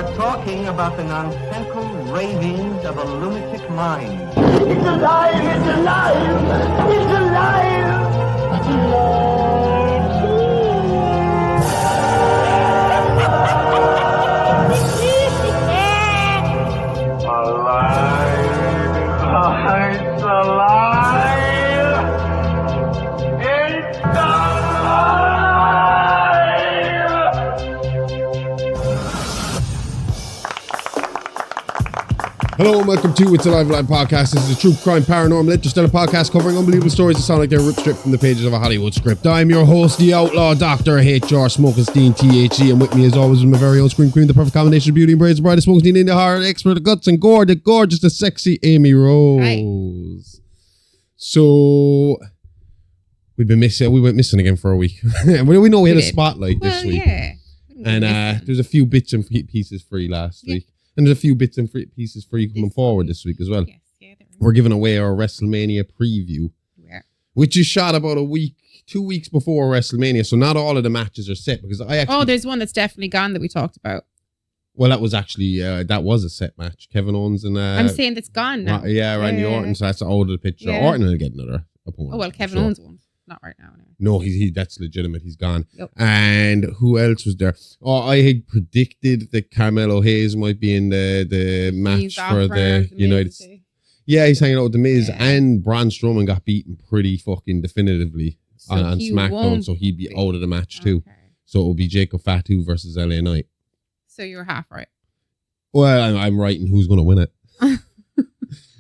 are talking about the nonsensical ravings of a lunatic mind. It's alive! It's alive! It's alive! It's Hello and welcome to It's Alive Live Podcast. This is a true crime, paranormal, interstellar podcast covering unbelievable stories that sound like they're ripped straight from the pages of a Hollywood script. I'm your host, the outlaw Dr. HR Smokenstein, THE, and with me as always is my very own scream queen, the perfect combination of beauty and brains, the brightest Smokenstein in the horror, expert of guts and gore, the gorgeous, the sexy Amy Rose. Hi. So, we went missing again for a week. We know we had a spotlight this week. Yeah. And there's a few bits and pieces free last week. And there's a few bits and pieces for you coming forward this week as well. Yes, yeah, We're giving away our WrestleMania preview, which is shot about 2 weeks before WrestleMania. So not all of the matches are set because I actually... Oh, there's one that's definitely gone that we talked about. Well, that was actually, that was a set match. Kevin Owens and... I'm saying that's gone now. Randy Orton. So that's out of the picture. Yeah. Orton will get another opponent. Oh, well, Kevin Owens won. Not right now. Anyway. No, that's legitimate. He's gone. Yep. And who else was there? Oh, I had predicted that Carmelo Hayes might be in the match for the United States. Yeah, he's hanging out with The Miz, and Braun Strowman got beaten pretty fucking definitively on SmackDown, so he'd be out of the match too. So it will be Jacob Fatu versus LA Knight. So you're half right. Well, I'm writing who's going to win it.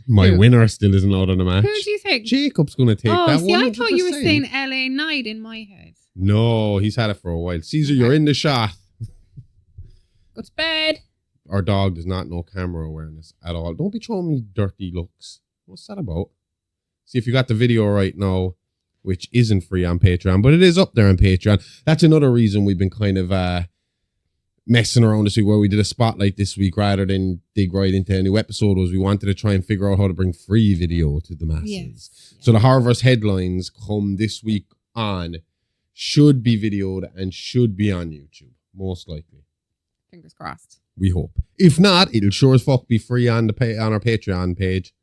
My winner still isn't out of the match. Who do you think? Jacob's going to take that. See, 100%. I thought you were saying LA Knight in my head. No, he's had it for a while. Caesar, you're in the shot. Go to bed. Our dog does not know camera awareness at all. Don't be showing me dirty looks. What's that about? See if you got the video right now, which isn't free on Patreon, but it is up there on Patreon. That's another reason we've been kind of messing around this week, where we did a spotlight this week rather than dig right into a new episode. Was we wanted to try and figure out how to bring free video to the masses. Yes. So the Horrorverse headlines come this week on, should be videoed and should be on YouTube, most likely. Fingers crossed. We hope. If not, it'll sure as fuck be free on our Patreon page.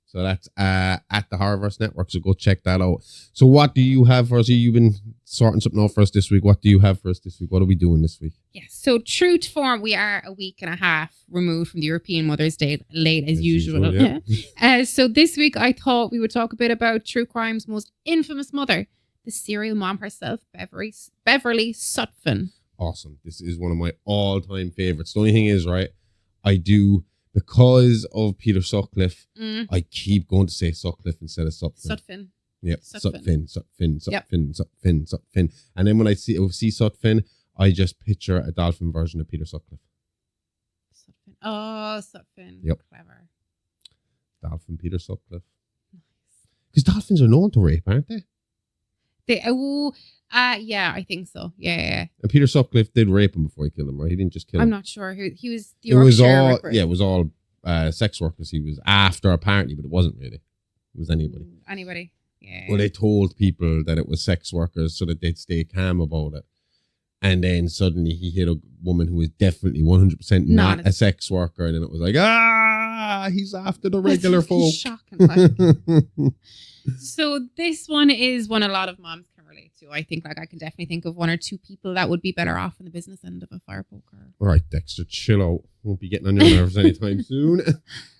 So that's at the Horrorverse Network. So go check that out. So what do you have for us? You've been sorting something out for us this week. What do you have for us this week? What are we doing this week? Yes. So true to form, we are a week and a half removed from the European Mother's Day, late as usual. Yeah. So this week I thought we would talk a bit about true crime's most infamous mother, the serial mom herself, Beverly Sutphin. Awesome. This is one of my all-time favorites. The only thing is, right, because of Peter Sutcliffe, I keep going to say Sutcliffe instead of Sutphin. Sutphin. Yep. Sutphin. Sutphin. And then when I see Sutphin, I just picture a dolphin version of Peter Sutcliffe. Sutphin. Oh, Sutphin. Yep. Clever. Dolphin Peter Sutcliffe. Because dolphins are known to rape, aren't they? Yeah, I think so. Yeah. And Peter Sutcliffe did rape him before he killed him, right? He didn't just kill him. I'm not sure who he was. It was all sex workers. He was after, apparently, but it wasn't really. It was anybody. Anybody. Yeah. Well, they told people that it was sex workers so that they'd stay calm about it. And then suddenly he hit a woman who was definitely 100% not a sex worker. And then it was like, he's after the regular folk. Shocking. So this one is one a lot of moms can relate to. I think I can definitely think of one or two people that would be better off in the business end of a fire poker. All right, Dexter, chill out. Won't be getting on your nerves anytime soon. Do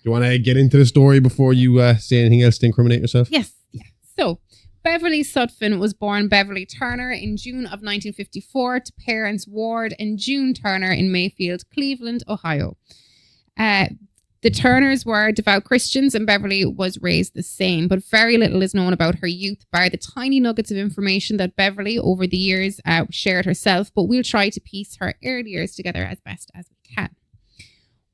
you want to get into the story before you say anything else to incriminate yourself? Yes. Yeah. So Beverly Sutphin was born Beverly Turner in June of 1954 to parents Ward and June Turner in Mayfield, Cleveland, Ohio. The Turners were devout Christians and Beverly was raised the same, but very little is known about her youth, bar the tiny nuggets of information that Beverly over the years shared herself, but we'll try to piece her early years together as best as we can.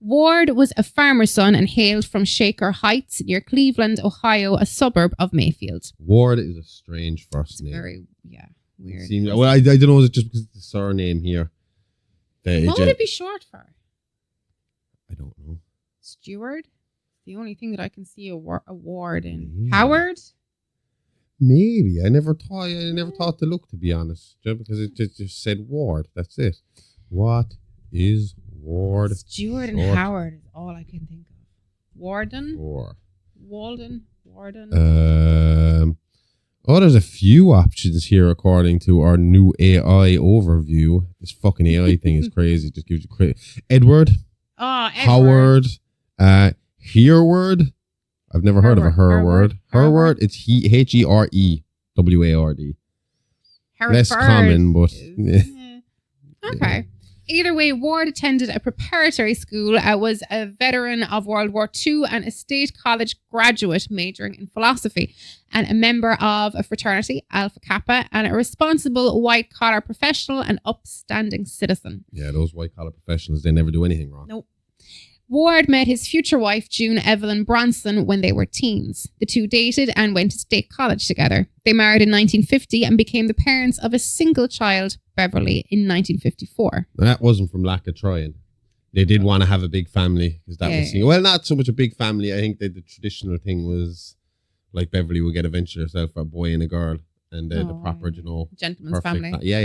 Ward was a farmer's son and hailed from Shaker Heights near Cleveland, Ohio, a suburb of Mayfield. Ward is a strange first name. Very, weird. I don't know, is it just because it's the surname here? What would it be short for? I don't know. Stewart? The only thing that I can see a ward in. Howard? Maybe. I never thought to look, to be honest. Just because it just said Ward. That's it. What is Ward. Stewart and Short. Howard is all I can think of. Warden? Or. Walden? Warden? There's a few options here according to our new AI overview. This fucking AI thing is crazy. It just gives you Edward. Oh, Edward. Howard. Hereward. I've never heard of a Hereward. Hereward. It's Hereward. Less common, but okay. Either way, Ward attended a preparatory school, was a veteran of World War II and a state college graduate majoring in philosophy, and a member of a fraternity, Alpha Kappa, and a responsible white-collar professional and upstanding citizen. Yeah, those white-collar professionals, they never do anything wrong. Nope. Ward met his future wife, June Evelyn Bronson, when they were teens. The two dated and went to state college together. They married in 1950 and became the parents of a single child, Beverly, in 1954. That wasn't from lack of trying. They did want to have a big family because that was well, not so much a big family. I think that the traditional thing was like Beverly would get eventually herself a boy and a girl, and the proper, gentleman's family. Yeah.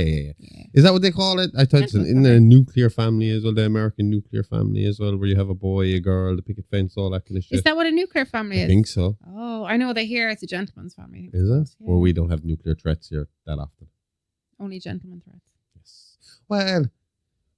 Is that what they call it? I thought it's in a nuclear family as well, the American nuclear family as well, where you have a boy, a girl, the picket fence, all that kind of shit. Is that what a nuclear family is? I think so. Oh, I know they hear it's a gentleman's family. Is it? Yeah. Well, we don't have nuclear threats here that often. Only gentleman threats. Yes. Well,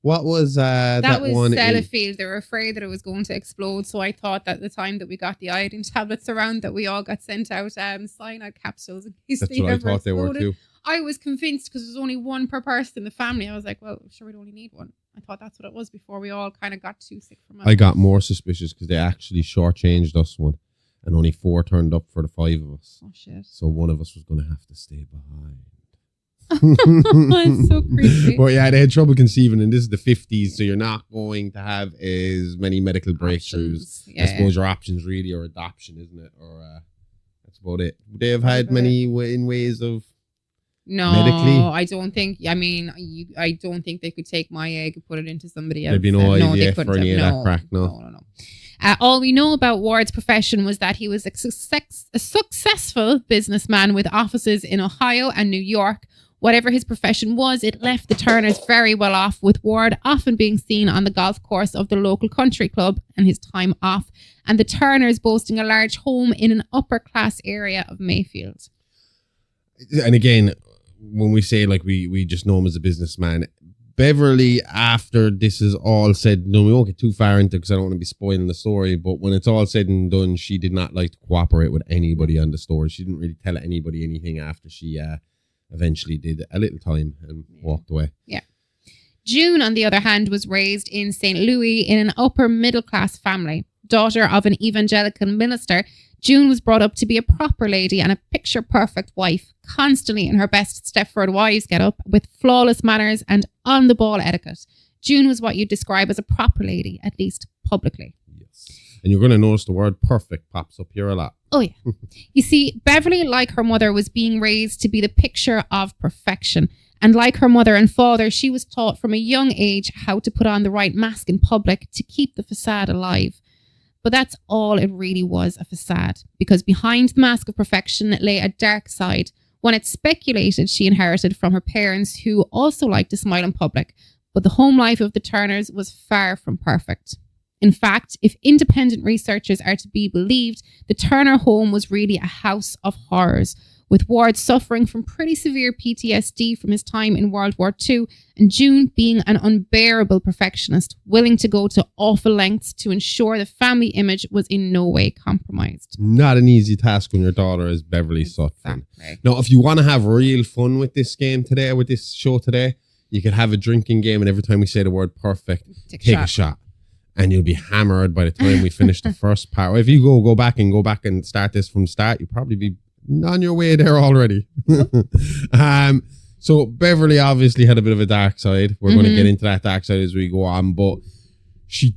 what was that was one? Sellafield. They were afraid that it was going to explode, so I thought that the time that we got the iodine tablets around, that we all got sent out cyanide capsules in case That's they what I ever thought they were exploded. too. I was convinced because there's only one per person in the family. I was like, well, sure, we'd only need one. I thought that's what it was before we all kind of got too sick from it. I got more suspicious because they actually shortchanged us one, and only 4 turned up for the 5 of us. Oh shit! So one of us was going to have to stay behind. It's so creepy. But yeah, they had trouble conceiving, and this is the 50s, so you're not going to have as many medical breakthroughs. Yeah. I suppose your options really are adoption, isn't it? Or that's about it. Would they have had many in ways of medically? I don't think. I mean, I don't think they could take my egg and put it into somebody else. There'd be no IVF or any of that crack. No. All we know about Ward's profession was that he was a successful businessman with offices in Ohio and New York. Whatever his profession was, it left the Turners very well off, with Ward often being seen on the golf course of the local country club and his time off, and the Turners boasting a large home in an upper class area of Mayfield. And again, when we say like we just know him as a businessman, Beverly, after this is all said, no, we won't get too far into it because I don't want to be spoiling the story, but when it's all said and done, she did not like to cooperate with anybody on the story. She didn't really tell anybody anything after she eventually did a little time and walked away. Yeah. June, on the other hand, was raised in St. Louis in an upper middle class family. Daughter of an evangelical minister, June was brought up to be a proper lady and a picture perfect wife, constantly in her best Stepford Wives get-up, with flawless manners and on-the-ball etiquette. June was what you'd describe as a proper lady, at least publicly. Yes. And you're going to notice the word perfect pops up here a lot. Oh, yeah. You see, Beverly, like her mother, was being raised to be the picture of perfection. And like her mother and father, she was taught from a young age how to put on the right mask in public to keep the facade alive. But that's all it really was, a facade. Because behind the mask of perfection lay a dark side, one it's speculated she inherited from her parents, who also liked to smile in public. But the home life of the Turners was far from perfect. In fact, if independent researchers are to be believed, the Turner home was really a house of horrors, with Ward suffering from pretty severe PTSD from his time in World War II, and June being an unbearable perfectionist, willing to go to awful lengths to ensure the family image was in no way compromised. Not an easy task when your daughter is Beverly Sutphin. Exactly. Now, if you want to have real fun with this game today, with this show today, you can have a drinking game, and every time we say the word perfect, take a shot. And you'll be hammered by the time we finish the first part. If you go back and start this from the start, you'll probably be on your way there already. So Beverly obviously had a bit of a dark side. We're going to get into that dark side as we go on, but she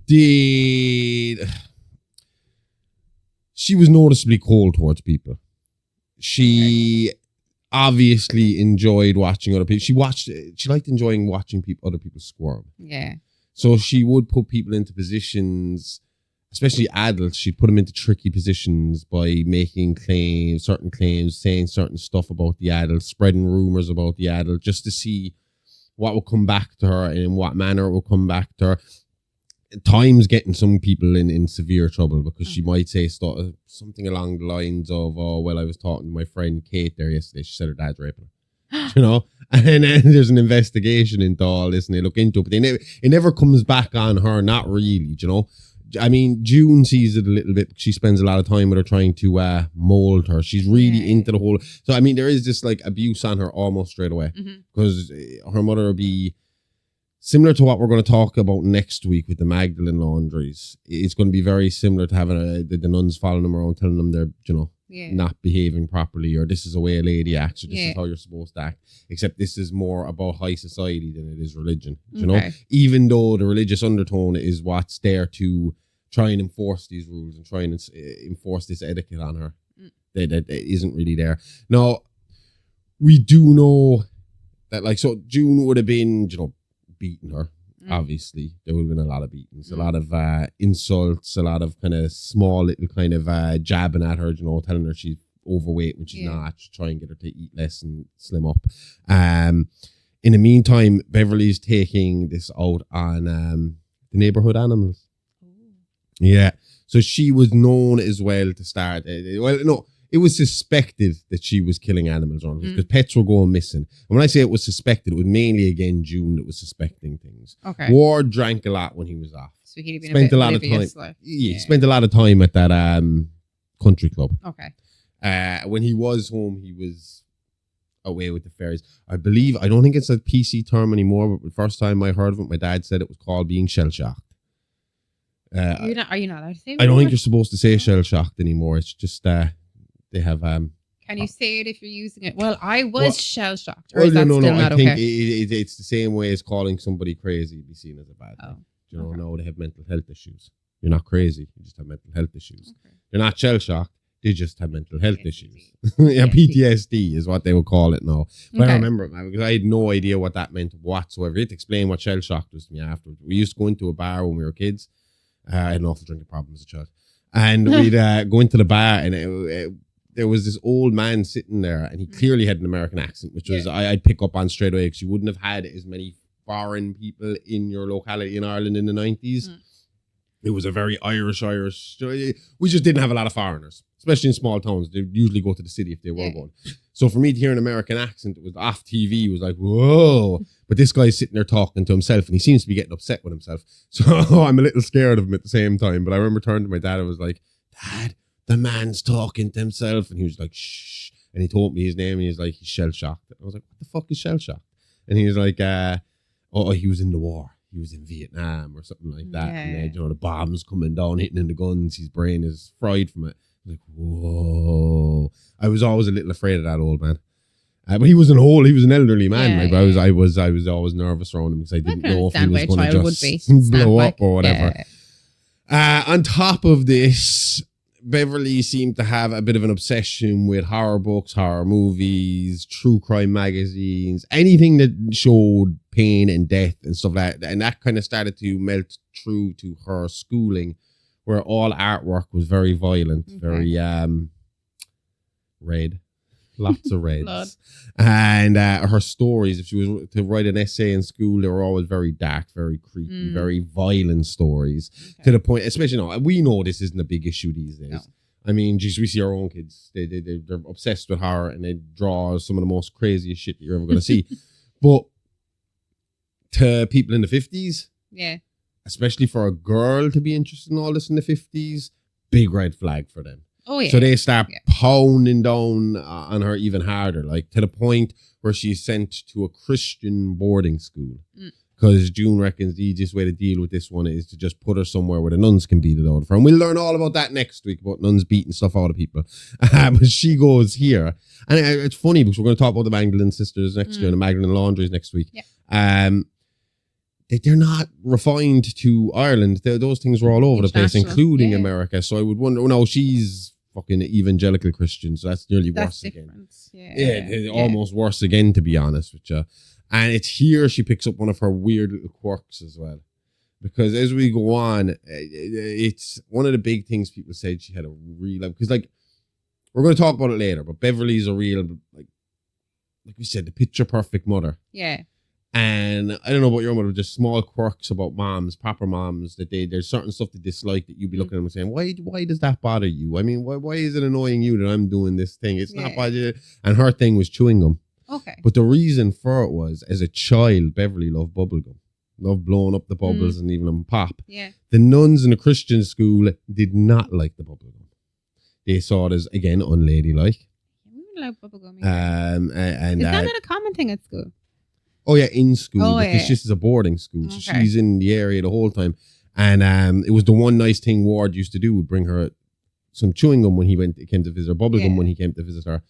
was noticeably cold towards people. She obviously enjoyed watching other people. She liked enjoying watching other people squirm. Yeah. So she would put people into positions, especially adults, she'd put them into tricky positions by making certain claims, saying certain stuff about the adult, spreading rumors about the adult, just to see what would come back to her and in what manner it would come back to her. times getting some people in severe trouble because she might say something along the lines of, "Oh, well, I was talking to my friend Kate there yesterday. She said her dad's raping her." You know, and then there's an investigation into all this, and they look into it, but it never comes back on her. Not really, you know. I mean, June sees it a little bit. She spends a lot of time with her trying to mold her. She's really into the whole. So I mean, there is this like abuse on her almost straight away because her mother will be. Similar to what we're going to talk about next week with the Magdalene laundries. It's going to be very similar to having the nuns following them around, telling them they're, not behaving properly, or this is the way a lady acts, or this is how you're supposed to act. Except this is more about high society than it is religion. You know, even though the religious undertone is what's there to try and enforce these rules and try and enforce this etiquette on her, that isn't really there. Now, we do know that, like, so June would have been, beating her. Obviously, there would have been a lot of beatings, a lot of insults, a lot of kind of small little kind of jabbing at her, telling her she's overweight when she's not, try and get her to eat less and slim up. In the meantime, Beverly's taking this out on the neighborhood animals. Yeah, so she was known as well to start. It was suspected that she was killing animals around because pets were going missing. And when I say it was suspected, it was mainly, again, June that was suspecting things. Okay. Ward drank a lot when he was off. So he'd been spent a lot of time. He spent a lot of time at that country club. Okay. When he was home, he was away with the fairies. I don't think it's a PC term anymore, but the first time I heard of it, my dad said it was called being shell-shocked. Are you not allowed to say it? I don't think you're supposed to say shell-shocked anymore. It's just... They have. Can you say it if you're using it? Well, I was shell shocked. Or is that still not I think okay? it's the same way as calling somebody crazy be seen as a bad thing. No, they have mental health issues. You're not crazy. You just have mental health issues. Okay. They're not shell shocked. They just have mental health issues. PTSD is what they would call it now. But I remember it, man, because I had no idea what that meant whatsoever. You had to explain what shell shocked was to me afterwards. We used to go into a bar when we were kids. I had an awful drinking problem as a child. And we'd go into the bar and there was this old man sitting there, and he clearly had an American accent, which was I'd pick up on straight away because you wouldn't have had as many foreign people in your locality in Ireland in the 90s. It was a very Irish. We just didn't have a lot of foreigners, especially in small towns. They usually go to the city if they were going. So for me to hear an American accent, it was off TV. It was like, whoa. But this guy's sitting there talking to himself, and he seems to be getting upset with himself. So I'm a little scared of him at the same time. But I remember turning to my dad and was like, Dad, the man's talking to himself. And he was like, shh. And he told me his name, and he was like, he's shell-shocked. I was like, what the fuck is shell-shocked? And he was like, he was in the war. He was in Vietnam or something like that. Yeah. And the bombs coming down, hitting in the guns. His brain is fried from it. I was like, whoa. I was always a little afraid of that old man. But he was an elderly man. I was always nervous around him because I didn't know if he was going to just blow up or whatever. Yeah. On top of this, Beverly seemed to have a bit of an obsession with horror books, horror movies, true crime magazines, anything that showed pain and death and stuff like that. And that kind of started to melt through to her schooling, where all artwork was very violent, very red. Lots of reds. Blood. And her stories, if she was to write an essay in school, they were always very dark, very creepy, very violent stories. Okay. To the point, especially now, we know this isn't a big issue these days. No. I mean, geez, we see our own kids. They're obsessed with horror, and they draw some of the most craziest shit that you're ever going to see. But to people in the 50s, especially for a girl to be interested in all this in the 50s, big red flag for them. Oh, yeah. So they start pounding down on her even harder, like to the point where she's sent to a Christian boarding school. Because June reckons the easiest way to deal with this one is to just put her somewhere where the nuns can beat it out of her. And we'll learn all about that next week, about nuns beating stuff out of people. But she goes here. And it's funny because we're going to talk about the Magdalene sisters next year, and the Magdalene laundries next week. Yeah. They're not refined to Ireland. Those things were all over the place, including America. So I would wonder, she's fucking evangelical Christian, so that's nearly worse again. Almost worse again, to be honest with you. And it's here she picks up one of her weird little quirks as well, because as we go on, it's one of the big things people said she had a real, because like we're going to talk about it later, but Beverly's a real, like we said, the picture perfect mother. And I don't know about your mother, just small quirks about moms, proper moms, that there's certain stuff they dislike that you'd be looking at them and saying, why does that bother you? I mean, why is it annoying you that I'm doing this thing? It's not bothering you. And her thing was chewing gum. Okay. But the reason for it was, as a child, Beverly loved bubblegum. Loved blowing up the bubbles and leaving them pop. Yeah. The nuns in the Christian school did not like the bubblegum. They saw it as, again, unladylike. We love bubblegum. And is that not a common thing at school? Oh yeah, in school, this because this is a boarding school, so Okay. she's in the area the whole time. And it was the one nice thing Ward used to do, would bring her some chewing gum when he came to visit her, bubblegum when he came to visit her.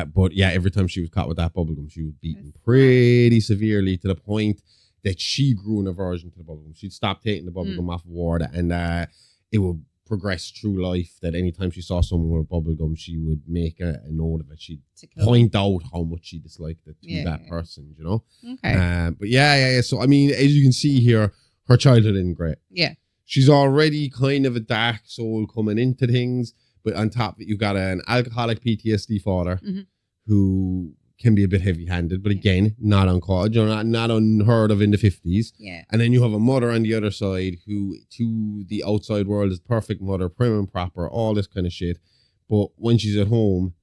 But yeah, every time she was caught with that bubblegum, she was beaten pretty severely, to the point that she grew an aversion to the bubblegum. She'd stop taking the bubblegum off of Ward, and it would progress through life that anytime she saw someone with bubblegum, she would make a note of it. She'd point out how much she disliked it to that person, you know? Okay. But yeah. So, I mean, as you can see here, her childhood isn't great. Yeah. She's already kind of a dark soul coming into things, but on top of it, you've got an alcoholic PTSD father who can be a bit heavy-handed, but again, not uncalled, not unheard of in the 50s. Yeah. And then you have a mother on the other side who, to the outside world, is perfect mother, prim and proper, all this kind of shit. But when she's at home,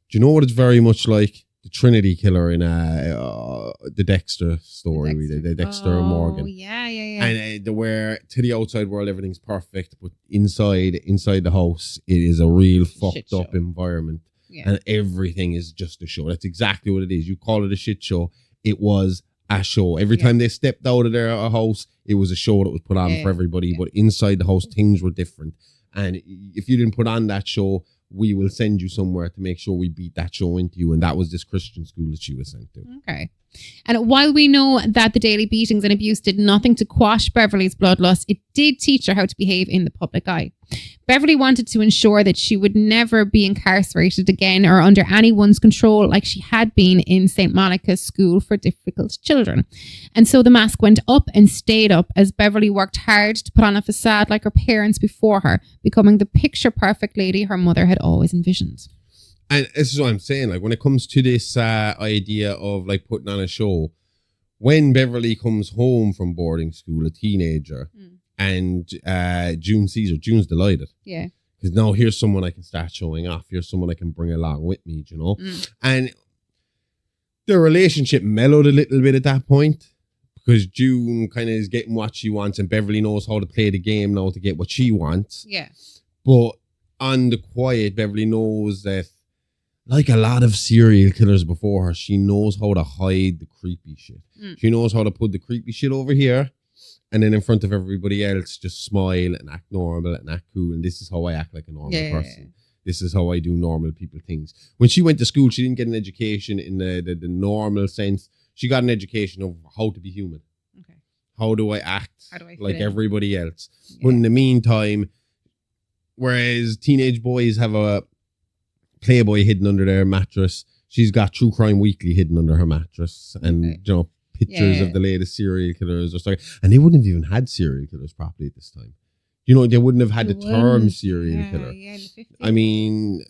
do you know what it's very much like? The Trinity killer in the Dexter story, the Dexter and Morgan. Oh, yeah. And where to the outside world everything's perfect, but inside the house it is a real fucked up environment. Yeah. And everything is just a show. That's exactly what it is. You call it a shit show. It was a show. Every time they stepped out of their house, it was a show that was put on for everybody. But inside the house, things were different. And if you didn't put on that show, we will send you somewhere to make sure we beat that show into you. And that was this Christian school that she was sent to. Okay. And while we know that the daily beatings and abuse did nothing to quash Beverly's bloodlust, it did teach her how to behave in the public eye. Beverly wanted to ensure that she would never be incarcerated again or under anyone's control like she had been in St. Monica's School for Difficult Children. And so the mask went up and stayed up as Beverly worked hard to put on a facade like her parents before her, becoming the picture-perfect lady her mother had always envisioned. And this is what I'm saying, like when it comes to this idea of like putting on a show, when Beverly comes home from boarding school, a teenager, and June sees her, June's delighted. Yeah. Because now here's someone I can start showing off. Here's someone I can bring along with me, you know? And their relationship mellowed a little bit at that point, because June kind of is getting what she wants and Beverly knows how to play the game now to get what she wants. Yeah. But on the quiet, Beverly knows that, like a lot of serial killers before her, she knows how to hide the creepy shit. She knows how to put the creepy shit over here, and then in front of everybody else, just smile and act normal and act cool. And this is how I act like a normal person. This is how I do normal people things. When she went to school, she didn't get an education in the normal sense. She got an education of how to be human. Okay. How do I act like everybody else? Yeah. But in the meantime, whereas teenage boys have a Playboy hidden under their mattress, she's got True Crime Weekly hidden under her mattress, and you know, pictures of the latest serial killers or stuff. And they wouldn't have even had serial killers properly at this time. You know, they wouldn't have had the term serial killer. Yeah, in the 50s. I mean,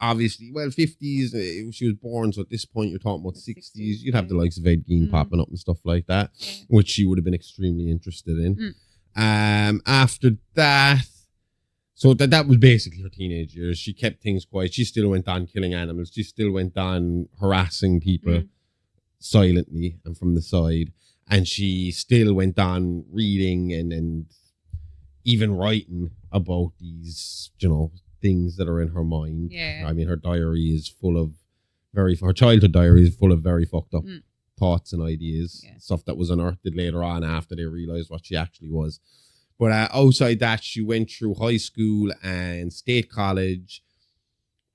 obviously, 50s, she was born, so at this point you're talking about 60s. You'd have the likes of Ed Gein popping up and stuff like that, which she would have been extremely interested in. After that, so that was basically her teenage years. She kept things quiet. She still went on killing animals. She still went on harassing people silently and from the side. And she still went on reading and even writing about these, you know, things that are in her mind. Yeah. I mean, her diary is full of her childhood diary is full of very fucked up thoughts and ideas. Stuff that was unearthed later on after they realized what she actually was. But outside that, she went through high school and state college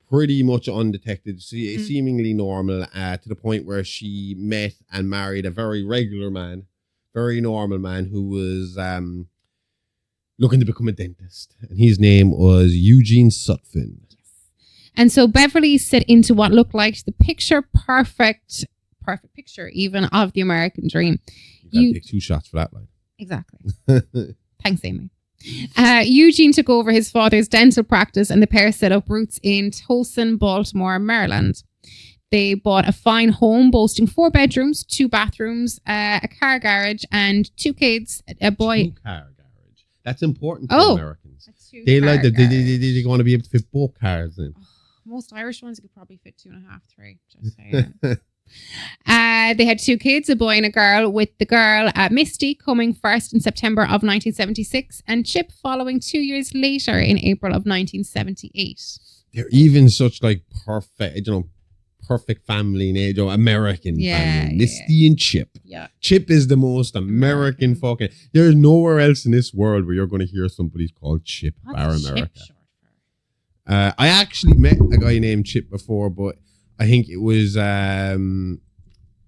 pretty much undetected, seemingly normal, to the point where she met and married a very regular man, very normal man who was looking to become a dentist. And his name was Eugene Sutphin. And so Beverly set into what looked like the perfect picture even of the American dream. You gotta take 2 shots for that line. Exactly. Thanks, Amy. Eugene took over his father's dental practice and the pair set up roots in Towson, Baltimore, Maryland. They bought a fine home boasting 4 bedrooms, 2 bathrooms, a car garage, and 2 kids. A boy. 2 car garage. That's important to Oh. Americans. They like that. They want to be able to fit both cars in. Most Irish ones could probably fit 2.5, 3. Just saying. They had 2 kids, a boy and a girl, with the girl Misty coming first in September of 1976 and Chip following 2 years later in April of 1978. They're even such like perfect family name, American family. Misty and Chip. Yeah. Chip is the most American fucking. There's nowhere else in this world where you're going to hear somebody called Chip bar America. Chip short for? I actually met a guy named Chip before, but I think it was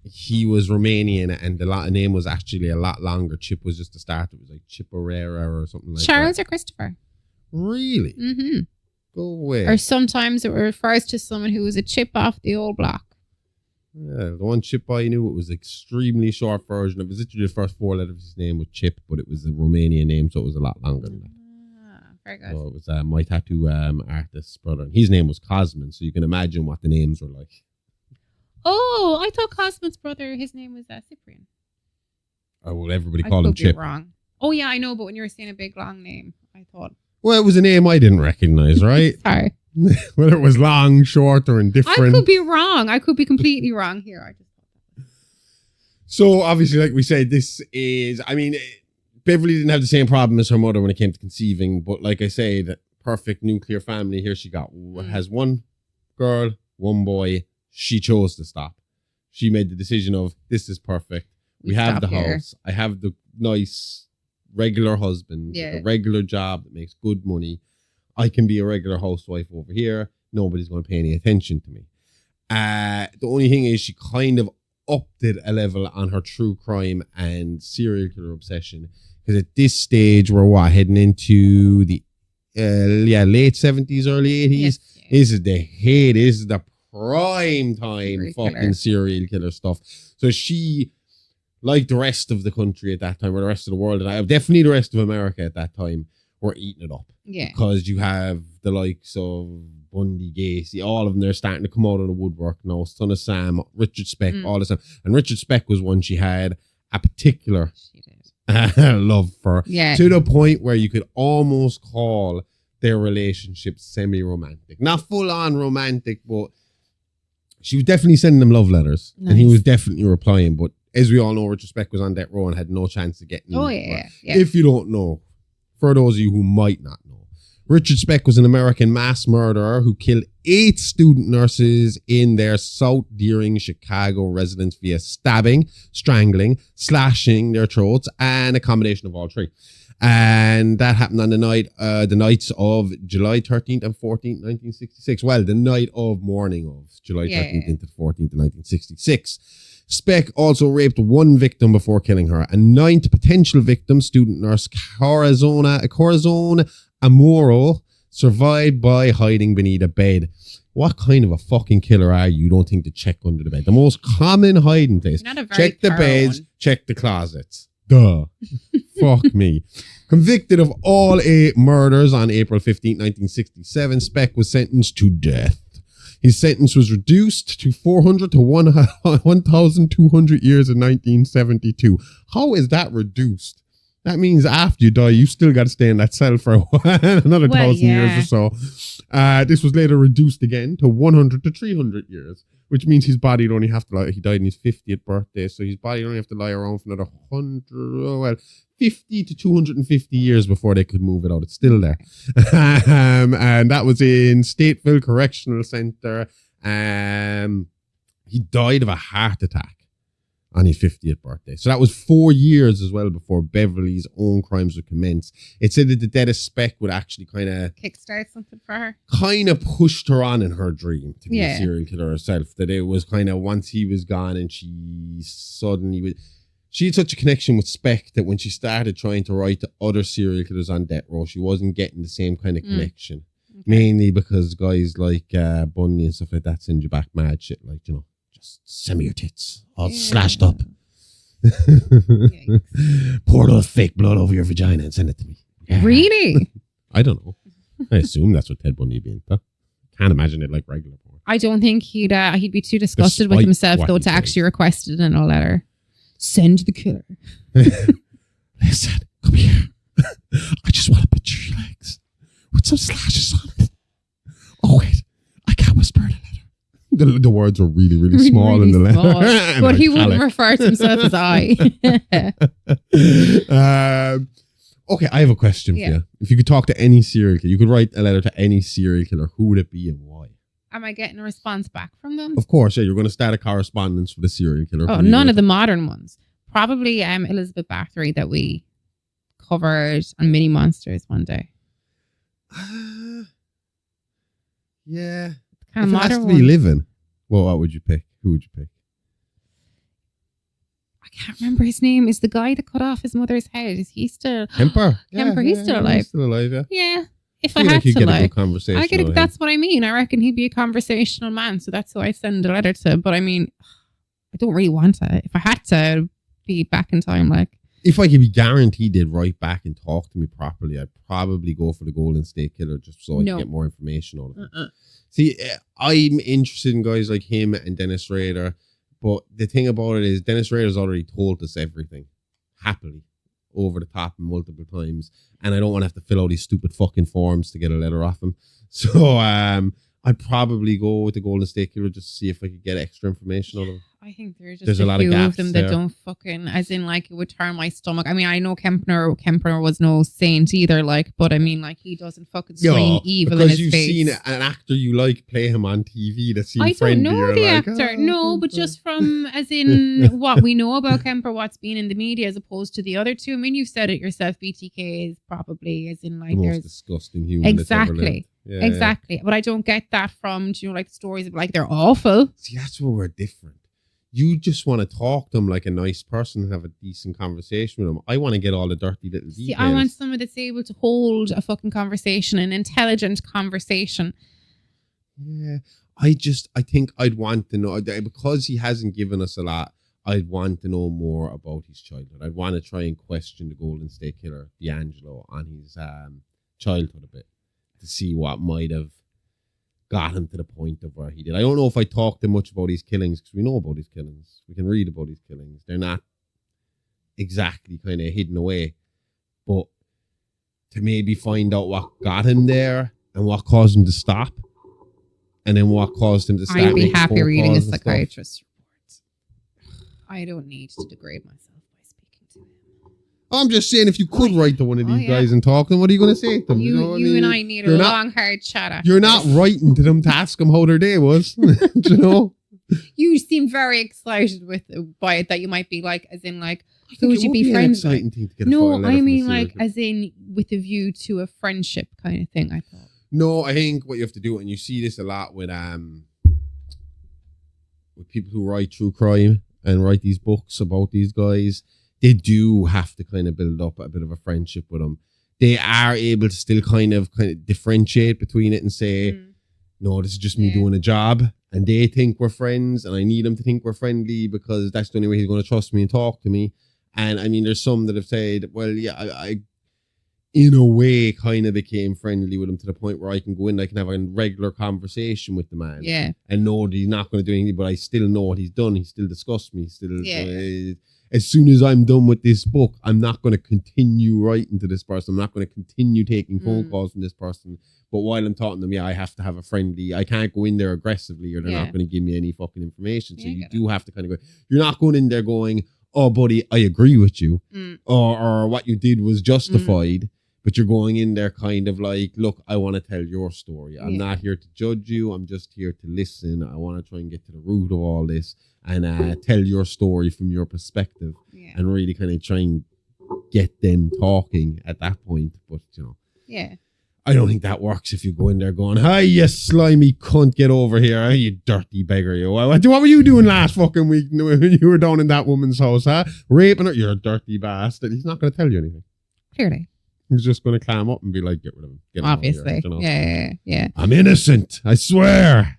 he was Romanian and the name was actually a lot longer. Chip was just the start. It was like Chip Herrera or something like Charles that. or Christopher? Really? Mm-hmm. Go away. Or sometimes it refers to someone who was a chip off the old block. Yeah, the one Chip I knew, it was extremely short version. It was literally the first 4 letters of his name was Chip, but it was a Romanian name, so it was a lot longer than that. Very good. So it was my tattoo artist's brother. His name was Cosman, so you can imagine what the names were like. Oh, I thought Cosman's brother, his name was Cyprian. Oh, well, everybody I called him could be Chip. wrong. Oh, yeah, I know, but when you were saying a big long name, I thought. Well, it was a name I didn't recognize, right? Sorry. Whether it was long, short, or indifferent. I could be wrong. I could be completely wrong here. I just thought that. So, obviously, like we said, Beverly didn't have the same problem as her mother when it came to conceiving, but like I say, that perfect nuclear family here she got. Has 1 girl, 1 boy. She chose to stop. She made the decision of, this is perfect. We have the house. I have the nice, regular husband, with a regular job that makes good money. I can be a regular housewife over here. Nobody's going to pay any attention to me. The only thing is she kind of upped it a level on her true crime and serial killer obsession. Because at this stage, we're heading into the late 70s, early 80s. Yes. This is the hate. This is the prime time Serial serial killer stuff. So she, like the rest of the country at that time, or the rest of the world, and definitely the rest of America at that time, were eating it up. Yeah. Because you have the likes of Bundy, Gacy, all of them, they're starting to come out of the woodwork now. Son of Sam, Richard Speck, all this stuff. And Richard Speck was one she had a particular love for. Yeah. To the point where you could almost call their relationship semi-romantic. Not full-on romantic, but she was definitely sending him love letters. Nice. And he was definitely replying. But as we all know, Richard Speck was on death row and had no chance of getting yeah. If you don't know, for those of you who might not know, Richard Speck was an American mass murderer who killed 8 student nurses in their South Deering, Chicago residence via stabbing, strangling, slashing their throats, and a combination of all 3. And that happened on the nights of July 13th and 14th, 1966. Well, the night of morning of July 13th into the 14th of 1966. Speck also raped 1 victim before killing her. A 9th potential victim, student nurse Corazon Amoro, survived by hiding beneath a bed. What kind of a fucking killer are you? You don't think to check under the bed. The most common hiding place. Not a very Check the thorough beds, one. check the closets. Duh. Fuck me. Convicted of all 8 murders on April 15, 1967, Speck was sentenced to death. His sentence was reduced to 400 to 1,200 years in 1972. How is that reduced? That means after you die, you still got to stay in that cell for a while, another 1,000 years or so. This was later reduced again to 100 to 300 years, which means his body would only have to lie. He died on his 50th birthday, so his body would only have to lie around for another 50 to 250 years before they could move it out. It's still there. And that was in Stateville Correctional Center. He died of a heart attack on his 50th birthday. So that was 4 years as well before Beverly's own crimes would commence. It said that the death of Speck would actually kind of kickstart something for her. Kind of pushed her on in her dream to be a serial killer herself. That it was kind of once he was gone and she had such a connection with Speck that when she started trying to write to other serial killers on death row, she wasn't getting the same kind of connection. Okay. Mainly because guys like Bundy and stuff like that send you back mad shit like, just send me your tits all slashed up. Pour a little fake blood over your vagina and send it to me. Yeah. Really? I don't know. I assume that's what Ted Bundy be into. can't imagine it like regular porn. I don't think he'd be too disgusted with Despite himself what though he to says. actually request it in a letter. Send the killer. Listen, come here. I just want to picture your legs with some slashes on it. Oh wait, I can't whisper in the letter. The words were really, really small in the letter. small. And But he wouldn't italic. refer to himself as I. Okay, I have a question for you. If you could talk to any serial killer, you could write a letter to any serial killer, who would it be and why? Am I getting a response back from them? Of course, yeah, you're going to start a correspondence with a serial killer. Oh, none of the modern ones. Probably Elizabeth Bathory that we covered on Mini Monsters one day. Yeah. Kind If of it has modern to be one. living, well, what would you pick? Who would you pick? I can't remember his name. Is the guy that cut off his mother's head? Is he still? Kemper. Kemper, he's still alive. He's still alive, yeah. Yeah. If I I feel had like he'd to, get a like, good conversation. I get out of it. him. That's what I mean. I reckon he'd be a conversational man, so that's who I send a letter to. But I mean, I don't really want to. If I had to, I'd be back in time. Like, If I could be guaranteed they'd write back and talk to me properly, I'd probably go for the Golden State Killer just so I No. could get more information out of him. See, I'm interested in guys like him and Dennis Rader, but the thing about it is Dennis Rader's already told us everything happily, over the top multiple times, and I don't want to have to fill out these stupid fucking forms to get a letter off him. So I'd probably go with the Golden State Killer just to see if I could get extra information out of him. I think there's There's a a lot of few of gaps them there. that don't fucking, as in, like, it would turn my stomach. I mean, I know Kempner was no saint either, like, but I mean, like, he doesn't fucking scream evil in because his you've face. seen an actor you like play him on TV that seems I don't friendly. know You're the like, actor, "Oh, no, but Kemper." just from, as in, what we know about Kemper, what's been in the media, as opposed to the other two. I mean, you've said it yourself, BTK is probably, as in, like, the most there's... disgusting human that's ever lived. Exactly. Yeah, Exactly. But I don't get that from, do you know, like, stories of, like, they're awful. See, that's where we're different. You just want to talk to them like a nice person and have a decent conversation with them. I want to get all the dirty little details. See, I want someone that's able to hold a fucking conversation, an intelligent conversation. Yeah, I think I'd want to know, because he hasn't given us a lot, I'd want to know more about his childhood. I'd want to try and question the Golden State Killer, D'Angelo, on his childhood a bit to see what might have got him to the point of where he did. I don't know if I talked much about his killings because we know about his killings. We can read about his killings. They're not exactly kind of hidden away. But to maybe find out what got him there and what caused him to stop and then what caused him to start I'd be making happy phone reading a calls and stuff. psychiatrist's report. I don't need to degrade myself by speaking to him. I'm just saying, if you could write to one of these yeah. guys and talk to them, what are you going to say to them? You, know what you I mean? and I need a You're not- long, hard chat after You're not this. writing to them to ask them how their day was. Do you know? You seem very excited by it, that you might be like, as in, like, I who think would it you would be an friends with? exciting thing to get a No, letter I from a mean, serial like, killer. as in with a view to a friendship kind of thing, I thought. No, I think what you have to do, and you see this a lot with people who write true crime and write these books about these guys, they do have to kind of build up a bit of a friendship with them. They are able to still kind of differentiate between it and say, no, this is just me Yeah. doing a job, and they think we're friends, and I need them to think we're friendly because that's the only way he's going to trust me and talk to me. And I mean, there's some that have said, well, yeah, I in a way kind of became friendly with him to the point where I can go in, I can have a regular conversation with the man. Yeah. And know that he's not going to do anything, but I still know what he's done. He still disgusts me. Yeah. As soon as I'm done with this book, I'm not going to continue writing to this person. I'm not going to continue taking phone calls from this person. But while I'm talking to them, I have to have a friendly, I can't go in there aggressively or they're not going to give me any fucking information. So Yeah, I you get do have to kind of go, you're not going in there going, oh, buddy, I agree with you. Or what you did was justified. But you're going in there kind of like, look, I want to tell your story. I'm not here to judge you. I'm just here to listen. I want to try and get to the root of all this and tell your story from your perspective and really kind of try and get them talking at that point. But, you know, I don't think that works if you go in there going, hi, you slimy cunt, get over here. Hey, you dirty beggar. You. What were you doing last fucking week when you were down in that woman's house, huh? Raping her? You're a dirty bastard. He's not going to tell you anything. Clearly. He's just going to climb up and be like, get rid of him. Get him out of here, Obviously. you know? Yeah. I'm innocent. I swear.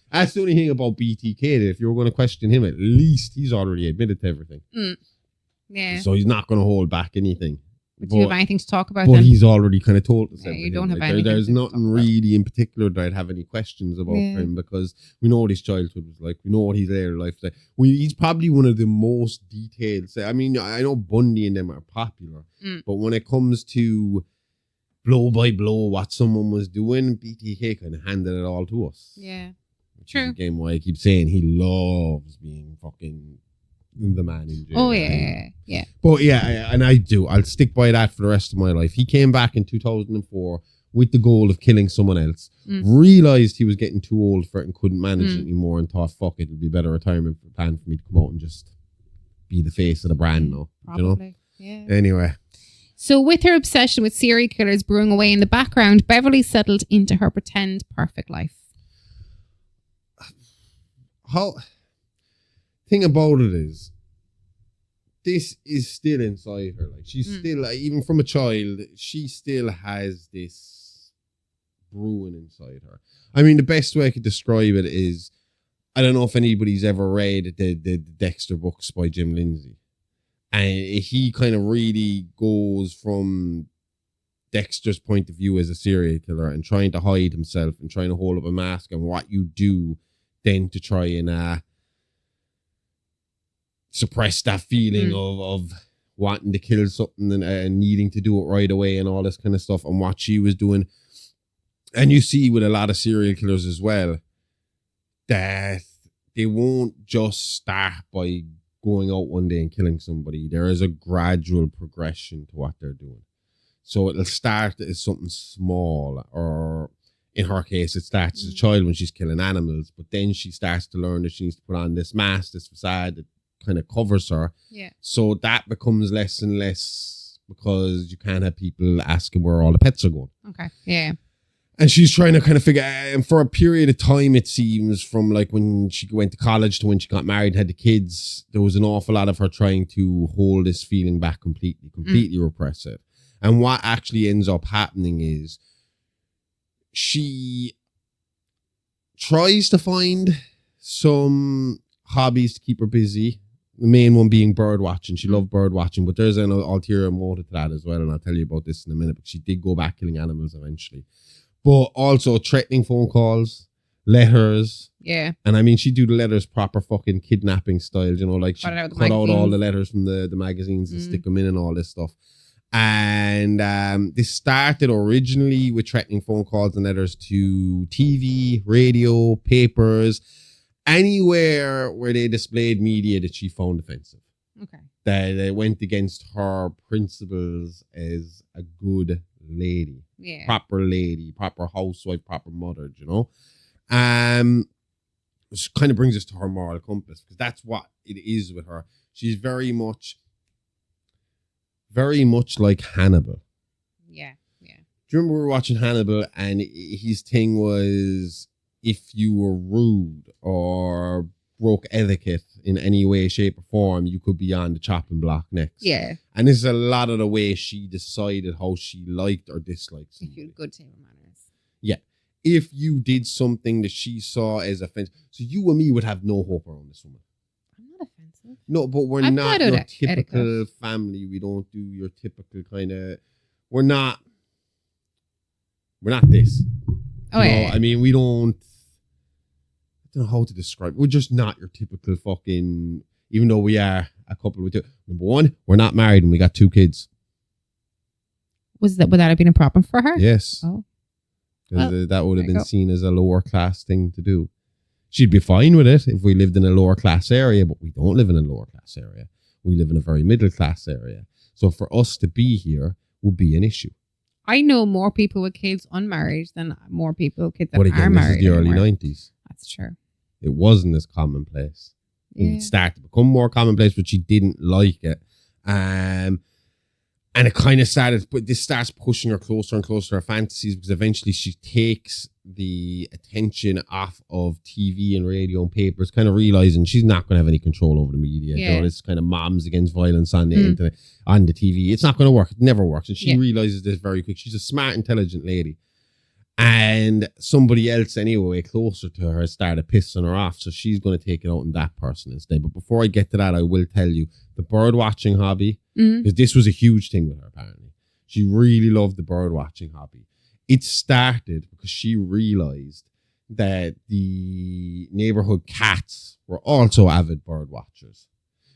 That's the only thing about BTK. That if you were going to question him, at least he's already admitted to everything. Yeah. So he's not going to hold back anything. Do you have anything to talk about But then? he's already kind of told us Yeah, you everything. don't have Like, anything there's to nothing talk about. really in particular that I'd have any questions about Yeah. him, because we know what his childhood was like. We know what his later life was like. He's probably one of the most detailed. I mean, I know Bundy and them are popular, but when it comes to blow by blow what someone was doing, BTK kind of handed it all to us. Yeah. Which True. is again why I keep saying he loves being fucking the man in jail. Oh, yeah. But yeah, and I do. I'll stick by that for the rest of my life. He came back in 2004 with the goal of killing someone else, realized he was getting too old for it and couldn't manage it anymore, and thought, fuck it, it'll be a better retirement plan for me to come out and just be the face of the brand now. Probably. You know? Yeah. Anyway. So with her obsession with serial killers brewing away in the background, Beverly settled into her pretend perfect life. Thing about it is, this is still inside her. Like, she's still, like, even from a child, she still has this brewing inside her. I mean, the best way I could describe it is, I don't know if anybody's ever read the Dexter books by Jim Lindsay. And he kind of really goes from Dexter's point of view as a serial killer and trying to hide himself and trying to hold up a mask, and what you do then to try and suppress that feeling of wanting to kill something and needing to do it right away and all this kind of stuff, and what she was doing. And you see with a lot of serial killers as well, that they won't just start by going out one day and killing somebody. There is a gradual progression to what they're doing. So it'll start as something small, or in her case, it starts as a child when she's killing animals, but then she starts to learn that she needs to put on this mask, this facade that kind of covers her. Yeah. So that becomes less and less, because you can't have people asking where all the pets are going. Okay. Yeah. And she's trying to kind of figure out, and for a period of time, it seems, from like when she went to college to when she got married and had the kids, there was an awful lot of her trying to hold this feeling back completely repress it. And what actually ends up happening is she tries to find some hobbies to keep her busy. The main one being bird watching. She loved bird watching, but there's an ulterior motive to that as well. And I'll tell you about this in a minute, but she did go back killing animals eventually. But also threatening phone calls, letters. Yeah. And I mean, she'd do the letters proper fucking kidnapping style, you know, like she'd cut out all the letters from the magazines and stick them in and all this stuff. And this started originally with threatening phone calls and letters to TV, radio, papers, anywhere where they displayed media that she found offensive. Okay. That went against her principles as a good lady. Yeah. Proper lady, proper housewife, proper mother, you know? Which kind of brings us to her moral compass, because that's what it is with her. She's very much like Hannibal. Yeah. Do you remember we were watching Hannibal, and his thing was, if you were rude or broke etiquette in any way, shape, or form, you could be on the chopping block next. Yeah. And this is a lot of the way she decided how she liked or disliked somebody. If you had good table manners. Yeah. If you did something that she saw as offensive, so you and me would have no hope around this woman. I'm not offensive. No, but we're I've not got your etiquette. typical family. We don't do your typical kind of. We're not this. Oh, You yeah. know, I mean, we don't. I don't know how to describe. We're just not your typical fucking. Even though we are a couple with two. Number one, we're not married and we got 2 kids. Would that have been a problem for her? Yes. Oh. Well, that would have there you been go. seen as a lower class thing to do. She'd be fine with it if we lived in a lower class area, but we don't live in a lower class area. We live in a very middle class area. So for us to be here would be an issue. I know more people with kids unmarried than more people with kids that But are again, this married. is the early anymore. 90s. That's true. It wasn't as commonplace. It Yeah. would start to become more commonplace, but she didn't like it. And it kind of started, but this starts pushing her closer and closer to her fantasies, because eventually she takes the attention off of TV and radio and papers, kind of realizing she's not going to have any control over the media. Yeah. You know, this kind of moms against violence on the internet, on the TV. It's not going to work. It never works. And she realizes this very quick. She's a smart, intelligent lady. And somebody else, anyway, closer to her, started pissing her off. So she's going to take it out on that person instead. But before I get to that, I will tell you the bird watching hobby, because this was a huge thing with her, apparently. She really loved the bird watching hobby. It started because she realized that the neighborhood cats were also avid bird watchers.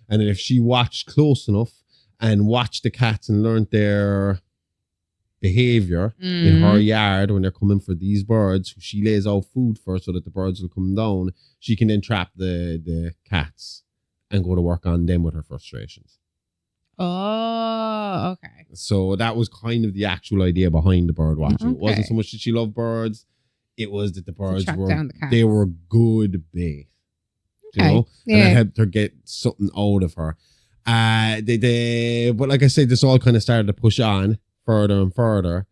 And if she watched close enough and watched the cats and learned their behavior in her yard when they're coming for these birds, she lays out food for so that the birds will come down, she can then trap the cats and go to work on them with her frustrations. Oh, okay. So that was kind of the actual idea behind the bird watching. Okay. It wasn't so much that she loved birds, it was that the birds track were down the cats. they were good bait. You Okay. know? Yeah. And it helped her get something out of her. But like I said, this all kind of started to push on further and further.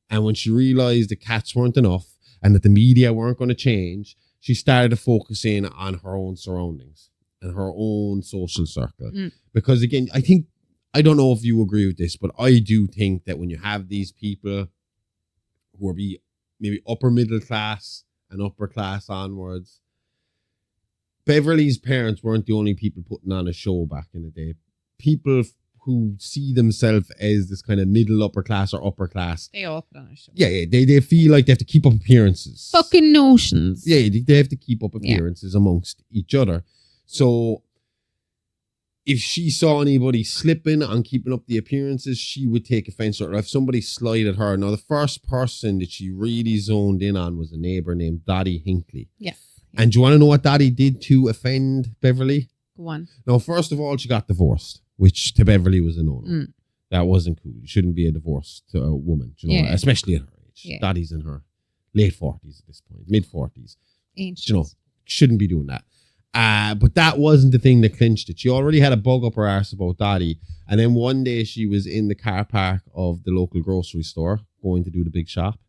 And when she realized the cats weren't enough and that the media weren't going to change, she started focusing on her own surroundings and her own social circle. Because again, I don't know if you agree with this, but I do think that when you have these people who are maybe upper middle class and upper class onwards, Beverly's parents weren't the only people putting on a show back in the day. People who see themselves as this kind of middle upper class or upper class. They all put on a show. Yeah, they feel like they have to keep up appearances. Fucking notions. Yeah, they have to keep up appearances amongst each other. So if she saw anybody slipping on keeping up the appearances, she would take offense. Or if somebody slighted her. Now, the first person that she really zoned in on was a neighbor named Dottie Hinckley. Yes. And do you want to know what Dottie did to offend Beverly? Go on. Now, first of all, she got divorced, which to Beverly was a no-no. That wasn't cool. You shouldn't be a divorced woman, you know, especially at her age. Yeah. Dottie's in her late 40s at this point, mid 40s. Ancient. You know, shouldn't be doing that. But that wasn't the thing that clinched it. She already had a bug up her arse about Dottie. And then one day she was in the car park of the local grocery store going to do the big shop.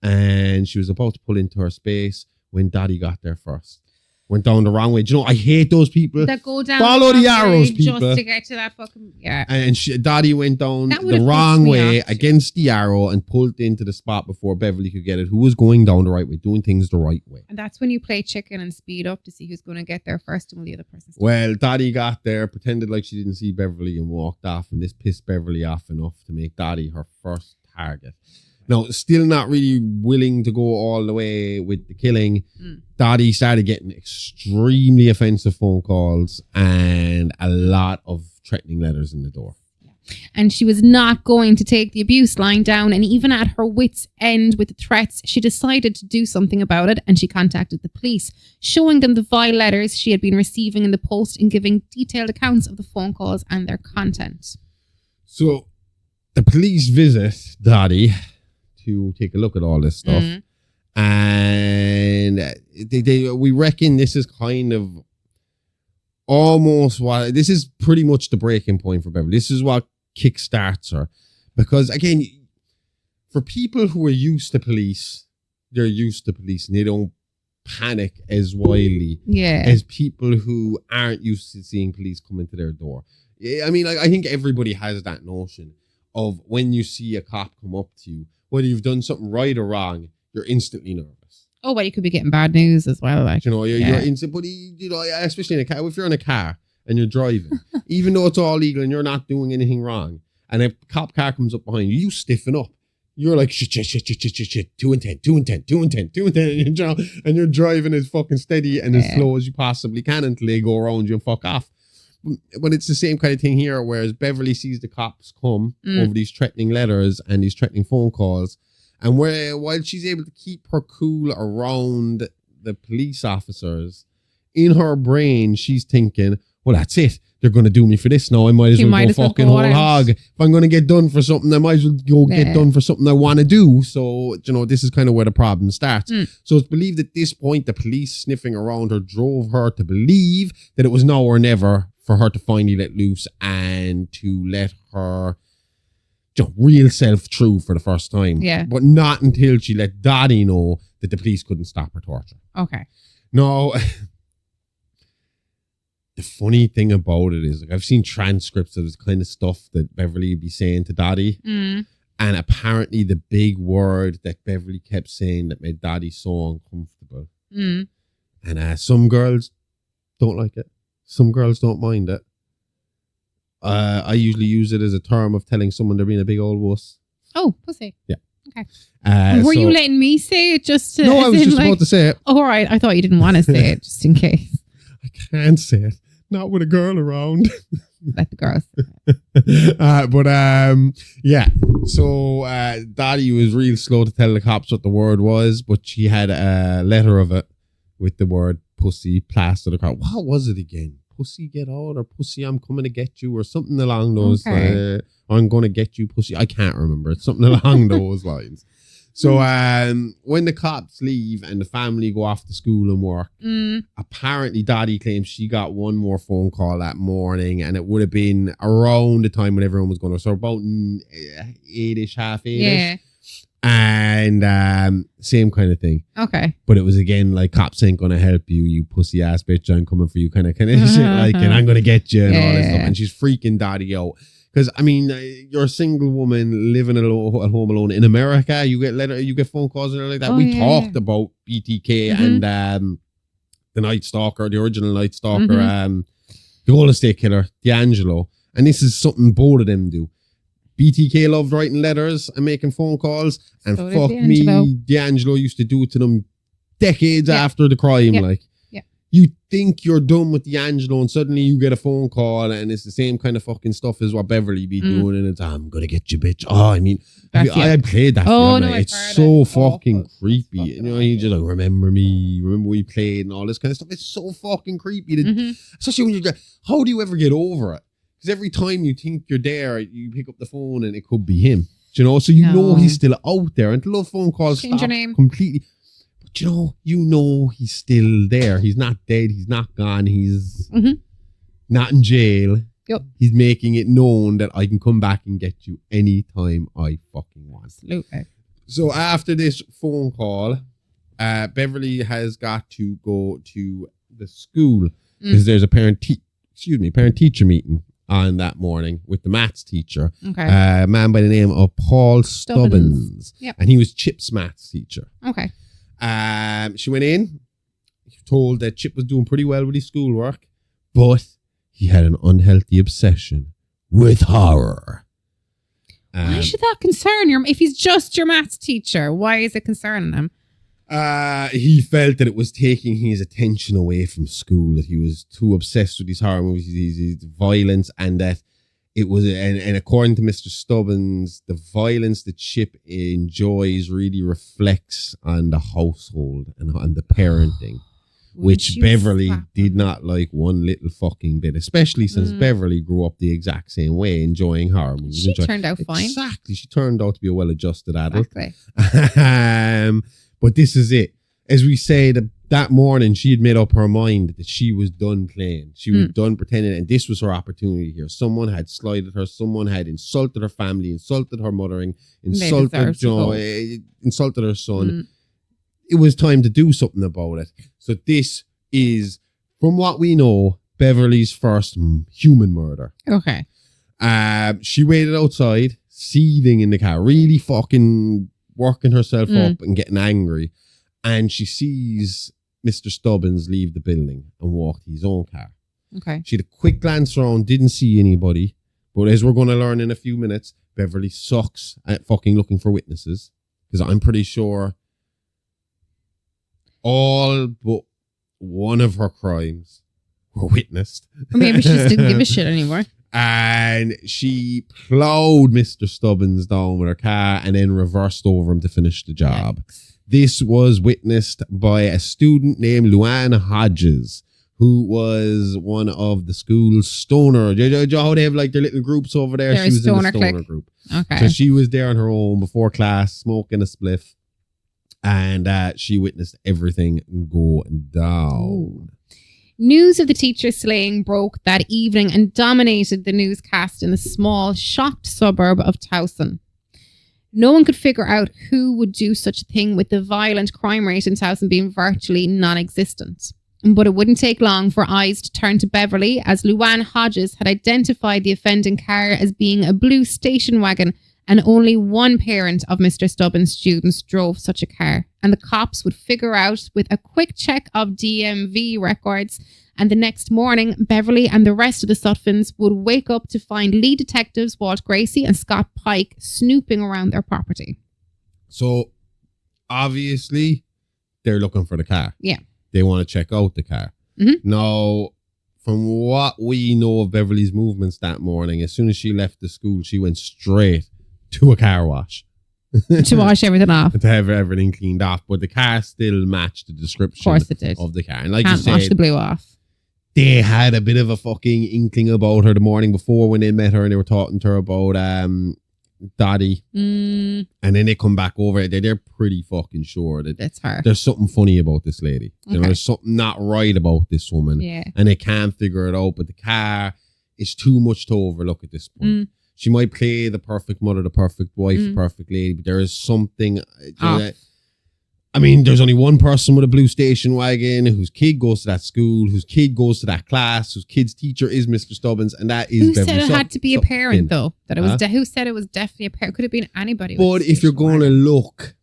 And she was about to pull into her space when Dottie got there first. Went down the wrong way. Do you know, I hate those people that go down. Follow the arrows, people. Just to get to that fucking... Yeah. And Dottie went down That the would've wrong pissed me way off, against the arrow and pulled into the spot before Beverly could get it, who was going down the right way, doing things the right way. And that's when you play chicken and speed up to see who's going to get there first and will the other person stop. Well, Dottie got there, pretended like she didn't see Beverly and walked off. And this pissed Beverly off enough to make Dottie her first target. Now, still not really willing to go all the way with the killing, Dottie started getting extremely offensive phone calls and a lot of threatening letters in the door. And she was not going to take the abuse lying down. And even at her wit's end with the threats, she decided to do something about it. And she contacted the police, showing them the vile letters she had been receiving in the post and giving detailed accounts of the phone calls and their content. So the police visit Dottie to take a look at all this stuff. And we reckon this is kind of almost what... This is pretty much the breaking point for Beverly. This is what kickstarts her. Because, again, for people who are used to police, they're used to police and they don't panic as wildly as people who aren't used to seeing police come into their door. I mean, like, I think everybody has that notion of when you see a cop come up to you, whether you've done something right or wrong, you're instantly nervous. Oh, well, you could be getting bad news as well. Like, you know, you're instant, but you know, especially in a car, if you're in a car and you're driving, even though it's all legal and you're not doing anything wrong, and a cop car comes up behind you, you stiffen up. You're like, shit, 210, 210, and you're driving as fucking steady and as slow as you possibly can until they go around you and fuck off. But it's the same kind of thing here, whereas Beverly sees the cops come over these threatening letters and these threatening phone calls. And while she's able to keep her cool around the police officers, in her brain, she's thinking, well, that's it. They're going to do me for this now. I might as well go fucking whole hog. If I'm going to get done for something, I might as well go get done for something I want to do. So, you know, this is kind of where the problem starts. So it's believed at this point, the police sniffing around her drove her to believe that it was now or never for her to finally let loose and to let her real self through for the first time. Yeah. But not until she let Dottie know that the police couldn't stop her torture. Okay. No. The funny thing about it is, like, I've seen transcripts of this kind of stuff that Beverly would be saying to Dottie. And apparently the big word that Beverly kept saying that made Dottie so uncomfortable. And some girls don't like it. Some girls don't mind it. I usually use it as a term of telling someone they're being a big old wuss. Oh, pussy. Yeah. Okay. so- Were you letting me say it just to... No, I as was in, just like- about to say it. Oh, all right. I thought you didn't want to say it, just in case. I can't say it. Not with a girl around. Let the girls. Yeah. So Daddy was real slow to tell the cops what the word was, but she had a letter of it with the word pussy plastered across. What was it again? Pussy get out, or pussy I'm coming to get you, or something along those I'm gonna get you, pussy. I can't remember. It's something along those lines. So when the cops leave and the family go off to school and work, apparently Dottie claims she got one more phone call that morning, and it would have been around the time when everyone was going to, so about 8ish, half 8ish. Yeah. And same kind of thing. Okay. But it was again like, cops ain't gonna help you, you pussy ass bitch, I'm coming for you kind of shit, like, and I'm gonna get you and all this stuff. And she's freaking Dottie out. Because I mean, you're a single woman living at home alone in America. You get phone calls and like that. We talked about BTK and the Night Stalker, the original Night Stalker, the Golden State Killer, D'Angelo, and this is something both of them do. BTK loved writing letters and making phone calls, and So did fuck D'Angelo. me, D'Angelo used to do it to them decades after the crime. Like, you think you're done with D'Angelo and suddenly you get a phone call and it's the same kind of fucking stuff as what Beverly be doing, and it's, I'm gonna get you, bitch. Oh, I mean, I had played that. Oh, for him, no, it's I've heard so it. fucking Oh, creepy. fucking You know, you just like, remember me, remember we played and all this kind of stuff. It's so fucking creepy. Especially when you get, how do you ever get over it? Because every time you think you're there, you pick up the phone and it could be him. Do you know? So you know he's still out there, and the love phone calls Change your stop name. completely. You know he's still there. He's not dead. He's not gone. He's not in jail. Yep. He's making it known that I can come back and get you anytime I fucking want. Absolutely. So after this phone call, Beverly has got to go to the school because there's a parent-teacher meeting on that morning with the maths teacher, Okay. a man by the name of Paul Stubbins. Yep. And he was Chip's maths teacher. Okay. She went in, told that Chip was doing pretty well with his schoolwork, but he had an unhealthy obsession with horror. Why should that concern you? If he's just your maths teacher, why is it concerning him? He felt that it was taking his attention away from school, that he was too obsessed with his horror movies, his violence, and that it was, and according to Mr. Stubbins, the violence that Chip enjoys really reflects on the household and on the parenting, which Beverly did not like one little fucking bit, especially since Beverly grew up the exact same way, enjoying horror movies. She turned out fine. Exactly. She turned out to be a well-adjusted adult. Exactly. But this is it. As we say, that morning, she had made up her mind that she was done playing. She was done pretending, and this was her opportunity here. Someone had slighted her. Someone had insulted her family, insulted her mothering, insulted insulted her son. It was time to do something about it. So this is, from what we know, Beverly's first human murder. Okay. She waited outside, seething in the car, really fucking working herself up and getting angry. And she sees Mr. Stubbins leave the building and walk to his own car. Okay. She had a quick glance around, didn't see anybody. But as we're going to learn in a few minutes, Beverly sucks at fucking looking for witnesses. Because I'm pretty sure all but one of her crimes were witnessed. Maybe she just didn't give a shit anymore. And she plowed Mr. Stubbins down with her car and then reversed over him to finish the job. This was witnessed by a student named Luann Hodges, who was one of the school's stoner. Do you know how they have like their little groups over there? They're She was in the stoner stoner clique. group. Okay. So she was there on her own before class, smoking a spliff. And she witnessed everything go down. Ooh. News of the teacher slaying broke that evening and dominated the newscast in the small, shocked suburb of Towson. No one could figure out who would do such a thing, with the violent crime rate in Towson being virtually non-existent. But it wouldn't take long for eyes to turn to Beverly, as Luann Hodges had identified the offending car as being a blue station wagon And only one parent of Mr. Stubbins' students drove such a car. And the cops would figure out with a quick check of DMV records. And the next morning, Beverly and the rest of the Sutphins would wake up to find lead detectives Walt Gracie and Scott Pike snooping around their property. So, obviously, they're looking for the car. Yeah. They want to check out the car. Mm-hmm. Now, from what we know of Beverly's movements that morning, as soon as she left the school, she went straight to a car wash. To wash everything off. To have everything cleaned off. But the car still matched the description Of course it did. of the car. And like Can't you wash said, the blue off. they had a bit of a fucking inkling about her the morning before when they met her and they were talking to her about Dottie. And then they come back over it. They're pretty fucking sure that That's her. there's something funny about this lady. You know, Okay. there's something not right about this woman. Yeah. And they can't figure it out. But the car is too much to overlook at this point. She might play the perfect mother, the perfect wife, the perfect lady, but there is something. I mean, there's only one person with a blue station wagon whose kid goes to that school, whose kid goes to that class, whose kid's teacher is Mr. Stubbins, and that is Who Beverly said it had to be a parent, Sutphin. though? That it was. Huh? Who said it was definitely a parent? Could have been anybody. But with a if you're station going to wagon. look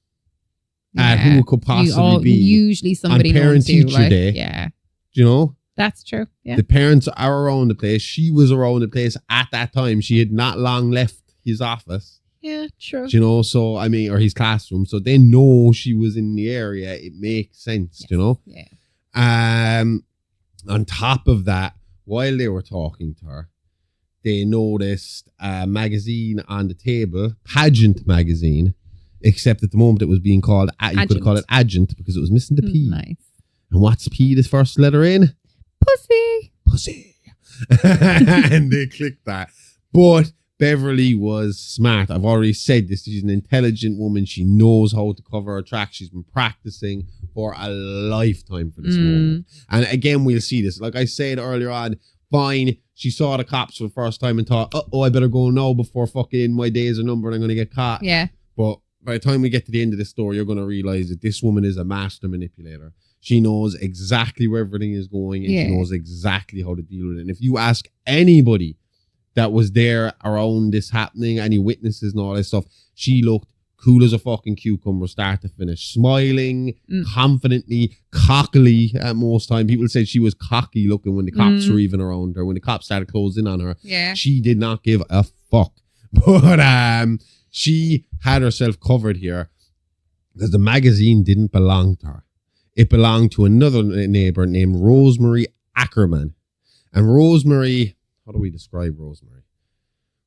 at who it could possibly be, usually somebody on known Parent to, Teacher like, Day. Yeah, you know, that's true. Yeah. the parents are around the place. She was around the place at that time. She had not long left his office. Yeah, true. You know, so I mean, or his classroom. So they know she was in the area. It makes sense, Yes. you know. Yeah. On top of that, while they were talking to her, they noticed a magazine on the table, Pageant magazine, except at the moment it was being called, you could have called it Agent because it was missing the P. Nice. And what's P, the first letter in? Pussy. Pussy. And they clicked that. But Beverly was smart. I've already said this. She's an intelligent woman. She knows how to cover her tracks. She's been practicing for a lifetime for this moment. And again, we'll see this. Like I said earlier on, fine, she saw the cops for the first time and thought, I better go now before fucking my days are numbered and I'm going to get caught. Yeah. But by the time we get to the end of the story, you're going to realize that this woman is a master manipulator. She knows exactly where everything is going and she knows exactly how to deal with it. And if you ask anybody that was there around this happening, any witnesses and all that stuff, she looked cool as a fucking cucumber, start to finish, smiling, confidently, cockily at most time. People said she was cocky looking when the cops were even around her, when the cops started closing in on her. Yeah. She did not give a fuck. But she had herself covered here because the magazine didn't belong to her. It belonged to another neighbor named Rosemary Ackerman. And Rosemary, how do we describe Rosemary?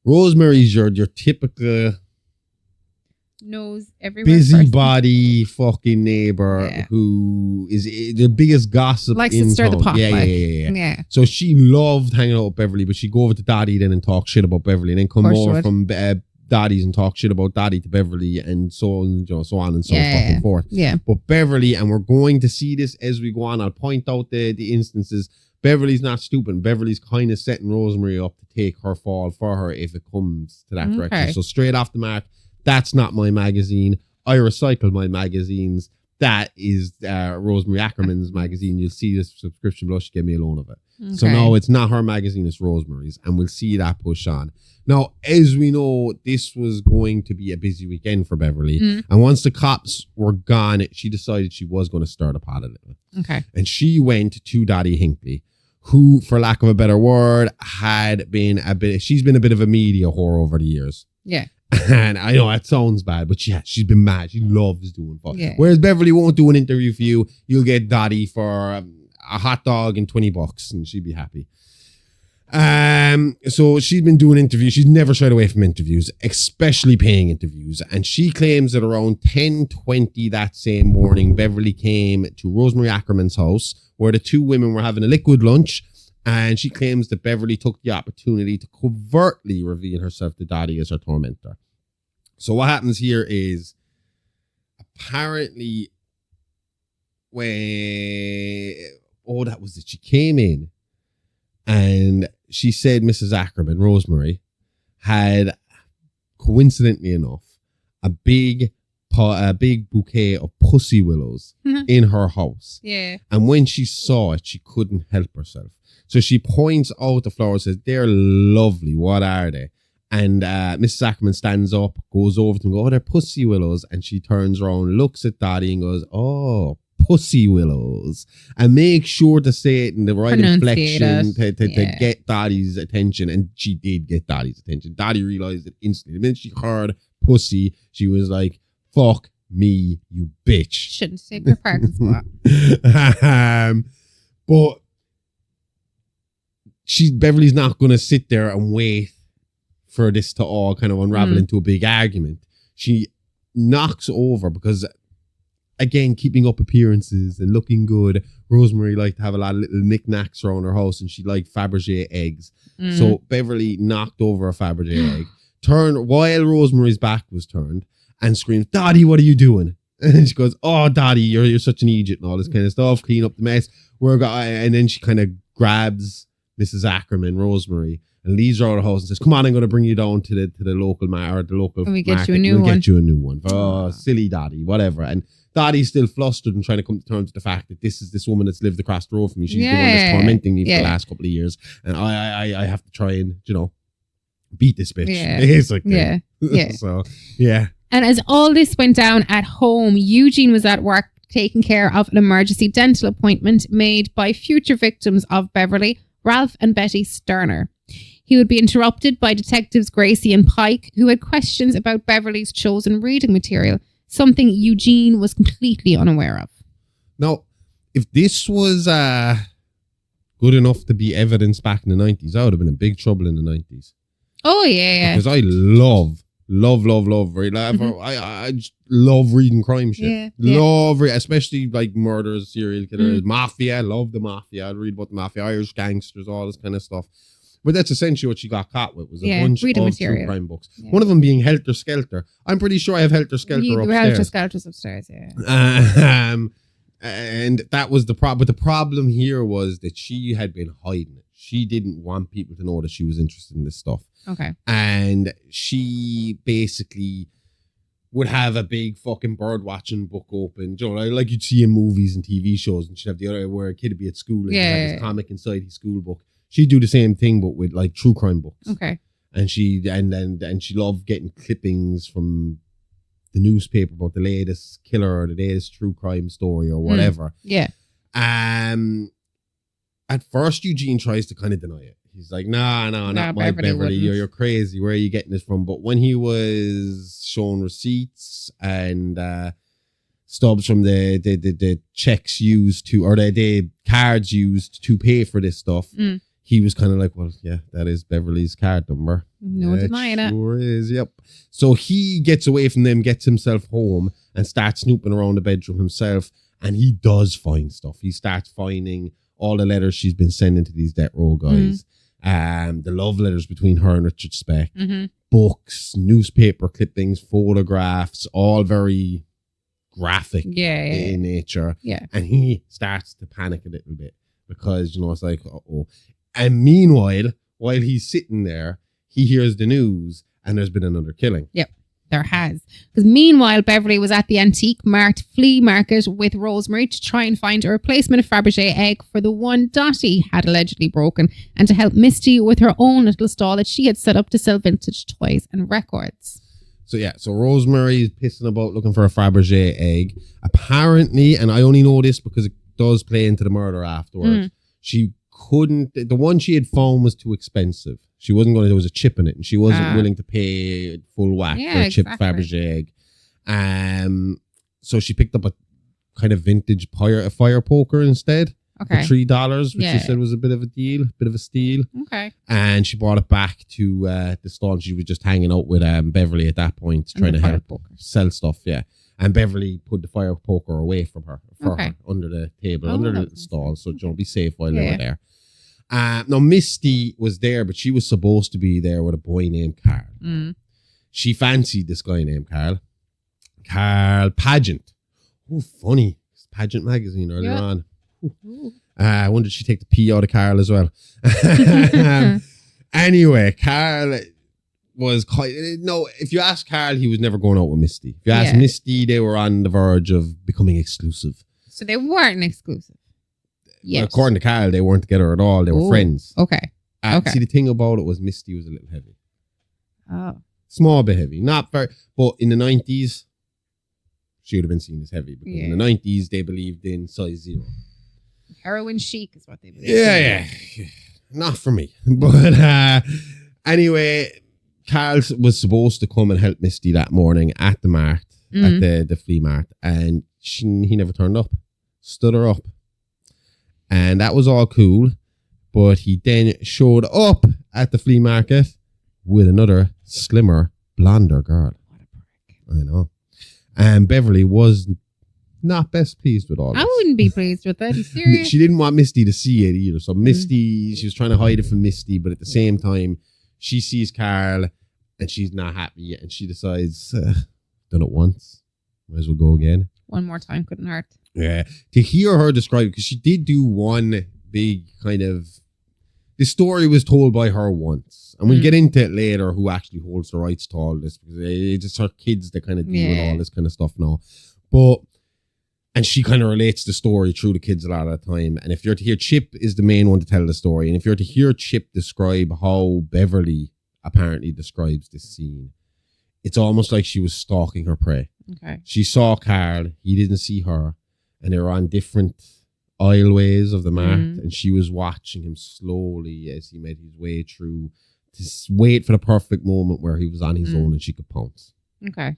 Rosemary's your typical Knows everywhere. busybody fucking neighbor who is the biggest gossip Likes in to stir town. the pot. Yeah. Yeah. So she loved hanging out with Beverly, but she'd go over to Dottie then and talk shit about Beverly, and then come Of course over she from Dottie's and talk shit about Dottie to Beverly, and so on, so on and so fucking forth. Yeah. But Beverly, and we're going to see this as we go on, I'll point out the instances. Beverly's not stupid. Beverly's kind of setting Rosemary up to take her fall for her if it comes to that direction. So straight off the mark, that's not my magazine. I recycle my magazines. That is Rosemary Ackerman's magazine. You'll see this subscription below. She gave me a loan of it. Okay. So no, it's not her magazine. It's Rosemary's. And we'll see that push on. Now, as we know, this was going to be a busy weekend for Beverly. And once the cops were gone, she decided she was going to stir the pot a little. Okay. And she went to Dottie Hinckley, who, for lack of a better word, she's been a bit of a media whore over the years. Yeah. And I know that sounds bad, but she's been mad. She loves doing fuck. Yeah. Whereas Beverly won't do an interview for you. You'll get Dottie for a hot dog and $20 and she'd be happy. So she's been doing interviews. She's never shied away from interviews, especially paying interviews. And she claims that around 10:20 that same morning, Beverly came to Rosemary Ackerman's house where the two women were having a liquid lunch. And she claims that Beverly took the opportunity to covertly reveal herself to Dottie as her tormentor. So what happens here is apparently she came in and she said Mrs. Ackerman, Rosemary, had coincidentally enough a big bouquet of pussy willows in her house. Yeah. And when she saw it, she couldn't help herself. So she points out the flowers, says, they're lovely. What are they? And Mrs. Ackerman stands up, goes over to them, go, oh, they're pussy willows. And she turns around, looks at Daddy and goes, oh, pussy willows. And make sure to say it in the right inflection to get Daddy's attention. And she did get Daddy's attention. Daddy realised it instantly. The minute she heard pussy, she was like, fuck me, you bitch. Shouldn't take her parking spot. But Beverly's not going to sit there and wait for this to all kind of unravel into a big argument. She knocks over because, again, keeping up appearances and looking good. Rosemary liked to have a lot of little knickknacks around her house, and she liked Fabergé eggs. So Beverly knocked over a Fabergé egg, turned while Rosemary's back was turned, and screams, Daddy, what are you doing? And she goes, oh, Daddy, you're such an idiot and all this kind of stuff. Clean up the mess. And then she kind of grabs Mrs. Ackerman, Rosemary, and leaves her out of the house and says, come on, I'm going to bring you down to the local market. We get you a new one. Get you a new one. Oh, silly Daddy, whatever. And Daddy's still flustered and trying to come to terms with the fact that this is this woman that's lived across the road from me. She's the one that's tormenting me for the last couple of years. And I have to try and, beat this bitch. Basically. Yeah. So, yeah. And as all this went down at home, Eugene was at work taking care of an emergency dental appointment made by future victims of Beverly, Ralph and Betty Sterner. He would be interrupted by detectives Gracie and Pike, who had questions about Beverly's chosen reading material, something Eugene was completely unaware of. Now, if this was good enough to be evidence back in the 90s, I would have been in big trouble in the 90s. Oh, yeah. Because I love I just love reading crime shit. Especially like murders, serial killers, mafia. Love the mafia. I'd read about the mafia, Irish gangsters, all this kind of stuff. But that's essentially what she got caught with, was a bunch of true crime books. Yeah. One of them being Helter Skelter. I'm pretty sure I have Helter Skelter upstairs. Helter Skelter's upstairs, and that was the problem. But the problem here was that she had been hiding it. She didn't want people to know that she was interested in this stuff. Okay. And she basically would have a big fucking bird watching book open, like you'd see in movies and TV shows, and she'd have the other where a kid would be at school and have this comic inside his school book. She'd do the same thing, but with like true crime books. Okay. And she loved getting clippings from the newspaper about the latest killer or the latest true crime story or whatever. Yeah. At first, Eugene tries to kind of deny it. He's like, nah, not my Beverly. You're crazy. Where are you getting this from? But when he was shown receipts and stubs from the checks used to, or the cards used to pay for this stuff, he was kind of like, well, yeah, that is Beverly's card number. No denying it. Sure is, yep. So he gets away from them, gets himself home, and starts snooping around the bedroom himself. And he does find stuff. He starts finding all the letters she's been sending to these death row guys. The love letters between her and Richard Speck. Books, newspaper clippings, photographs, all very graphic in nature. Yeah. And he starts to panic a little bit because, it's like, uh-oh. And meanwhile, while he's sitting there, he hears the news and there's been another killing. Yep, there has. Because meanwhile, Beverly was at the antique mart flea market with Rosemary to try and find a replacement Fabergé egg for the one Dottie had allegedly broken, and to help Misty with her own little stall that she had set up to sell vintage toys and records. So Rosemary is pissing about looking for a Fabergé egg. Apparently, and I only know this because it does play into the murder afterwards, she couldn't, the one she had found was too expensive. She wasn't going to, there was a chip in it, and she wasn't willing to pay full whack for a chipped Fabergé egg. So she picked up a kind of vintage fire poker instead. Okay. For $3, which she said was a bit of a deal, bit of a steal. Okay. And she brought it back to the stall. She was just hanging out with Beverly at that point, trying to help sell stuff. Yeah. And Beverly put the fire poker away from her, her under the table, under the stall. So don't be safe while they were there. Now, Misty was there, but she was supposed to be there with a boy named Carl. She fancied this guy named Carl Pageant. Oh, funny. Pageant magazine earlier on. I wonder if she'd take the P out of Carl as well. Anyway, Carl was quite... No, if you ask Carl, he was never going out with Misty. If you ask Misty, they were on the verge of becoming exclusive. So they weren't exclusive. Yes. According to Carl, they weren't together at all. They were friends. Okay. See, the thing about it was Misty was a little heavy. Oh. Small but heavy. Not very, but in the 90s, she would have been seen as heavy because in the 90s, they believed in size 0. Heroin chic is what they believe. Yeah. Not for me. But anyway, Carl was supposed to come and help Misty that morning at the mart, at the flea mart, and he never turned up. Stood her up. And that was all cool. But he then showed up at the flea market with another slimmer, blonder girl. What a prick. I know. And Beverly was not best pleased with all this. I wouldn't be pleased with that. Are you serious? She didn't want Misty to see it either. So Misty, she was trying to hide it from Misty, but at the same time, she sees Carl and she's not happy and she decides, done it once. Might as well go again. One more time couldn't hurt. Yeah. To hear her describe it, because she did do one big kind of... The story was told by her once. And we'll get into it later who actually holds the rights to all this. Because it's just her kids that kind of deal with all this kind of stuff now. And she kind of relates the story through the kids a lot of the time. And if you're to hear, Chip is the main one to tell the story. And if you're to hear Chip describe how Beverly apparently describes this scene, it's almost like she was stalking her prey. Okay. She saw Carl. He didn't see her. And they were on different aisleways of the mart. And she was watching him slowly as he made his way through to wait for the perfect moment where he was on his own and she could pounce. Okay.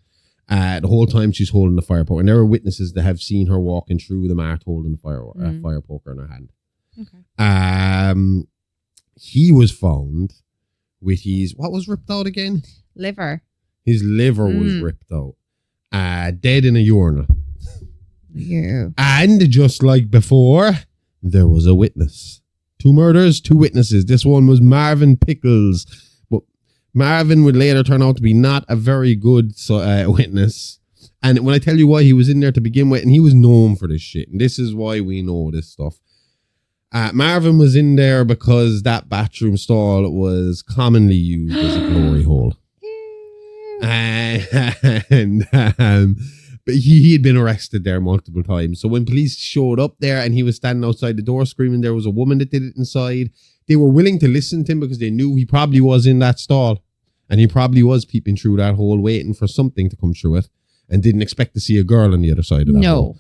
The whole time she's holding the fire poker. And there are witnesses that have seen her walking through the mart holding the fire poker in her hand. Okay. He was found with his... What was ripped out again? Liver. His liver was ripped out. Dead in a urinal. Yeah. And just like before, there was a witness. 2 murders, 2 witnesses. This one was Marvin Pickles. But Marvin would later turn out to be not a very good witness. And when I tell you why he was in there to begin with, and he was known for this shit, and this is why we know this stuff. Marvin was in there because that bathroom stall was commonly used as a glory hole. But he had been arrested there multiple times. So when police showed up there and he was standing outside the door screaming there was a woman that did it inside, they were willing to listen to him because they knew he probably was in that stall. And he probably was peeping through that hole waiting for something to come through it and didn't expect to see a girl on the other side of that hole.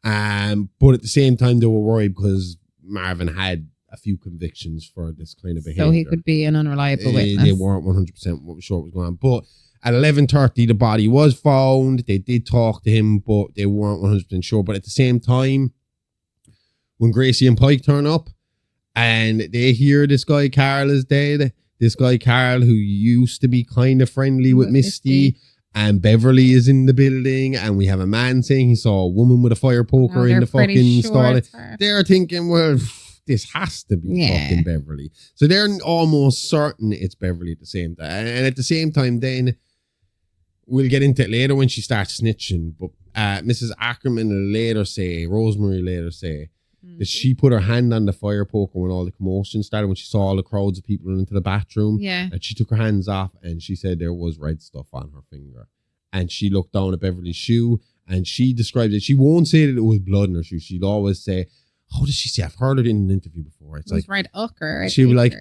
But at the same time, they were worried because Marvin had a few convictions for this kind of behavior. So he could be an unreliable witness. They weren't 100% sure what was going on. But at 11:30, the body was found. They did talk to him, but they weren't 100% sure. But at the same time, when Gracie and Pike turn up and they hear this guy Carl is dead, this guy Carl who used to be kind of friendly with Misty, and Beverly is in the building, and we have a man saying he saw a woman with a fire poker in the fucking stall. They're thinking, well, this has to be fucking Beverly. So they're almost certain it's Beverly at the same time. And at the same time, then we'll get into it later when she starts snitching. But Mrs. Ackerman Rosemary later say that she put her hand on the fire poker when all the commotion started, when she saw all the crowds of people into the bathroom. Yeah. And she took her hands off and she said there was red stuff on her finger. And she looked down at Beverly's shoe and she described it. She won't say that it was blood in her shoe. She'd always say, how does she say? I've heard it in an interview before. It's like red ochre. She was like,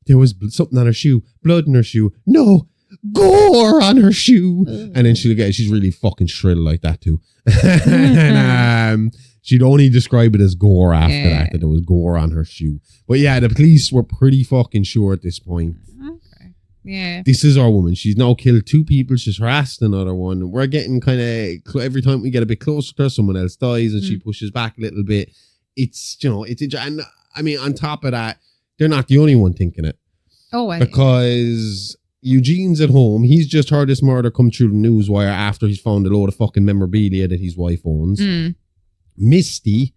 there was something on her shoe, blood in her shoe. No, gore on her shoe. And then she's really fucking shrill like that too. And she'd only describe it as gore after that there was gore on her shoe. But yeah, the police were pretty fucking sure at this point. Okay. Yeah. This is our woman. She's now killed 2 people. She's harassed another one. We're getting kind of, every time we get a bit closer to her, someone else dies and she pushes back a little bit. It's, and I mean, on top of that, they're not the only one thinking it. Oh, because Eugene's at home. He's just heard this murder come through the newswire after he's found a load of fucking memorabilia that his wife owns. Misty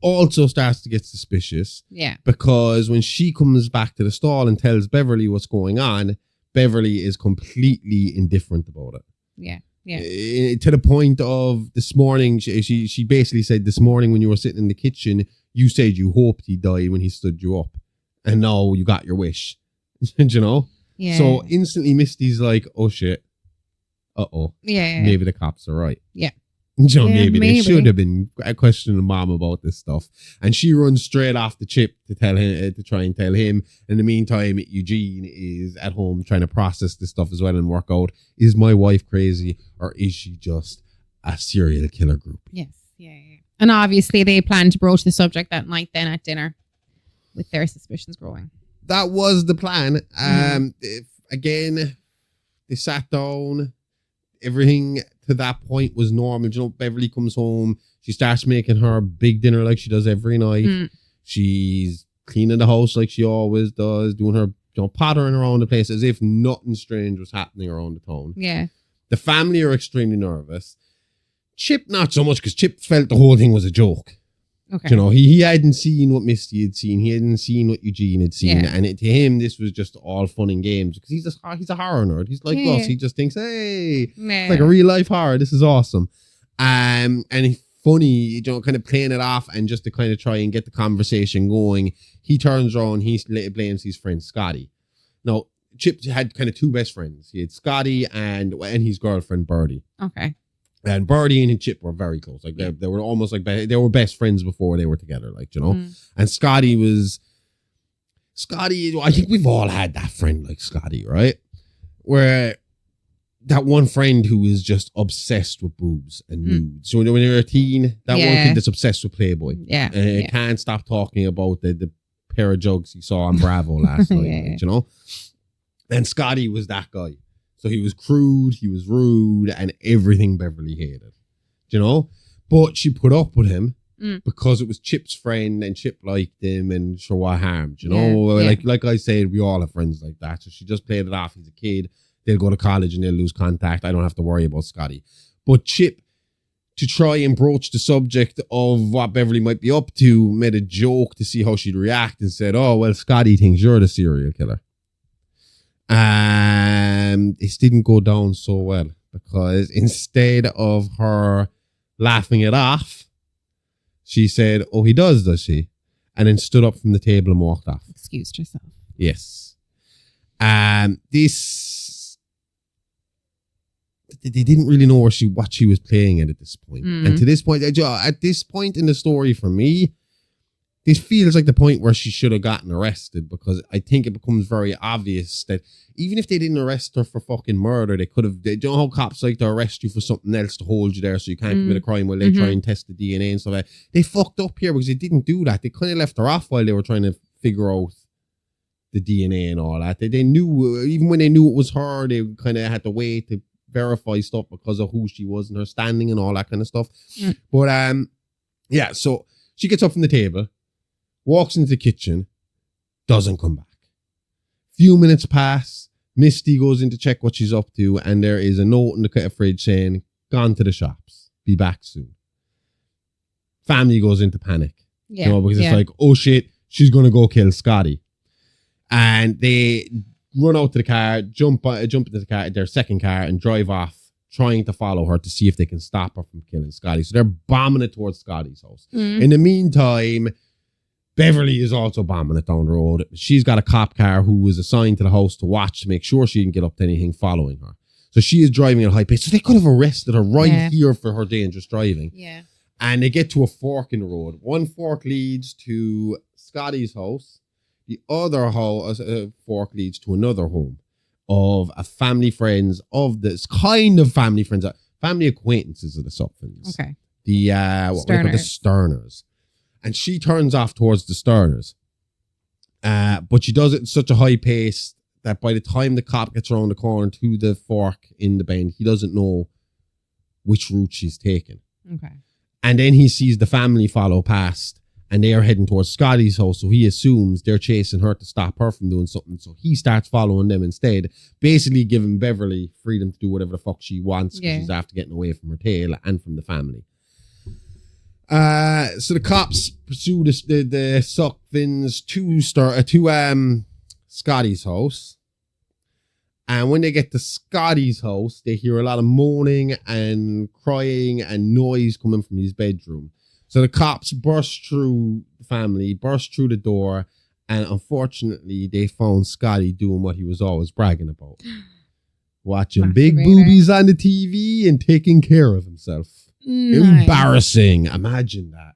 also starts to get suspicious. Yeah. Because when she comes back to the stall and tells Beverly what's going on, Beverly is completely indifferent about it. Yeah. Yeah. To the point of this morning, she basically said this morning when you were sitting in the kitchen, you said you hoped he died when he stood you up. And now you got your wish. You know? Yeah. So instantly Misty's like, oh shit. Uh-oh. Yeah. Maybe the cops are right. Yeah. You know, Yeah, maybe they maybe. should have been questioning mom about this stuff. And she runs straight off the chip to tell him to try and tell him. In the meantime, Eugene is at home trying to process this stuff as well and work out, is my wife crazy or is she just a serial killer group? Yes. Yeah. And obviously they plan to broach the subject that night then at dinner with their suspicions growing. That was the plan. Again, they sat down. Everything to that point was normal. You know, Beverly comes home. She starts making her big dinner like she does every night. She's cleaning the house like she always does, doing her, pottering around the place as if nothing strange was happening around the town. Yeah. The family are extremely nervous. Chip, not so much, because Chip felt the whole thing was a joke. Okay. You know, he hadn't seen what Misty had seen. He hadn't seen what Eugene had seen. Yeah. And to him, this was just all fun and games. Because he's a horror nerd. He's like us. He just thinks, hey, it's like a real life horror. This is awesome. And funny, kind of playing it off and just to kind of try and get the conversation going. He turns around, he blames his friend Scotty. Now, Chip had kind of two best friends. He had Scotty and his girlfriend Birdie. Okay. And Birdie and Chip were very close. Like they were almost like they were best friends before they were together. Like, And Scotty, I think we've all had that friend like Scotty, right? Where that one friend who is just obsessed with boobs and nudes. So when you're a teen, that one kid that's obsessed with Playboy. Yeah. And can't stop talking about the pair of jugs he saw on Bravo last night. Like, And Scotty was that guy. So he was crude, he was rude, and everything Beverly hated. But she put up with him because it was Chip's friend and Chip liked him and sure what harmed, Like I said, we all have friends like that. So she just played it off. He's a kid. They'll go to college and they'll lose contact. I don't have to worry about Scotty. But Chip, to try and broach the subject of what Beverly might be up to, made a joke to see how she'd react and said, oh, well, Scotty thinks you're the serial killer. It didn't go down so well because instead of her laughing it off, she said, oh, he does she? And then stood up from the table and walked off. Excused herself. Yes. They didn't really know what she was playing at this point. And to this point, at this point in the story for me, this feels like the point where she should have gotten arrested because I think it becomes very obvious that even if they didn't arrest her for fucking murder, they could have, how cops like to arrest you for something else to hold you there so you can't commit a crime while they try and test the DNA and stuff like that. They fucked up here because they didn't do that. They kind of left her off while they were trying to figure out the DNA and all that. They knew, even when they knew it was her, they kind of had to wait to verify stuff because of who she was and her standing and all that kind of stuff. But so she gets up from the table, walks into the kitchen, doesn't come back. Few minutes pass, Misty goes in to check what she's up to, and there is a note in the fridge saying, gone to the shops, be back soon. Family goes into panic. Because it's like, oh shit, she's going to go kill Scotty. And they run out to the car, jump into the car, their second car, and drive off, trying to follow her to see if they can stop her from killing Scotty. So they're bombing it towards Scotty's house. In the meantime, Beverly is also bombing it down the road. She's got a cop car who was assigned to the house to watch to make sure she didn't get up to anything following her. So she is driving at a high pace. So they could have arrested her right here for her dangerous driving. Yeah. And they get to a fork in the road. One fork leads to Scotty's house. The other fork leads to another home of a family friends of this kind of family friends, family acquaintances of the Sutphins. Okay. The what we call the Sterners. And she turns off towards the Sterners. But she does it in such a high pace that by the time the cop gets around the corner to the fork in the bend, he doesn't know which route she's taking. Okay. And then he sees the family follow past and they are heading towards Scotty's house. So he assumes they're chasing her to stop her from doing something. So he starts following them instead, basically giving Beverly freedom to do whatever the fuck she wants because she's after getting away from her tail and from the family. So the cops pursue the Sutphins to Scotty's house. And when they get to Scotty's house, they hear a lot of moaning and crying and noise coming from his bedroom. So the cops burst through the family, burst through the door, and unfortunately, they found Scotty doing what he was always bragging about. Watching big boobies on the TV and taking care of himself. Embarrassing. Imagine that.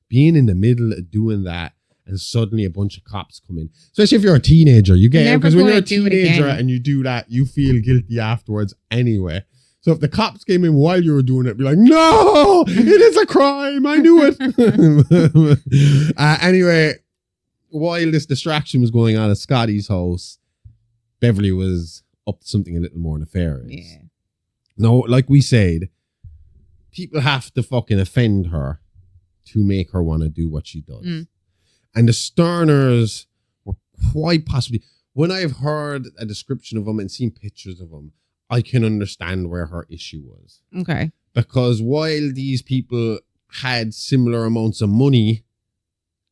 Being in the middle of doing that and suddenly a bunch of cops come in. Especially if you're a teenager. You get it. Because when you're a teenager and you do that, you feel guilty afterwards anyway. So if the cops came in while you were doing it, be like, no, it is a crime. I knew it. Anyway, while this distraction was going on at Scotty's house, Beverly was up to something a little more nefarious. Yeah. No, like we said, people have to fucking offend her to make her want to do what she does. And the Sterners were quite possibly, when I've heard a description of them and seen pictures of them, I can understand where her issue was. Okay. Because while these people had similar amounts of money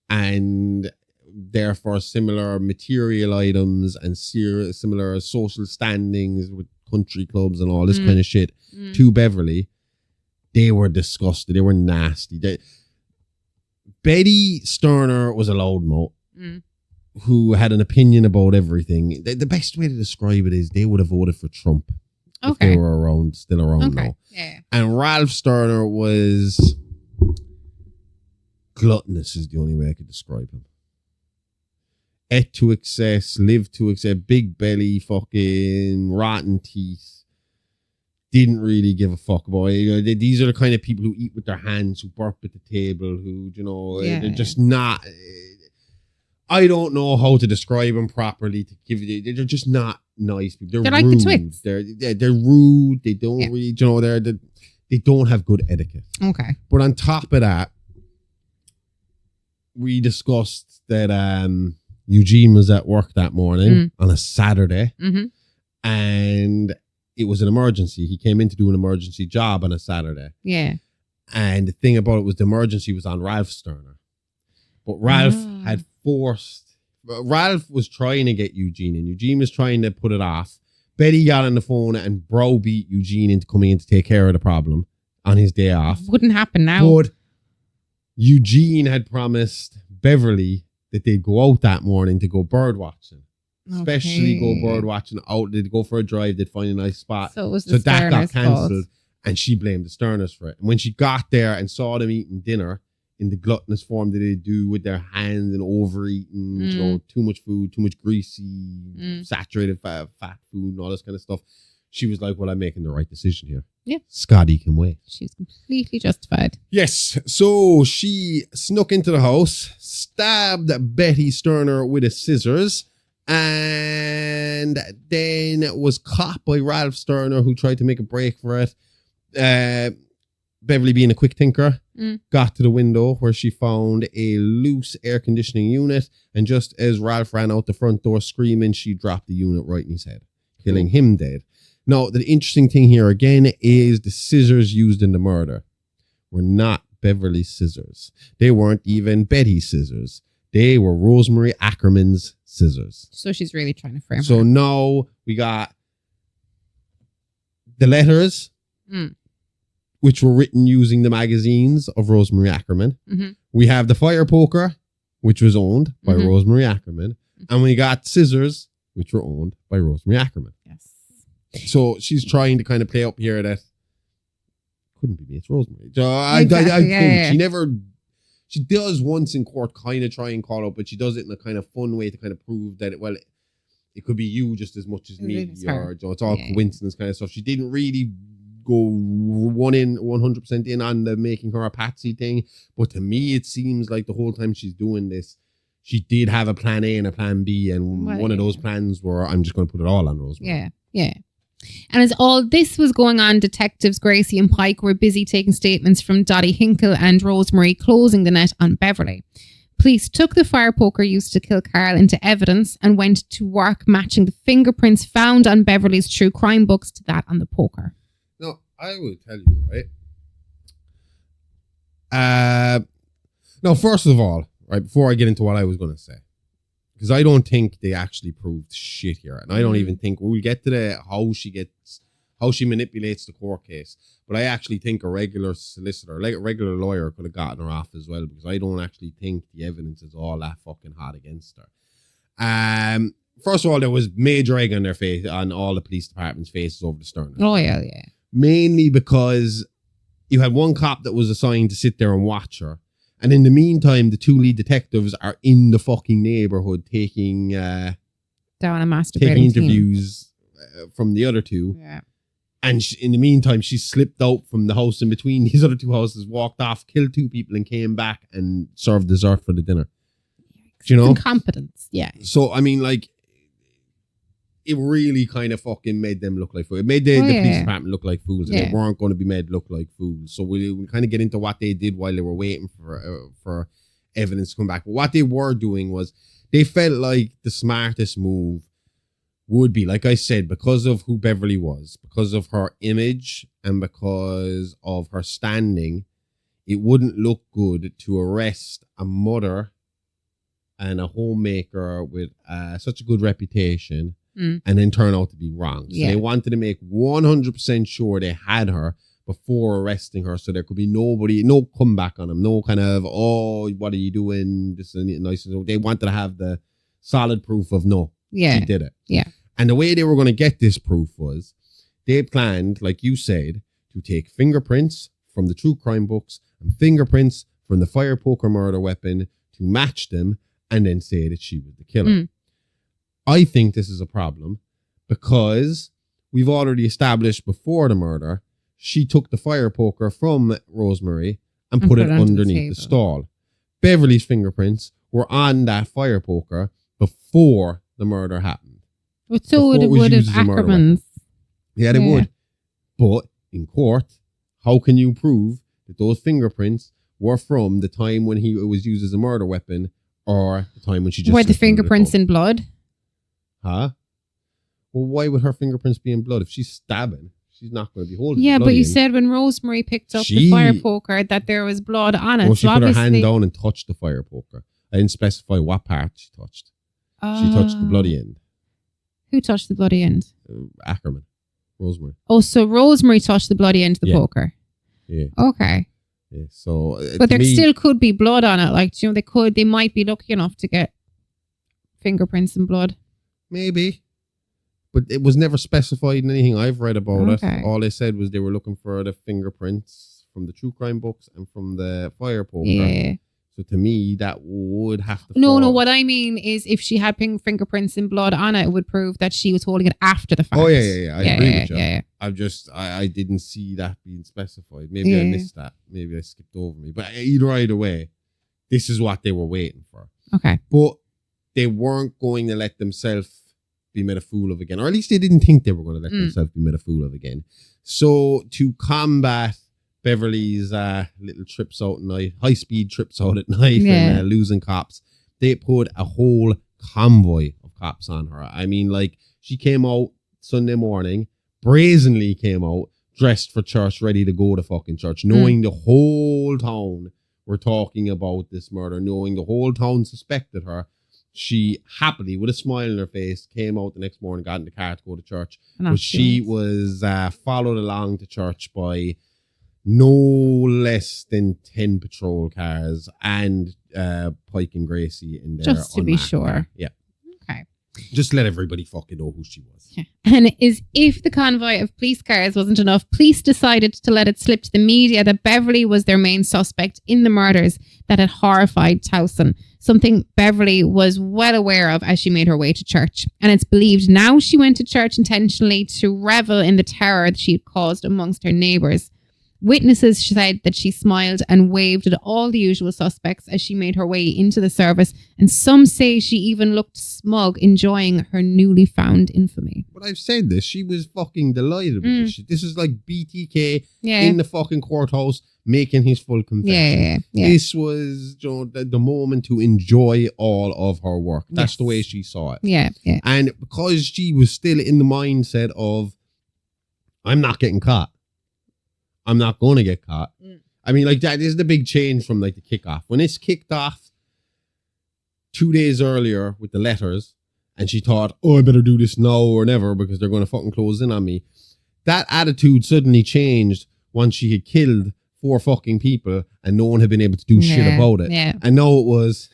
and therefore similar material items and similar social standings with country clubs and all this kind of shit to Beverly, they were disgusted. They were nasty. Betty Sterner was a loudmouth who had an opinion about everything. The best way to describe it is they would have voted for Trump if they were still around now. Yeah. And Ralph Sterner was gluttonous is the only way I could describe him. Ate to excess, lived to excess, big belly, fucking rotten teeth. Didn't really give a fuck about it. These are the kind of people who eat with their hands, who burp at the table, who, they're just not... I don't know how to describe them properly. They're just not nice people. They're like rude. the twits. They're rude. They don't really, they don't have good etiquette. Okay. But on top of that, we discussed that Eugene was at work that morning on a Saturday, and it was an emergency. He came in to do an emergency job on a Saturday. Yeah. And the thing about it was the emergency was on Ralph Sterner. But Ralph had Ralph was trying to get Eugene and Eugene was trying to put it off. Betty got on the phone and browbeat Eugene into coming in to take care of the problem on his day off. Wouldn't happen now. But Eugene had promised Beverly that they'd go out that morning to go bird watching. Especially go bird watching out. They'd go for a drive. They'd find a nice spot. So it was that got cancelled. fault. And she blamed the Sterners for it. And when she got there and saw them eating dinner in the gluttonous form that they do with their hands and overeating, too much food, too much greasy, saturated fat food and all this kind of stuff, she was like, well, I'm making the right decision here. Yeah. Scotty can wait. She's completely justified. Yes. So she snuck into the house, stabbed Betty Sterner with a scissors, and then was caught by Ralph Sterner, who tried to make a break for it. Beverly, being a quick thinker, got to the window where she found a loose air conditioning unit, and just as Ralph ran out the front door screaming, she dropped the unit right in his head, killing him dead. Now, the interesting thing here again is the scissors used in the murder were not Beverly's scissors. They weren't even Betty's scissors. They were Rosemary Ackerman's scissors. So she's really trying to frame So her. now we got the letters, which were written using the magazines of Rosemary Ackerman. We have the fire poker, which was owned by Rosemary Ackerman. And we got scissors, which were owned by Rosemary Ackerman. Yes. So she's trying to kind of play up here that couldn't be me, it's Rosemary. So I think she does once in court kind of try and call out, but she does it in a kind of fun way to kind of prove that, it could be you just as much as me. Or, it's all coincidence kind of stuff. She didn't really go 100% in on the making her a patsy thing. But to me, it seems like the whole time she's doing this, she did have a plan A and a plan B. And one of those plans were, I'm just going to put it all on Rosemary. Yeah. And as all this was going on, detectives Gracie and Pike were busy taking statements from Dottie Hinkle and Rosemary, closing the net on Beverly. Police took the fire poker used to kill Carl into evidence and went to work matching the fingerprints found on Beverly's true crime books to that on the poker. No, I will tell you, right? No, first of all, right, before I get into what I was going to say, because I don't think they actually proved shit here. And I don't even think we'll get to how she manipulates the court case. But I actually think a regular solicitor, like a regular lawyer, could have gotten her off as well, because I don't actually think the evidence is all that fucking hot against her. First of all, there was major egg on their face, on all the police department's faces over the Sterners. Oh, yeah. Mainly because you had one cop that was assigned to sit there and watch her. And in the meantime, the 2 lead detectives are in the fucking neighborhood taking Down a masturbating taking teen. interviews from the other 2. Yeah. And in the meantime, she slipped out from the house in between these other 2 houses, walked off, killed 2 people, and came back and served dessert for the dinner. Do you know? Incompetence. Yeah. So, I mean, like, it really kind of fucking made them look like fools. It made the police department look like fools, and they weren't going to be made look like fools. So we kind of get into what they did while they were waiting for evidence to come back. But what they were doing was they felt like the smartest move would be, like I said, because of who Beverly was, because of her image, and because of her standing, it wouldn't look good to arrest a mother and a homemaker with such a good reputation and then turn out to be wrong. So they wanted to make 100% sure they had her before arresting her, so there could be no comeback on them, no kind of, oh, what are you doing? This is nice. They wanted to have the solid proof of no, she did it. Yeah. And the way they were going to get this proof was they planned, like you said, to take fingerprints from the true crime books and fingerprints from the fire poker murder weapon to match them and then say that she was the killer. I think this is a problem because we've already established before the murder, she took the fire poker from Rosemary and put it underneath the stall. Beverly's fingerprints were on that fire poker before the murder happened. But so would have Ackerman's. Yeah, they would. But in court, how can you prove that those fingerprints were from the time when it was used as a murder weapon or the time when she just... Were the fingerprints in blood? Huh? Well, why would her fingerprints be in blood? If she's stabbing, she's not going to be holding Yeah, the but you in. said when Rosemary picked up the fire poker that there was blood on it. Well, she so put her obviously... hand down and touched the fire poker. I didn't specify what part she touched. She touched the bloody end. Who touched the bloody end? Ackerman. Rosemary. Oh, so Rosemary touched the bloody end of the poker. Yeah. Okay. Yeah. So, but there still could be blood on it. Like, you know, they might be lucky enough to get fingerprints and blood. Maybe. But it was never specified in anything I've read about it. All they said was they were looking for the fingerprints from the true crime books and from the fire poker. Yeah. So to me, that would have to No, what I mean is if she had fingerprints and blood on it, it would prove that she was holding it after the fact. Oh, yeah. I agree with you. Yeah. I didn't see that being specified. Maybe I missed that. Maybe I skipped over me. But either way, this is what they were waiting for. Okay. But they weren't going to let themselves be made a fool of again. Or at least they didn't think they were going to let themselves be made a fool of again. So to combat Beverly's little trips out at night, high-speed trips out at night and losing cops, they put a whole convoy of cops on her. I mean, like, she came out Sunday morning, brazenly came out, dressed for church, ready to go to fucking church, knowing the whole town were talking about this murder, knowing the whole town suspected her. She happily, with a smile on her face, came out the next morning, got in the car to go to church. But she was followed along to church by no less than 10 patrol cars and Pike and Gracie in there. Just to be sure. Car. Yeah. Okay. Just let everybody fucking know who she was. Yeah. And if the convoy of police cars wasn't enough, police decided to let it slip to the media that Beverly was their main suspect in the murders that had horrified Towson, something Beverly was well aware of as she made her way to church. And it's believed now she went to church intentionally to revel in the terror that she had caused amongst her neighbours. Witnesses said that she smiled and waved at all the usual suspects as she made her way into the service, and some say she even looked smug, enjoying her newly found infamy. But I've said this, she was fucking delighted with this. This is like BTK in the fucking courthouse making his full confession. Yeah. This was, you know, the moment to enjoy all of her work. That's the way she saw it. Yeah. And because she was still in the mindset of, I'm not getting caught. I'm not going to get caught. I mean, like, that is the big change from, like, the kickoff. When it's kicked off 2 days earlier with the letters, and she thought, oh, I better do this now or never because they're going to fucking close in on me. That attitude suddenly changed once she had killed 4 fucking people and no one had been able to do shit about it. Yeah. And now it was,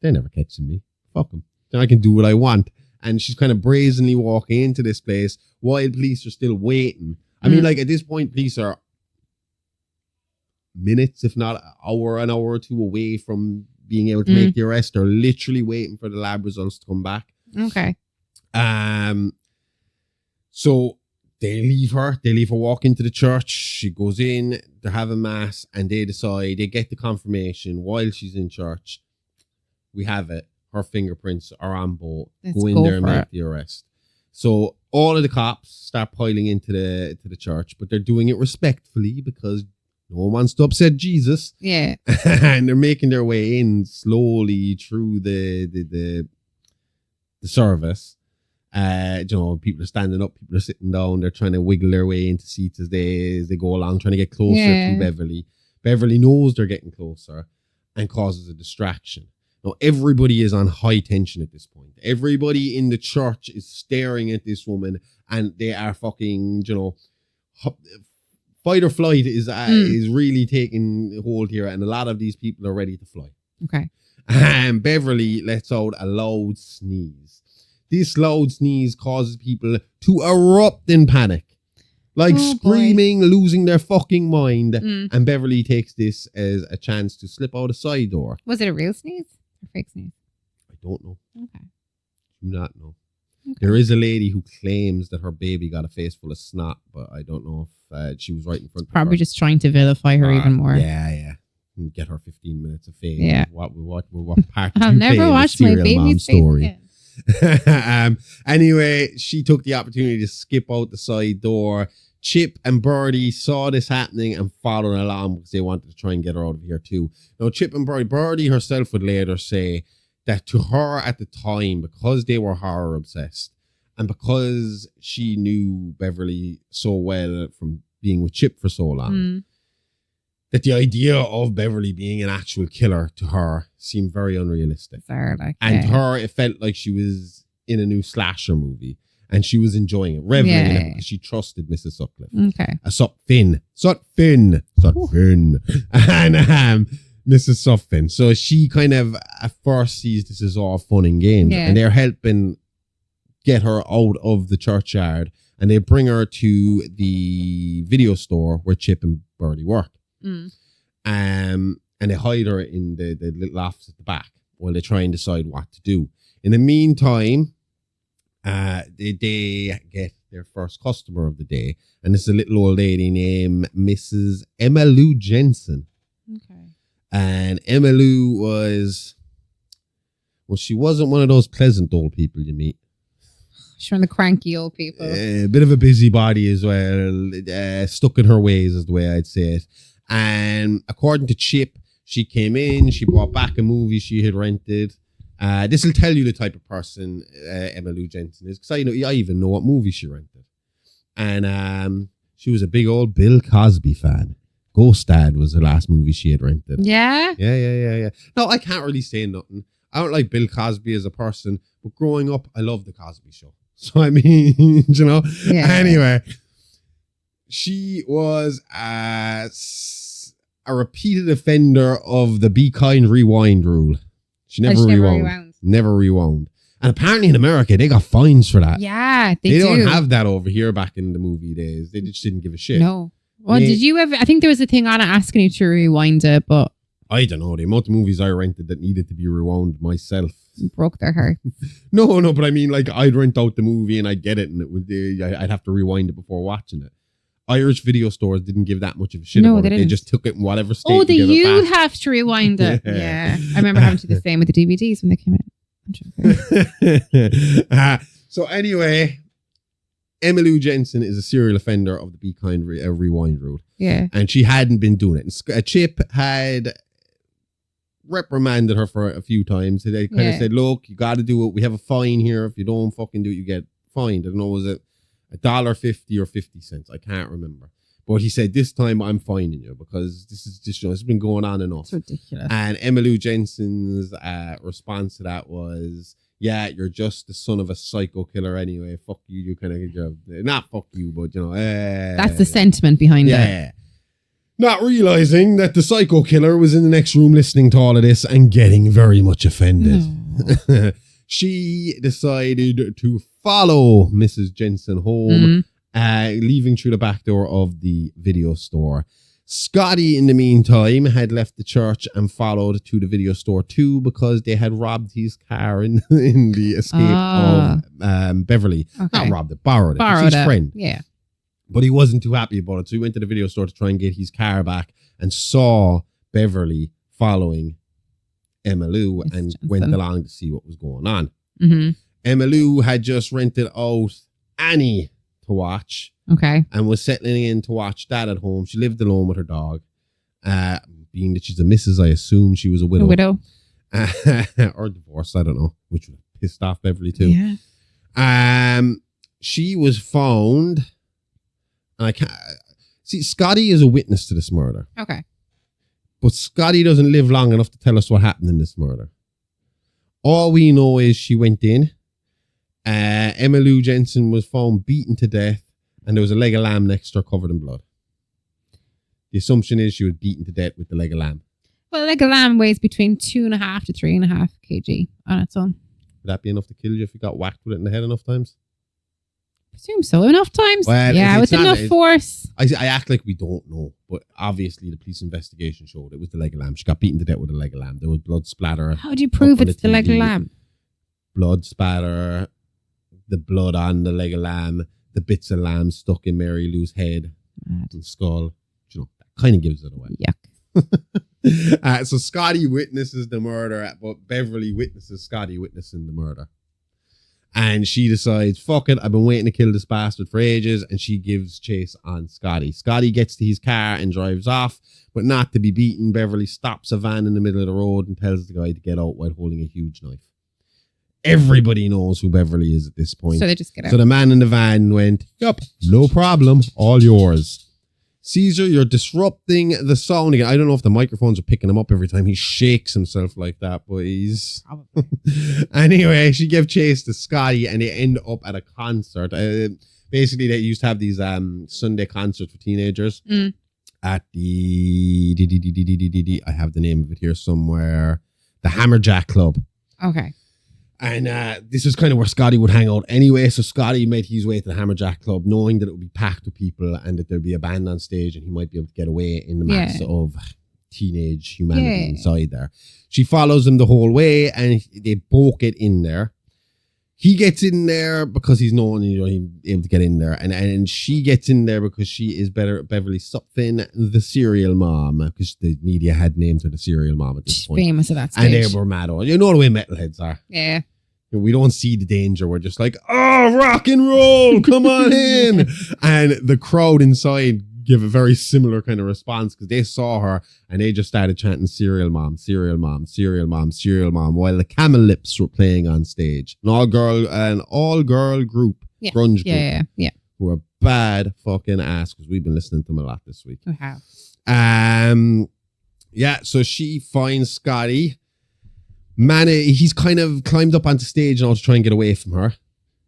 they're never catching me. Fuck them. Then I can do what I want. And she's kind of brazenly walking into this place while police are still waiting. I mean, like, at this point, police are minutes, if not an hour or two away from being able to make the arrest. They're literally waiting for the lab results to come back. Okay. So they leave her walk into the church. She goes in, they're having mass, and they get the confirmation while she's in church. We have it. Her fingerprints are on both. Go in there and make the arrest. So all of the cops start piling into the church, but they're doing it respectfully because no one wants to upset Jesus. Yeah. And they're making their way in slowly through the service. People are standing up, people are sitting down, they're trying to wiggle their way into seats as they go along, trying to get closer to Beverly. Beverly knows they're getting closer and causes a distraction. Now, everybody is on high tension at this point. Everybody in the church is staring at this woman, and they are fucking, fight or flight is really taking hold here, and a lot of these people are ready to fly. Okay. And Beverly lets out a loud sneeze. This loud sneeze causes people to erupt in panic. Like screaming, losing their fucking mind. And Beverly takes this as a chance to slip out a side door. Was it a real sneeze or fake sneeze? I don't know. Okay. Do not know. Okay. There is a lady who claims that her baby got a face full of snot, but I don't know if she was right in front of her. Probably just trying to vilify her even more. Yeah. And get her 15 minutes of fame. Yeah. What part did I'll you never play watch in my the Serial Mom baby's face story? again. Anyway, she took the opportunity to skip out the side door. Chip and Birdie saw this happening and followed along because they wanted to try and get her out of here too. Now, Chip and Birdie herself would later say that to her at the time, because they were horror obsessed and because she knew Beverly so well from being with Chip for so long, that the idea of Beverly being an actual killer to her seemed very unrealistic. And to her, it felt like she was in a new slasher movie and she was enjoying it, reveling in it because she trusted Mrs. Sutcliffe. Okay. Sutphin. And Mrs. Sutphin. So she kind of at first sees this as all fun and games. Yeah. And they're helping get her out of the churchyard. And they bring her to the video store where Chip and Birdie work. And they hide her in the little office at the back while they try and decide what to do. In the meantime, they get their first customer of the day, and it's a little old lady named Mrs. Emma Lou Jensen. Okay. And Emma Lou she wasn't one of those pleasant old people you meet. She's one of the cranky old people. A bit of a busybody as well, stuck in her ways is the way I'd say it. And according to Chip, she came in, she brought back a movie she had rented. This will tell you the type of person Emma Lou Jensen is, because I even know what movie she rented. And she was a big old Bill Cosby fan. Ghost Dad was the last movie she had rented. Yeah? Yeah. No, I can't really say nothing. I don't like Bill Cosby as a person, but growing up, I loved the Cosby Show. So I mean, Yeah. Anyway, she was a repeated offender of the be kind rewind rule. She never rewound. Never rewound. And apparently in America, they got fines for that. Yeah, they don't have that over here back in the movie days. They just didn't give a shit. No. Well, did you ever? I think there was a thing on it asking you to rewind it, but I don't know. The amount of movies I rented that needed to be rewound myself broke their heart. No, but I mean, like, I'd rent out the movie and I'd get it, and it would. I'd have to rewind it before watching it. Irish video stores didn't give that much of a shit about it. They just took it in whatever state. Oh, you'd have to rewind it. Yeah. I remember having to do the same with the DVDs when they came out. So anyway, Emma Lou Jensen is a serial offender of the Be Kind rewind rule. Yeah. And she hadn't been doing it. And Chip had reprimanded her for a few times. They kind of said, look, you got to do it. We have a fine here. If you don't fucking do it, you get fined. I don't know, was it $1.50 or 50 cents? I can't remember. But he said, this time I'm fining you because this is just, it's been going on enough. It's ridiculous. And Emma Lou Jensen's response to that was, yeah, you're just the son of a psycho killer anyway. Fuck you. You kind of, not fuck you, but that's the sentiment behind it. Yeah. Not realizing that the psycho killer was in the next room listening to all of this and getting very much offended. No. She decided to follow Mrs. Jensen home, leaving through the back door of the video store. Scotty, in the meantime, had left the church and followed to the video store too because they had robbed his car in the escape of Beverly. Okay. Not robbed it, borrowed it. Borrowed It's his it. friend. Yeah. But he wasn't too happy about it. So he went to the video store to try and get his car back and saw Beverly following Emma Lou and Jensen. went along to see what was going on. Mm-hmm. Emma Lou had just rented out Annie to watch Okay. and was settling in to watch that at home. She lived alone with her dog. Being that she's a missus, I assume she was a widow. A widow. Or divorced, I don't know. Which would have pissed off Beverly too. Yeah. She was found, and I can't see. Scotty is a witness to this murder, Okay. but Scotty doesn't live long enough to tell us what happened in this murder. All we know is she went in. Emma Lou Jensen was found beaten to death, and there was a leg of lamb next to her covered in blood. The assumption is she was beaten to death with the leg of lamb. Well, like a lamb weighs between 2.5 to 3.5 kg on its own. Would that be enough to kill you if you got whacked with it in the head enough times? Presume so. Enough times. Well, yeah, it's with not- enough force. I act like we don't know, but obviously the police investigation showed it was the leg of lamb. She got beaten to death with a leg of lamb. There was blood splatter. How do you prove on it's the leg of TV. lamb? Blood spatter, the blood on the leg of lamb, the bits of lamb stuck in Mary Lou's head Mad. and skull. You know, that kind of gives it away. Yuck. So Scotty witnesses the murder, but Beverly witnesses Scotty witnessing the murder. And she decides, fuck it, I've been waiting to kill this bastard for ages. And she gives chase on Scotty. Scotty gets to his car and drives off, but not to be beaten. Beverly stops a van in the middle of the road and tells the guy to get out while holding a huge knife. Everybody knows who Beverly is at this point. So they just get out. So the man in the van went, yup, no problem, all yours. Caesar, you're disrupting the sound again. I don't know if the microphones are picking him up every time he shakes himself like that, but he's... Probably. Anyway, she gave chase to Scotty and they end up at a concert. Basically, they used to have these Sunday concerts for teenagers at the... I have the name of it here somewhere. The Hammerjack Club. Okay. And this is kind of where Scotty would hang out anyway. So Scotty made his way to the Hammerjack Club, knowing that it would be packed with people and that there'd be a band on stage and he might be able to get away in the mass of teenage humanity inside there. She follows him the whole way and they both get in there. He gets in there because he's known, he's able to get in there. And she gets in there because she is Beverly Sutphin, the serial mom, because the media had named her the serial mom at this She's point. famous at that stage. And they were mad on. You know the way metalheads are. Yeah. We don't see the danger. We're just like, oh, rock and roll, come on in. And the crowd inside give a very similar kind of response because they saw her and they just started chanting serial mom, serial mom, serial mom, serial mom, while the Camel Lips were playing on stage. An all-girl group, grunge group, Yeah. who are bad fucking ass because we've been listening to them a lot this week. We have. So she finds Scotty. He's kind of climbed up onto stage now to try and get away from her,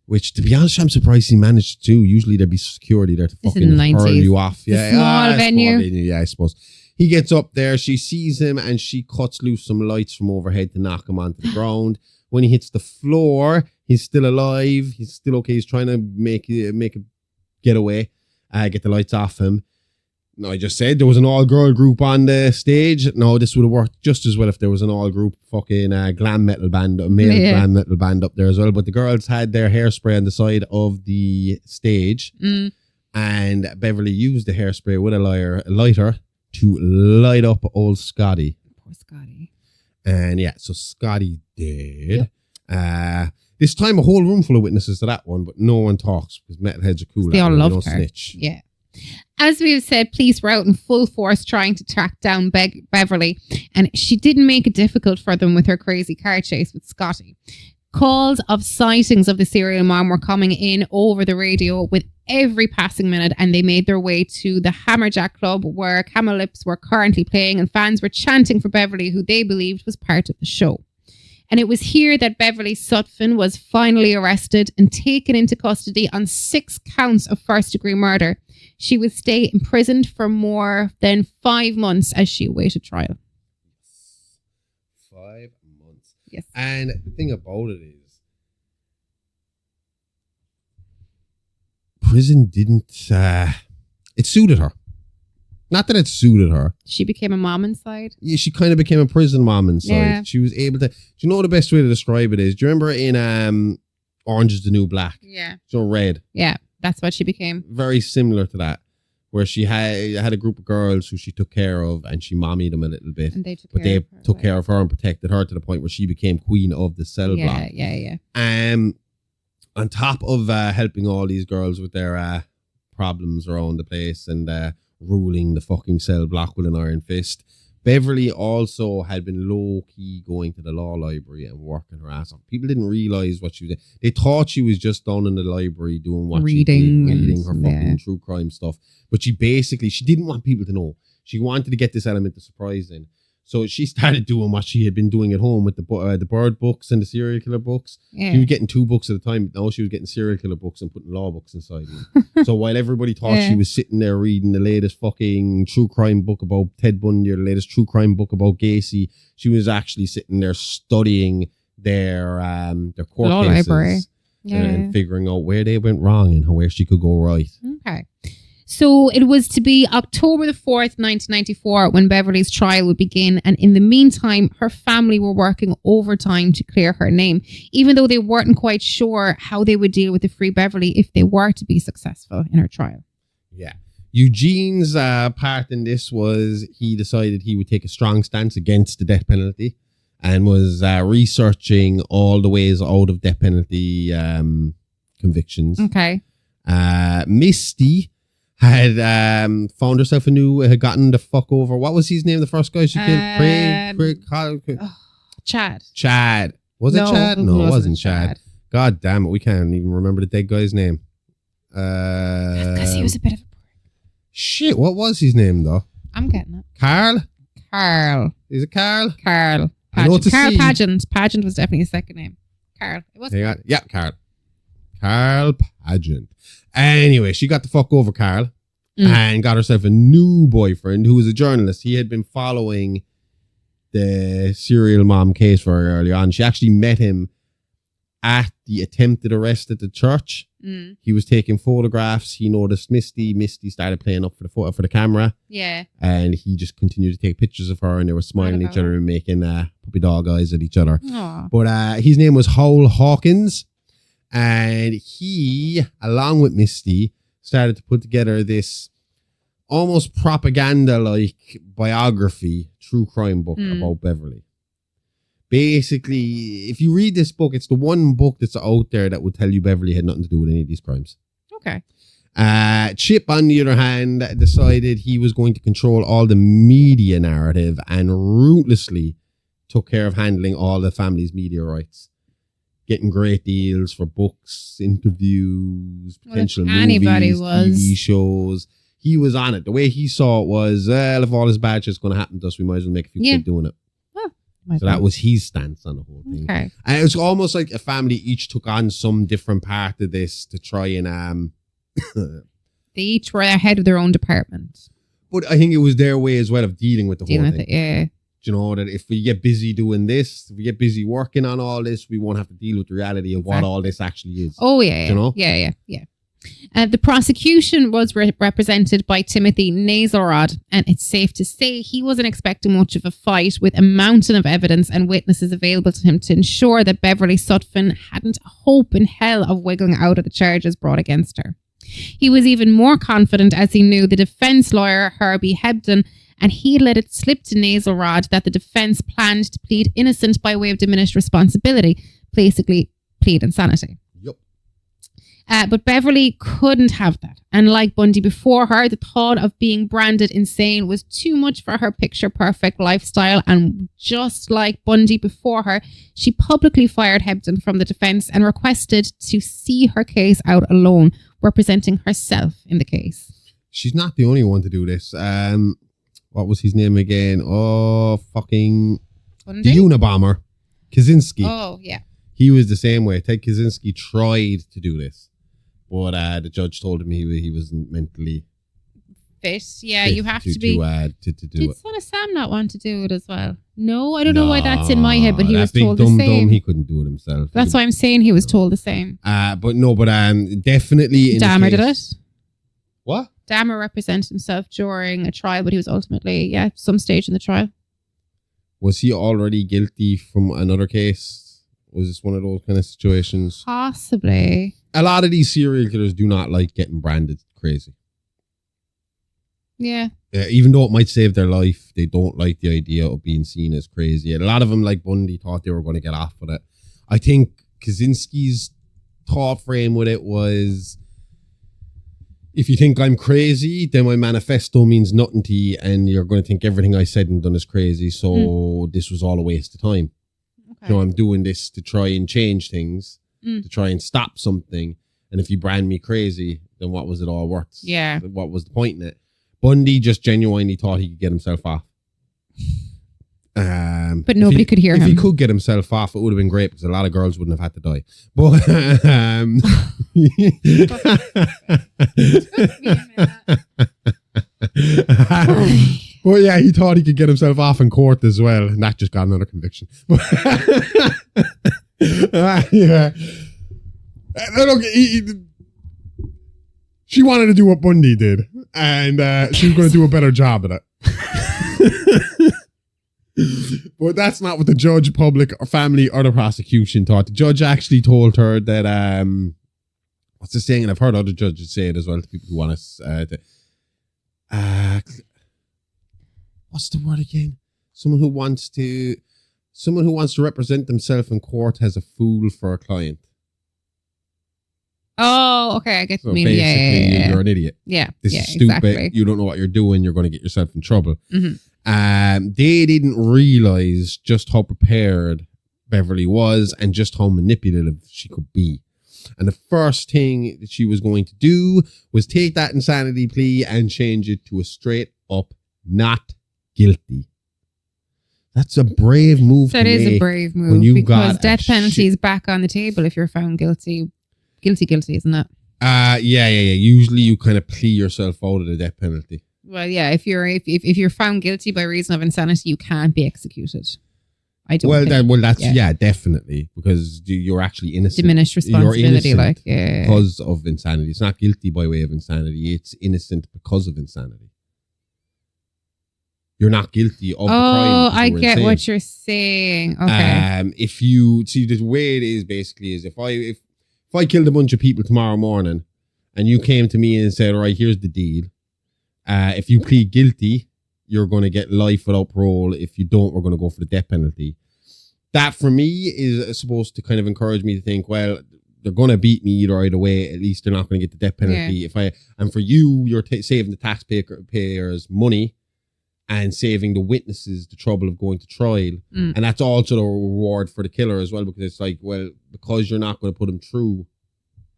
which, to be honest, I'm surprised he managed to do. Usually there'd be security there to This is fucking the 90s. hurl you off. It's a small venue. Yeah, I suppose. He gets up there, she sees him, and she cuts loose some lights from overhead to knock him onto the ground. When he hits the floor, he's still alive. He's still okay. He's trying to make a getaway, get the lights off him. No, I just said there was an all-girl group on the stage. No, this would have worked just as well if there was an all-group fucking glam metal band, glam metal band up there as well. But the girls had their hairspray on the side of the stage, and Beverly used the hairspray with a lighter to light up old Scotty. Poor Scotty. And yeah, so Scotty dead. Yep. This time a whole room full of witnesses to that one, but no one talks because metalheads are cool. They all loved her. Snitch. Yeah. As we've said, police were out in full force trying to track down Beverly, and she didn't make it difficult for them with her crazy car chase with Scotty. Calls of sightings of the serial mom were coming in over the radio with every passing minute, and they made their way to the Hammerjack Club where Camel Lips were currently playing, and fans were chanting for Beverly, who they believed was part of the show. And it was here that Beverly Sutphin was finally arrested and taken into custody on 6 counts of first-degree murder. She would stay imprisoned for more than 5 months as she awaited trial. 5 months. Yes. And the thing about it is, prison didn't... it suited her. Not that it suited her. She became a mom inside. Yeah, she kind of became a prison mom inside. Yeah. She was able to... Do you know the best way to describe it is? Do you remember in Orange is the New Black? Yeah. So Red. Yeah, that's what she became. Very similar to that. Where she had a group of girls who she took care of and she mommied them a little bit. And they took but care they of her, took like- care of her and protected her to the point where she became queen of the cell block. Yeah. On top of helping all these girls with their problems around the place and ruling the fucking cell block with an iron fist, Beverly also had been low-key going to the law library and working her ass off. People didn't realise what she was doing. They thought she was just down in the library doing what she did, reading her fucking true crime stuff. But she didn't want people to know. She wanted to get this element of surprise in. So she started doing what she had been doing at home with the bird books and the serial killer books. Yeah. She was getting 2 books at a time. Now she was getting serial killer books and putting law books inside them. So while everybody thought she was sitting there reading the latest fucking true crime book about Ted Bundy or the latest true crime book about Gacy, she was actually sitting there studying their court Law cases library. and figuring out where they went wrong and where she could go right. Okay. So it was to be October the 4th, 1994, when Beverly's trial would begin. And in the meantime, her family were working overtime to clear her name, even though they weren't quite sure how they would deal with the Free Beverly if they were to be successful in her trial. Yeah. Eugene's part in this was he decided he would take a strong stance against the death penalty and was researching all the ways out of death penalty convictions. Okay. Misty had found herself had gotten the fuck over. What was his name? The first guy she killed? Craig. Chad. Was it Chad? No, it wasn't Chad. Chad. God damn it, we can't even remember the dead guy's name. Because he was a bit of a... Shit, what was his name though? I'm getting it. Carl? Is it Carl? Carl. I know Pageant. Carl see. Pageant. Pageant was definitely his second name. Carl. It was. Yeah, Carl. Carl Pageant. Anyway, she got the fuck over Carl and got herself a new boyfriend who was a journalist. He had been following the serial mom case very early on. She actually met him at the attempted arrest at the church. He was taking photographs. He noticed Misty. Misty started playing up for the camera. Yeah. And he just continued to take pictures of her and they were smiling at each other and making puppy dog eyes at each other. Aww. But his name was Howell Hawkins. And he, along with Misty, started to put together this almost propaganda-like biography, true crime book about Beverly. Basically, if you read this book, it's the one book that's out there that would tell you Beverly had nothing to do with any of these crimes. Okay. Chip, on the other hand, decided he was going to control all the media narrative and ruthlessly took care of handling all the family's media rights. Getting great deals for books, interviews, potential movies, TV shows. He was on it. The way he saw it was, if all this bad shit's going to happen to us, we might as well make a few quid doing it. So that was his stance on the whole thing. Okay. And it was almost like a family each took on some different part of this to try and... They each were ahead of their own department. But I think it was their way as well of dealing with the whole thing. Yeah. You know, that if we get busy doing this, if we get busy working on all this, we won't have to deal with the reality of what all this actually is. Oh, yeah. You know? Yeah. The prosecution was represented by Timothy Nazelrod, and it's safe to say he wasn't expecting much of a fight with a mountain of evidence and witnesses available to him to ensure that Beverly Sutphin hadn't a hope in hell of wiggling out of the charges brought against her. He was even more confident as he knew the defense lawyer, Herbie Hebden, and he let it slip to Nazelrod that the defense planned to plead innocent by way of diminished responsibility, basically plead insanity. Yep. But Beverly couldn't have that. And like Bundy before her, the thought of being branded insane was too much for her picture-perfect lifestyle. And just like Bundy before her, she publicly fired Hebden from the defense and requested to see her case out alone, representing herself in the case. She's not the only one to do this. What was his name again? Oh, fucking... Bundy? The Unabomber. Kaczynski. Oh, yeah. He was the same way. Ted Kaczynski tried to do this. But the judge told him he wasn't mentally fit. Yeah, fit you have to to be. do Did it. Son of Sam not want to do it as well? No, I don't know why that's in my head, but he was big told the dumb same. he couldn't do it himself. That's why I'm saying he was told the same. But definitely in Dahmer the did case, it. What? Dahmer represented himself during a trial, but he was ultimately, some stage in the trial. Was he already guilty from another case? Was this one of those kind of situations? Possibly. A lot of these serial killers do not like getting branded crazy. Yeah. Even though it might save their life, they don't like the idea of being seen as crazy. A lot of them, like Bundy, thought they were going to get off with it. I think Kaczynski's thought frame with it was, if you think I'm crazy, then my manifesto means nothing to you, and you're going to think everything I said and done is crazy. So this was all a waste of time. Okay. I'm doing this to try and change things, to try and stop something. And if you brand me crazy, then what was it all worth? Yeah. What was the point in it? Bundy just genuinely thought he could get himself off. But nobody could hear him. If he could get himself off, it would have been great because a lot of girls wouldn't have had to die. But well, yeah, he thought he could get himself off in court as well, and that just got another conviction. Yeah. Look, she wanted to do what Bundy did, and she was going to do a better job at it. But that's not what the judge, public, or family, or the prosecution thought. The judge actually told her that, what's the saying? And I've heard other judges say it as well to people who want to, what's the word again? Someone who wants to represent themselves in court has a fool for a client. Oh, okay, I get So what you mean. basically, you're an idiot. Yeah, This is stupid. Exactly. You don't know what you're doing. You're going to get yourself in trouble. Mm-hmm. They didn't realize just how prepared Beverly was and just how manipulative she could be. And the first thing that she was going to do was take that insanity plea and change it to a straight up not guilty. That's a brave move. That is a brave move because death penalty is back on the table if you're found guilty. Guilty, isn't it? Yeah. Usually you kind of plea yourself out of the death penalty. Well, yeah. If you're found guilty by reason of insanity, you can't be executed. I don't. That's definitely, because you're actually innocent. Diminished responsibility, because of insanity. It's not guilty by way of insanity. It's innocent because of insanity. You're not guilty of the crime. Oh, I get what you're saying. Okay. If you see, the way it is basically is if I killed a bunch of people tomorrow morning and you came to me and said, all right, here's the deal. If you plead guilty, you're going to get life without parole. If you don't, we're going to go for the death penalty. That for me is supposed to kind of encourage me to think, well, they're going to beat me either way. At least they're not going to get the death penalty. Yeah. And for you, you're saving the taxpayers money and saving the witnesses the trouble of going to trial. And that's also a reward for the killer as well, because it's like, well, because you're not going to put him through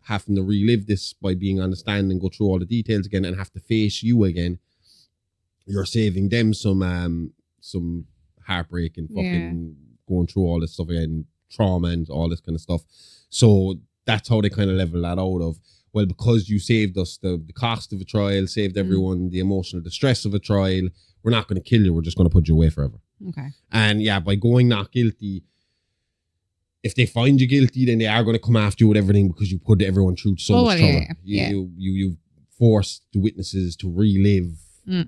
having to relive this by being on the stand and go through all the details again and have to face you again, you're saving them some heartbreak and fucking going through all this stuff again, trauma and all this kind of stuff. So that's how they kind of level that out of, well, because you saved us the cost of a trial, saved everyone the emotional distress of a trial, we're not going to kill you, we're just going to put you away forever. Okay. And yeah, by going not guilty, if they find you guilty, then they are going to come after you with everything because you put everyone through so much trouble. You forced the witnesses to relive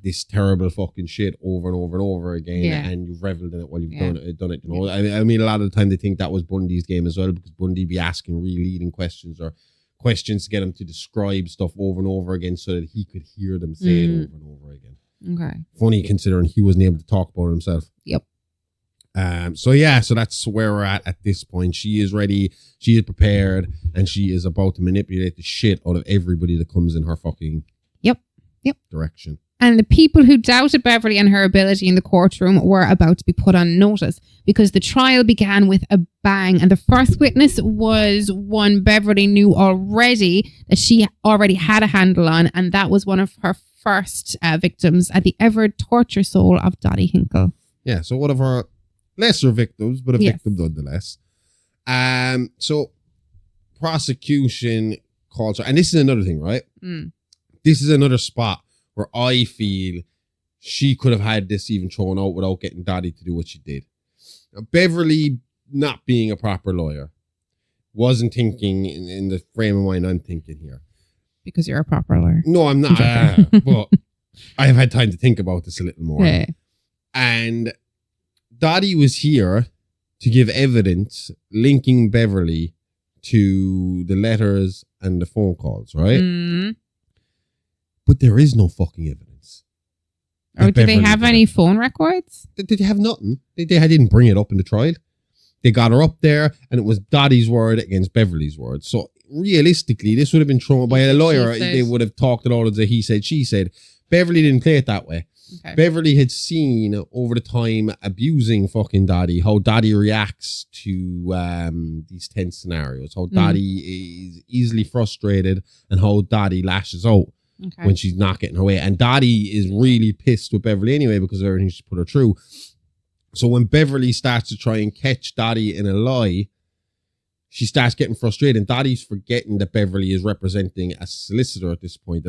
this terrible fucking shit over and over and over again, and you've reveled in it while you've done it. You know, I mean, a lot of the time they think that was Bundy's game as well, because Bundy be asking really leading questions or questions to get him to describe stuff over and over again so that he could hear them say it over and over again. Okay. Funny considering he wasn't able to talk about it himself. Yep. So that's where we're at this point. She is ready, she is prepared, and she is about to manipulate the shit out of everybody that comes in her fucking direction. And the people who doubted Beverly and her ability in the courtroom were about to be put on notice, because the trial began with a bang. And the first witness was one Beverly knew already that she already had a handle on, and that was one of her first victims, the ever torture soul of Dottie Hinkle. Yeah, so one of her lesser victims, but a victim nonetheless. So prosecution calls her, and this is another thing, right? This is another spot where I feel she could have had this even thrown out without getting Dottie to do what she did. Now, Beverly, not being a proper lawyer, wasn't thinking in the frame of mind I'm thinking here. because you're a proper lawyer. No, I'm not. But I have had time to think about this a little more. Yeah. And Dottie was here to give evidence linking Beverly to the letters and the phone calls, right? Mm. But there is no fucking evidence. Or that do they Beverly have did any it. phone records? They have nothing. They didn't bring it up in the trial. They got her up there, and it was Dottie's word against Beverly's word. So realistically, this would have been thrown by a lawyer. They would have talked it all as a he said, she said. Beverly didn't play it that way. Okay. Beverly had seen over the time abusing fucking Dottie, how Dottie reacts to these tense scenarios, how Dottie is easily frustrated, and how Dottie lashes out when she's not getting her way. And Dottie is really pissed with Beverly anyway because of everything she put her through. So when Beverly starts to try and catch Dottie in a lie, she starts getting frustrated, and Dottie's forgetting that Beverly is representing a solicitor at this point,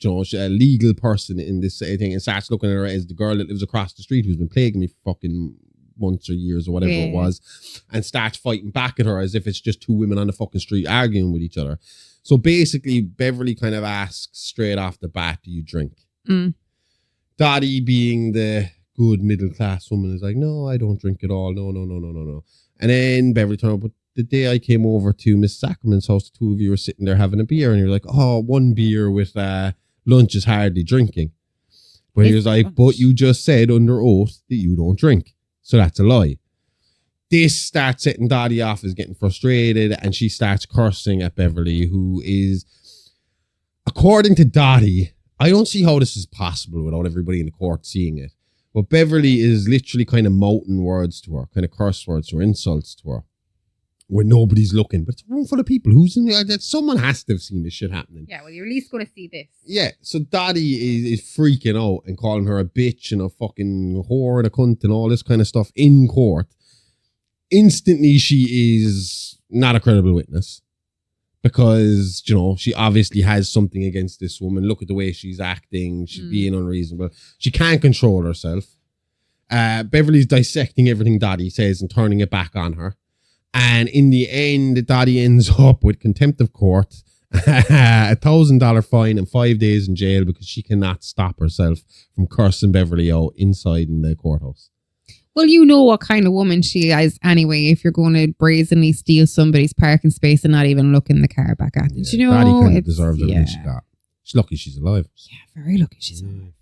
she's a legal person in this thing, and starts looking at her as the girl that lives across the street who's been plaguing me for fucking months or years or whatever it was, and starts fighting back at her as if it's just two women on the fucking street arguing with each other. So basically, Beverly kind of asks straight off the bat, do you drink? Dottie, being the good middle-class woman, is like, no, I don't drink at all. No. And then Beverly turned up, but the day I came over to Miss Sacrament's house, the two of you were sitting there having a beer, and you're like, oh, one beer with lunch is hardly drinking. But he was like, but you just said under oath that you don't drink. So that's a lie. This starts setting Dottie off as getting frustrated, and she starts cursing at Beverly, who is, according to Dottie, I don't see how this is possible without everybody in the court seeing it. But Beverly is literally kind of mouthing words to her, kind of curse words or insults to her, where nobody's looking. But it's a room full of people. Who's in there? Someone has to have seen this shit happening. Yeah, well, you're at least going to see this. Yeah, so Dottie is freaking out and calling her a bitch and a fucking whore and a cunt and all this kind of stuff in court. Instantly, she is not a credible witness because, she obviously has something against this woman. Look at the way she's acting. She's being unreasonable. She can't control herself. Beverly's dissecting everything Dottie says and turning it back on her. And in the end, Dottie ends up with contempt of court, $1,000 fine, and 5 days in jail because she cannot stop herself from cursing Beverly out inside in the courthouse. Well, you know what kind of woman she is anyway if you're going to brazenly steal somebody's parking space and not even look in the car back at them. Yeah, Dottie kind of deserves everything she got. She's lucky she's alive. Yeah, very lucky she's alive.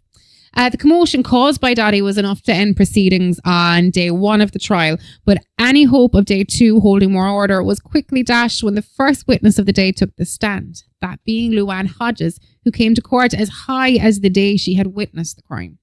The commotion caused by Dottie was enough to end proceedings on day 1 of the trial, but any hope of day 2 holding more order was quickly dashed when the first witness of the day took the stand, that being Luann Hodges, who came to court as high as the day she had witnessed the crime.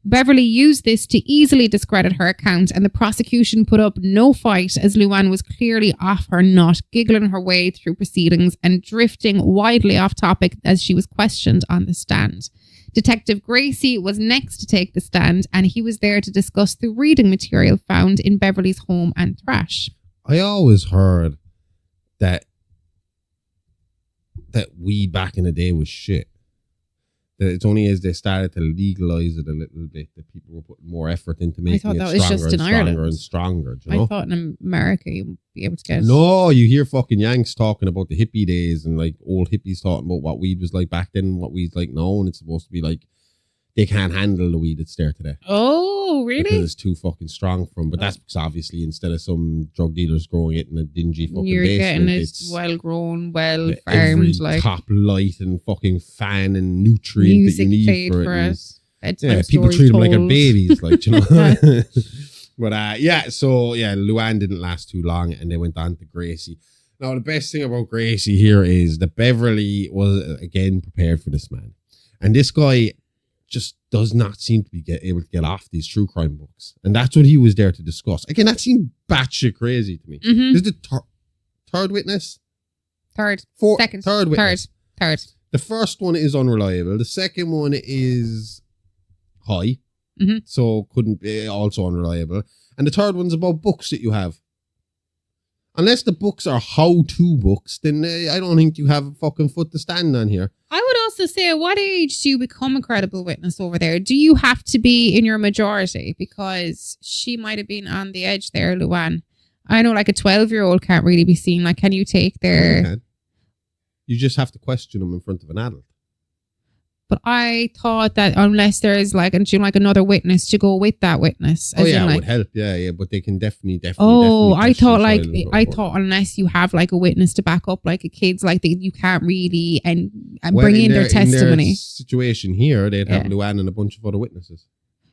Beverly used this to easily discredit her account, and the prosecution put up no fight as Luann was clearly off her nut, giggling her way through proceedings and drifting widely off topic as she was questioned on the stand. Detective Gracie was next to take the stand, and he was there to discuss the reading material found in Beverly's home and trash. I always heard that weed back in the day was shit. That it's only as they started to legalize it a little bit that people were putting more effort into making it stronger and stronger. Do you know? I thought in America you'd be able to get it. No, you hear fucking Yanks talking about the hippie days and like old hippies talking about what weed was like back then and what weed's like now, and it's supposed to be like they can't handle the weed that's there today. Oh, really? Because it's too fucking strong for them. But that's because obviously instead of some drug dealers growing it in a dingy fucking you're basement, getting it well grown, well farmed, like top light and fucking fan and nutrient music that you need played for for it. us. Yeah, people treat them like they're babies, like, you know. But Luann didn't last too long, and they went on to Gracie. Now, the best thing about Gracie here is that Beverly was again prepared for this man, and this guy just does not seem to be able to get off these true crime books, and that's what he was there to discuss. Again, that seemed batshit crazy to me. Mm-hmm. This is the third witness. Third witness. Third. The first one is unreliable. The second one is high, so couldn't be also unreliable. And the third one's about books that you have. Unless the books are how-to books, then I don't think you have a fucking foot to stand on here. I would also say, at what age do you become a credible witness over there? Do you have to be in your majority? Because she might have been on the edge there, Luann. I know, like a 12-year-old can't really be seen. Like, can you take their... You just have to question them in front of an adult. But I thought that unless there is like another witness to go with that witness. Oh yeah, in, it like, would help. Yeah. But they can definitely. Oh, I question thought the like child and I go thought forward. unless you have like a witness to back up like a kid's like you can't really and Well, bring in their In testimony. their situation here, they'd have Yeah. Luann and a bunch of other witnesses.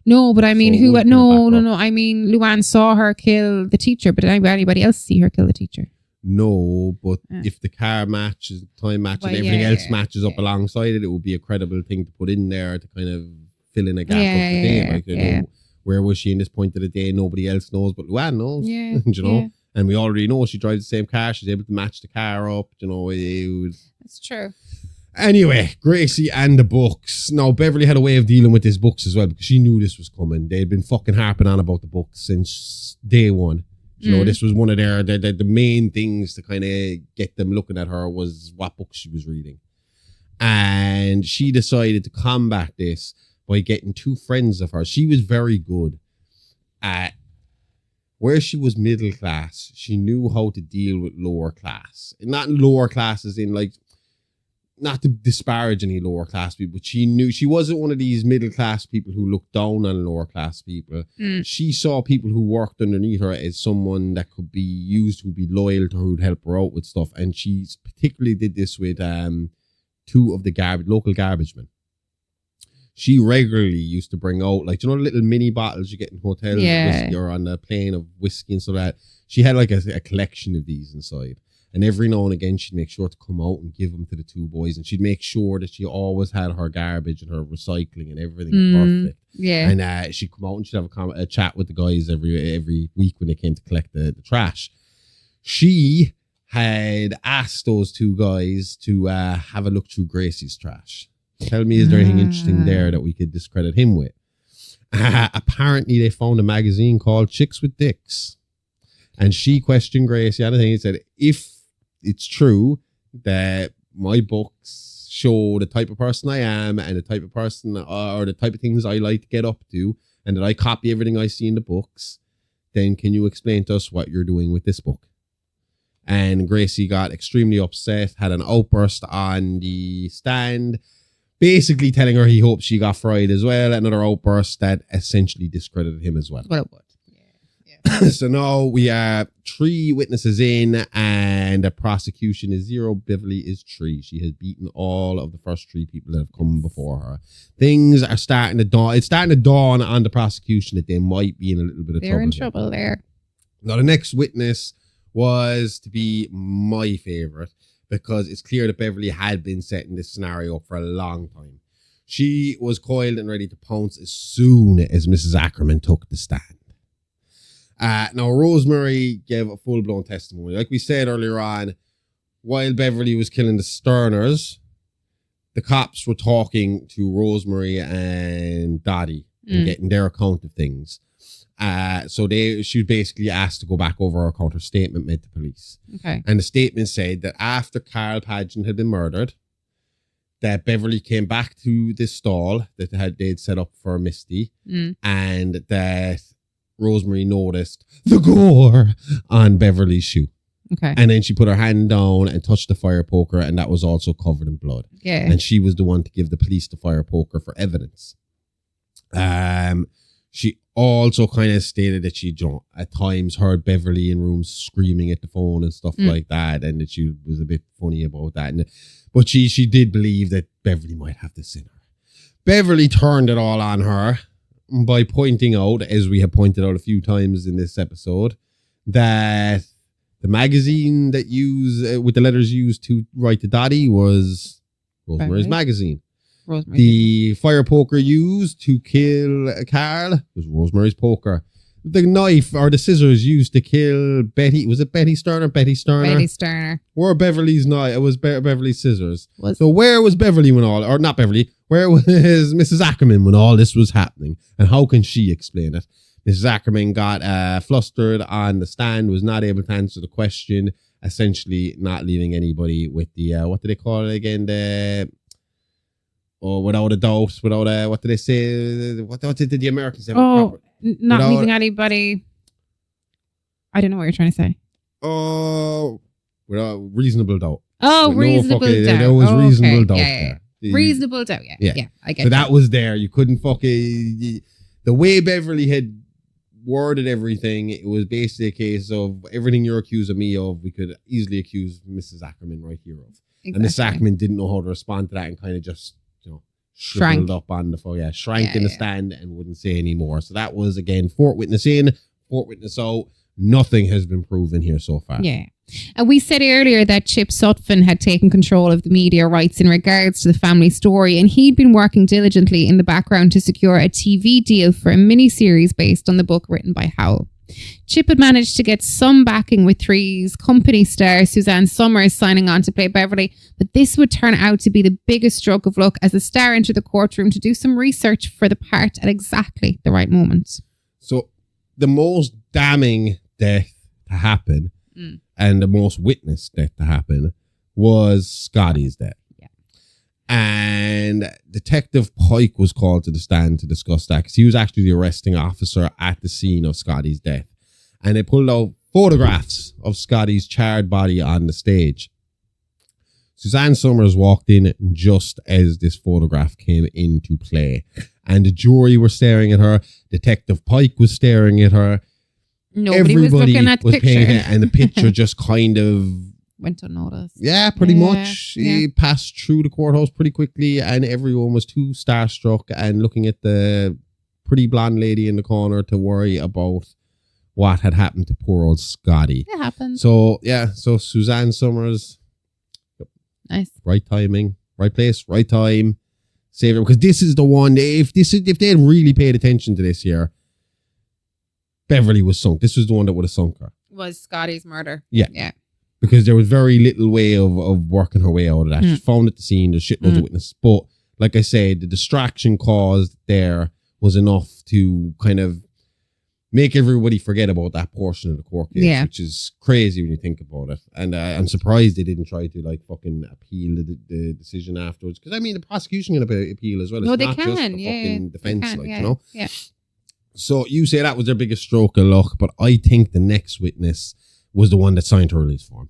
No, but I mean, So it who? would kinda back up. No. I mean, Luann saw her kill the teacher, but did anybody else see her kill the teacher? No, but Yeah. if the car matches, time match, Well, and everything yeah, else yeah, matches up yeah. alongside it, it would be a credible thing to put in there to kind of fill in a gap Yeah, of the day. yeah, Like, you yeah. know, where was she in this point of the day? Nobody else knows, but Luann knows. Yeah, you know, yeah. and we already know she drives the same car. She's able to match the car up. You know, it was. That's true. Anyway, Gracie and the books. Now, Beverly had a way of dealing with these books as well because she knew this was coming. They'd been fucking harping on about the books since day one. You know, this was one of the main things to kind of get them looking at her was what books she was reading. And she decided to combat this by getting two friends of hers. She was very good at where she was middle class. She knew how to deal with lower class. Not lower classes in like, not to disparage any lower class people, but she knew she wasn't one of these middle class people who looked down on lower class people. She saw people who worked underneath her as someone that could be used, who'd be loyal to her, who'd help her out with stuff. And she particularly did this with two of the local garbage men. She regularly used to bring out, like, you know, the little mini bottles you get in hotels of whiskey or on a plane of whiskey and so that. She had like a collection of these inside. And every now and again, she'd make sure to come out and give them to the two boys. And she'd make sure that she always had her garbage and her recycling and everything perfect. Yeah. And she'd come out and she'd have a chat with the guys every week when they came to collect the trash. She had asked those two guys to have a look through Gracie's trash. Tell me, is there anything interesting there that we could discredit him with? Apparently, they found a magazine called Chicks with Dicks. And she questioned Gracie and he said, if it's true that my books show the type of person I am and the type of person or the type of things I like to get up to and that I copy everything I see in the books, then can you explain to us what you're doing with this book? And Gracie got extremely upset, had an outburst on the stand, basically telling her he hoped she got fried as well. Another outburst that essentially discredited him as well. Well, it would. So now we are 3 witnesses in and the prosecution is 0. Beverly is 3. She has beaten all of the first 3 people that have come before her. Things are starting to dawn. It's starting to dawn on the prosecution that they might be in a little bit of trouble. They're in trouble there. Now, the next witness was to be my favorite because it's clear that Beverly had been setting this scenario up for a long time. She was coiled and ready to pounce as soon as Mrs. Ackerman took the stand. Now, Rosemary gave a full-blown testimony. Like we said earlier on, while Beverly was killing the Sterners, the cops were talking to Rosemary and Dottie and getting their account of things. So she was basically asked to go back over her account, her statement made to police. Okay. And the statement said that after Carl Pageant had been murdered, that Beverly came back to this stall that they'd set up for Misty and that Rosemary noticed the gore on Beverly's shoe. Okay. And then she put her hand down and touched the fire poker, and that was also covered in blood. Yeah. And she was the one to give the police the fire poker for evidence. She also kind of stated that she at times heard Beverly in rooms screaming at the phone and stuff like that, and that she was a bit funny about that. But she did believe that Beverly might have this in her. Beverly turned it all on her by pointing out, as we have pointed out a few times in this episode, that the magazine that with the letters used to write to Dottie was Rosemary's magazine. Rosemary. The fire poker used to kill Carl was Rosemary's poker. The knife or the scissors used to kill Betty, was it Betty Sterner? Betty Sterner. Betty Sterner. Or Beverly's knife. It was Beverly's scissors. Was So where was Beverly when all, or not Beverly, where was Mrs. Ackerman when all this was happening? And how can she explain it? Mrs. Ackerman got flustered on the stand, was not able to answer the question, essentially not leaving anybody with the, what do they call it again? Without a doubt, what do they say? What did the Americans say? not without- leaving anybody. I don't know what you're trying to say. Without reasonable doubt. Oh, With no reasonable fucking- doubt. There was Okay, reasonable doubt yeah, there. Reasonable doubt, yeah. I get So that. that was there. You couldn't fucking... The way Beverly had worded everything, it was basically a case of everything you're accusing me of, we could easily accuse Mrs. Ackerman right here of. Exactly. And Mrs. Ackerman didn't know how to respond to that and kind of just, Shrank. shriveled up on the phone. Yeah, shrank in the stand and wouldn't say any more. So that was, again, fourth witness in, fourth witness out. Nothing has been proven here so far. Yeah. And we said earlier that Chip Sutphin had taken control of the media rights in regards to the family story, and he'd been working diligently in the background to secure a TV deal for a miniseries based on the book written by Howell. Chip had managed to get some backing with Three's company star Suzanne Summers signing on to play Beverly, but this would turn out to be the biggest stroke of luck as the star entered the courtroom to do some research for the part at exactly the right moment. So the most damning death to happen and the most witnessed death to happen was Scotty's death. Yeah. And Detective Pike was called to the stand to discuss that because he was actually the arresting officer at the scene of Scotty's death. And they pulled out photographs of Scotty's charred body on the stage. Suzanne Summers walked in just as this photograph came into play. And the jury were staring at her. Detective Pike was staring at her. Nobody was looking at the picture. And the picture just kind of went unnoticed. Yeah, pretty much. Yeah. He passed through the courthouse pretty quickly, and everyone was too starstruck and looking at the pretty blonde lady in the corner to worry about what had happened to poor old Scotty. It happened. So Suzanne Summers, Nice. right timing, right place, right time. Save it, because this is the one. If they had really paid attention to this here, Beverly was sunk. This was the one that would have sunk her. Was Scotty's murder. Yeah. Yeah. Because there was very little way of working her way out of that. She's found at the scene, there's shitloads of witnesses. But like I said, the distraction caused there was enough to kind of make everybody forget about that portion of the court case, which is crazy when you think about it. And I'm surprised they didn't try to like fucking appeal the decision afterwards. Because I mean, the prosecution can appeal as well. No, It's they not can. just the fucking defense, you know? Yeah. So you say that was their biggest stroke of luck, but I think the next witness was the one that signed her release form.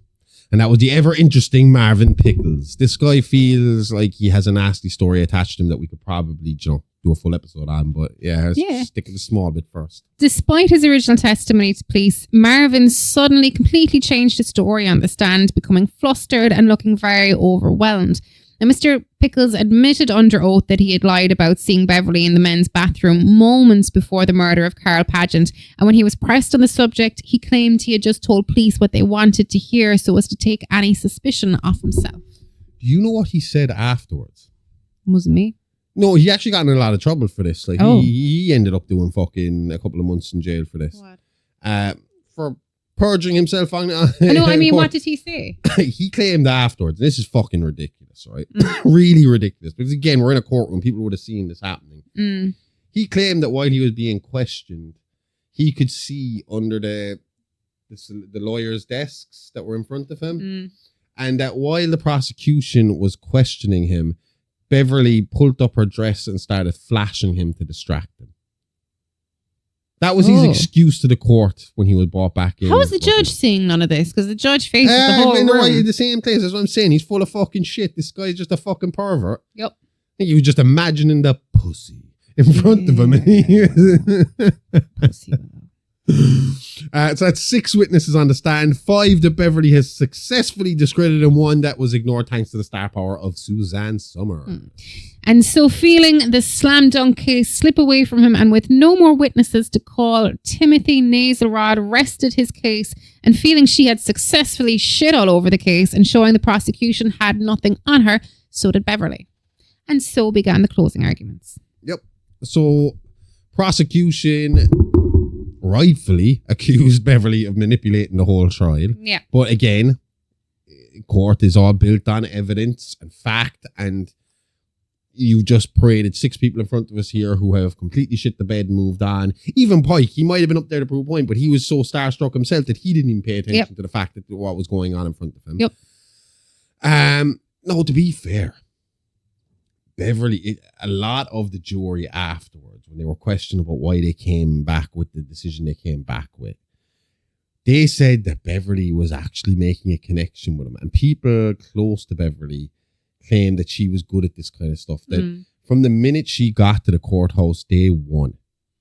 And that was the ever interesting Marvin Pickles. This guy feels like he has a nasty story attached to him that we could probably, do a full episode on. But let's stick with the small bit first. Despite his original testimony to police, Marvin suddenly completely changed his story on the stand, becoming flustered and looking very overwhelmed. Now, Mr. Pickles admitted under oath that he had lied about seeing Beverly in the men's bathroom moments before the murder of Carl Pageant. And when he was pressed on the subject, he claimed he had just told police what they wanted to hear so as to take any suspicion off himself. Do you know what he said afterwards? Wasn't me. No, he actually got in a lot of trouble for this. Like he ended up doing fucking a couple of months in jail for this. What? For purging himself on. No, I mean, what did he say? He claimed afterwards, this is fucking ridiculous, right? Really ridiculous. Because again, we're in a courtroom, people would have seen this happening. He claimed that while he was being questioned, he could see under the lawyers' desks that were in front of him. And that while the prosecution was questioning him, Beverly pulled up her dress and started flashing him to distract him. That was his excuse to the court when he was brought back in. How was the judge seeing none of this? Because the judge faces the whole room. In the same place. That's what I'm saying. He's full of fucking shit. This guy's just a fucking pervert. Yep. I think he was just imagining the pussy in front of him. Pussy. So that's 6 witnesses on the stand. 5 that Beverly has successfully discredited, and 1 that was ignored thanks to the star power of Suzanne Summers. And so, feeling the slam dunk case slip away from him and with no more witnesses to call, Timothy Naselrod rested his case, and feeling she had successfully shit all over the case and showing the prosecution had nothing on her, so did Beverly. And so began the closing arguments. Yep. So prosecution rightfully accused Beverly of manipulating the whole trial. Yeah. But again, court is all built on evidence and fact, and you just paraded 6 people in front of us here who have completely shit the bed and moved on. Even Pike, he might have been up there to prove a point, but he was so starstruck himself that he didn't even pay attention to the fact that what was going on in front of him. Yep. No, to be fair, Beverly, a lot of the jury afterwards, when they were questioned about why they came back with the decision they came back with, They said that Beverly was actually making a connection with him, and people close to Beverly claimed that she was good at this kind of stuff. That from the minute she got to the courthouse day one,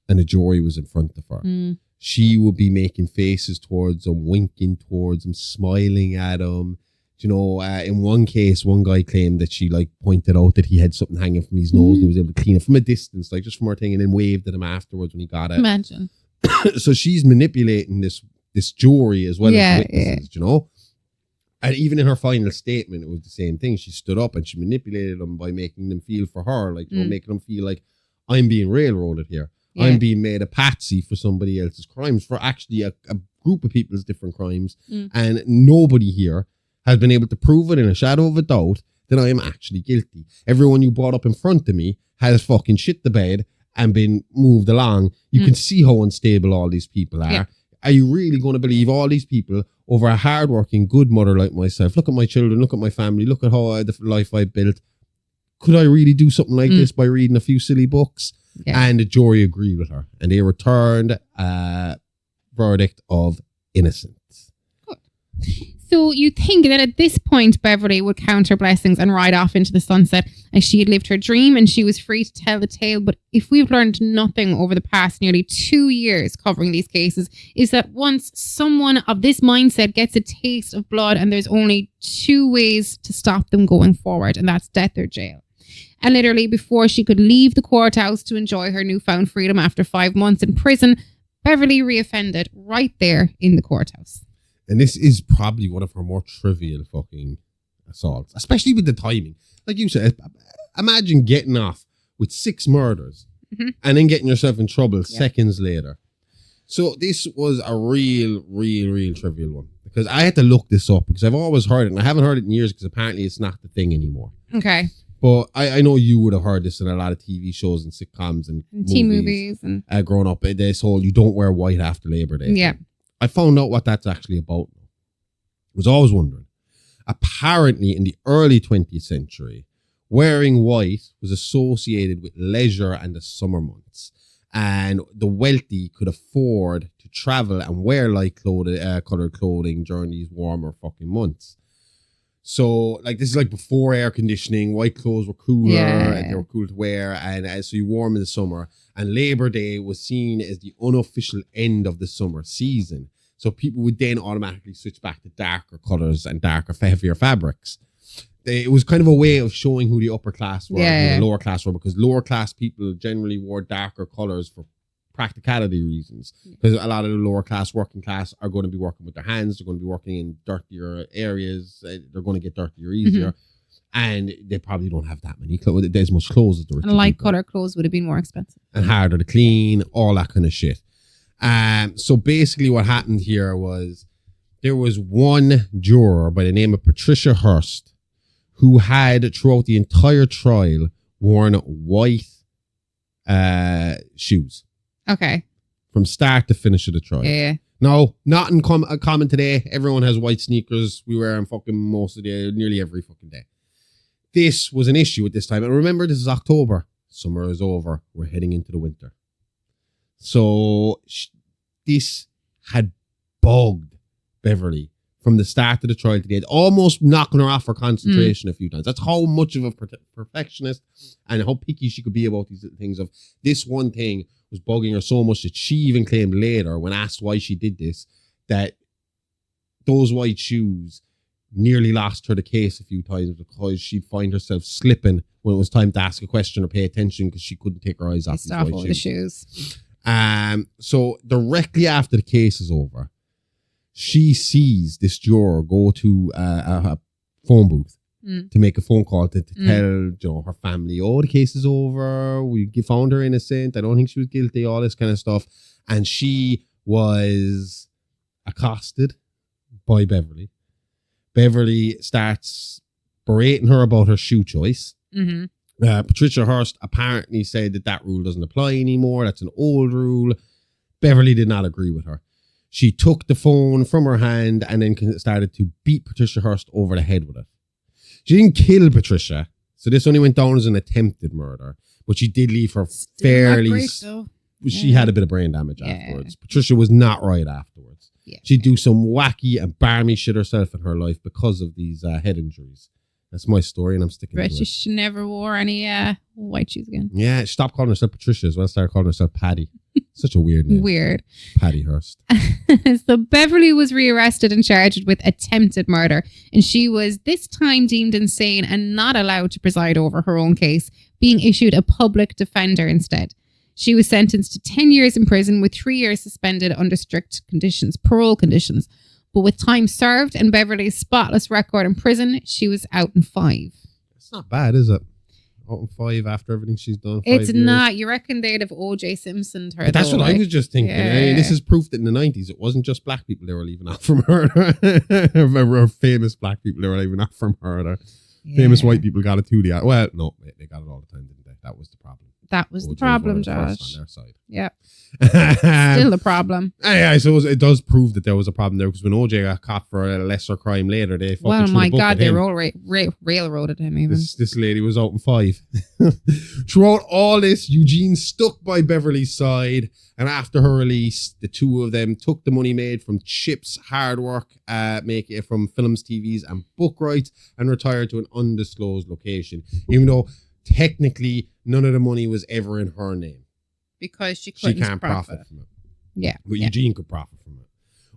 and the jury was in front of her, she would be making faces towards him, winking towards him, smiling at him. You know, in one case, one guy claimed that she like pointed out that he had something hanging from his nose and he was able to clean it from a distance, like just from her thing, and then waved at him afterwards when he got it. Imagine. So she's manipulating this jury as well as witnesses, you know? And even in her final statement, it was the same thing. She stood up and she manipulated them by making them feel for her, like, you know, making them feel like I'm being railroaded here. Yeah. I'm being made a patsy for somebody else's crimes, for actually a group of people's different crimes. And nobody here has been able to prove it in a shadow of a doubt that I am actually guilty. Everyone you brought up in front of me has fucking shit the bed and been moved along. You can see how unstable all these people are. Yeah. Are you really going to believe all these people over a hardworking, good mother like myself? Look at my children, look at my family, look at how the life I built. Could I really do something like this by reading a few silly books? Yeah. And the jury agreed with her, and they returned a verdict of innocence. Good. So you think that at this point, Beverly would count her blessings and ride off into the sunset, and she had lived her dream and she was free to tell the tale. But if we've learned nothing over the past nearly 2 years covering these cases, is that once someone of this mindset gets a taste of blood, and there's only 2 ways to stop them going forward, and that's death or jail. And literally before she could leave the courthouse to enjoy her newfound freedom after 5 months in prison, Beverly reoffended right there in the courthouse. And this is probably one of her more trivial fucking assaults, especially with the timing. Like you said, imagine getting off with 6 murders and then getting yourself in trouble seconds later. So this was a real trivial one, because I had to look this up because I've always heard it, and I haven't heard it in years because apparently it's not the thing anymore. Okay. But I know you would have heard this in a lot of TV shows and sitcoms and teen movies and growing up. This whole you don't wear white after Labor Day. Yeah. I found out what that's actually about. I was always wondering. Apparently, in the early 20th century, wearing white was associated with leisure and the summer months. And the wealthy could afford to travel and wear light colored clothing during these warmer fucking months. So, like, this is like before air conditioning. White clothes were cooler and they were cool to wear. And so you warm in the summer. And Labor Day was seen as the unofficial end of the summer season. So people would then automatically switch back to darker colors and darker, heavier fabrics. It was kind of a way of showing who the upper class were and the lower class were, because lower class people generally wore darker colors for practicality reasons. Because a lot of the lower class, working class, are going to be working with their hands. They're going to be working in dirtier areas. They're going to get dirtier easier. And they probably don't have that many clothes. There's much clothes as the rich people. Light color clothes would have been more expensive. And harder to clean, all that kind of shit. So basically what happened here was there was one juror by the name of Patricia Hearst who had, throughout the entire trial, worn white shoes. Okay. From start to finish of the trial. Yeah. No, not in common today. Everyone has white sneakers. We wear them fucking nearly every fucking day. This was an issue at this time. And remember, this is October. Summer is over. We're heading into the winter. So this had bugged Beverly from the start of the trial to the end, almost knocking her off her concentration a few times. That's how much of a perfectionist and how picky she could be about these things. Of this one thing was bugging her so much that she even claimed later, when asked why she did this, that those white shoes nearly lost her the case a few times because she'd find herself slipping when it was time to ask a question or pay attention because she couldn't take her eyes off these white shoes. So directly after the case is over, she sees this juror go to a phone booth to make a phone call to tell her family, oh, the case is over. We found her innocent. I don't think she was guilty, all this kind of stuff. And she was accosted by Beverly. Beverly starts berating her about her shoe choice. Patricia Hearst apparently said that rule doesn't apply anymore. That's an old rule. Beverly did not agree with her. She took the phone from her hand and then started to beat Patricia Hearst over the head with it. She didn't kill Patricia, so this only went down as an attempted murder, but she did leave her fairly she had a bit of brain damage afterwards. Patricia was not right afterwards. Yeah. She'd do some wacky and barmy shit herself in her life because of these head injuries. That's my story, and I'm sticking to it. She never wore any white shoes again. Yeah, she stopped calling herself Patricia as well. Started calling herself Paddy. Such a weird name. Weird. Paddy Hurst. So Beverly was rearrested and charged with attempted murder, and she was this time deemed insane and not allowed to preside over her own case, being issued a public defender instead. She was sentenced to 10 years in prison with 3 years suspended under strict conditions, parole conditions. But with time served and Beverly's spotless record in prison, she was out in 5. It's not bad, is it? Out in 5 after everything she's done. It's not. You reckon they'd have O.J. Simpsoned her? But that's what I was just thinking. Yeah. I mean, this is proof that in the 90s, it wasn't just black people they were leaving out for murder. or famous black people they were leaving out for murder. Yeah. Famous white people got it too. Well, no, they got it all the time, didn't they? That was the problem. That was the OJ problem, was first Josh. on their side. Yeah. Still the problem. I suppose it does prove that there was a problem there because when OJ got caught for a lesser crime later, they fucking Well, threw my the book God, at they him. railroaded him even. This lady was out in 5. Throughout all this, Eugene stuck by Beverly's side, and after her release, the two of them took the money made from Chip's hard work, making it from films, TVs, and book rights, and retired to an undisclosed location, even though technically none of the money was ever in her name. Because she can't profit from it. Yeah. But Eugene could profit from it.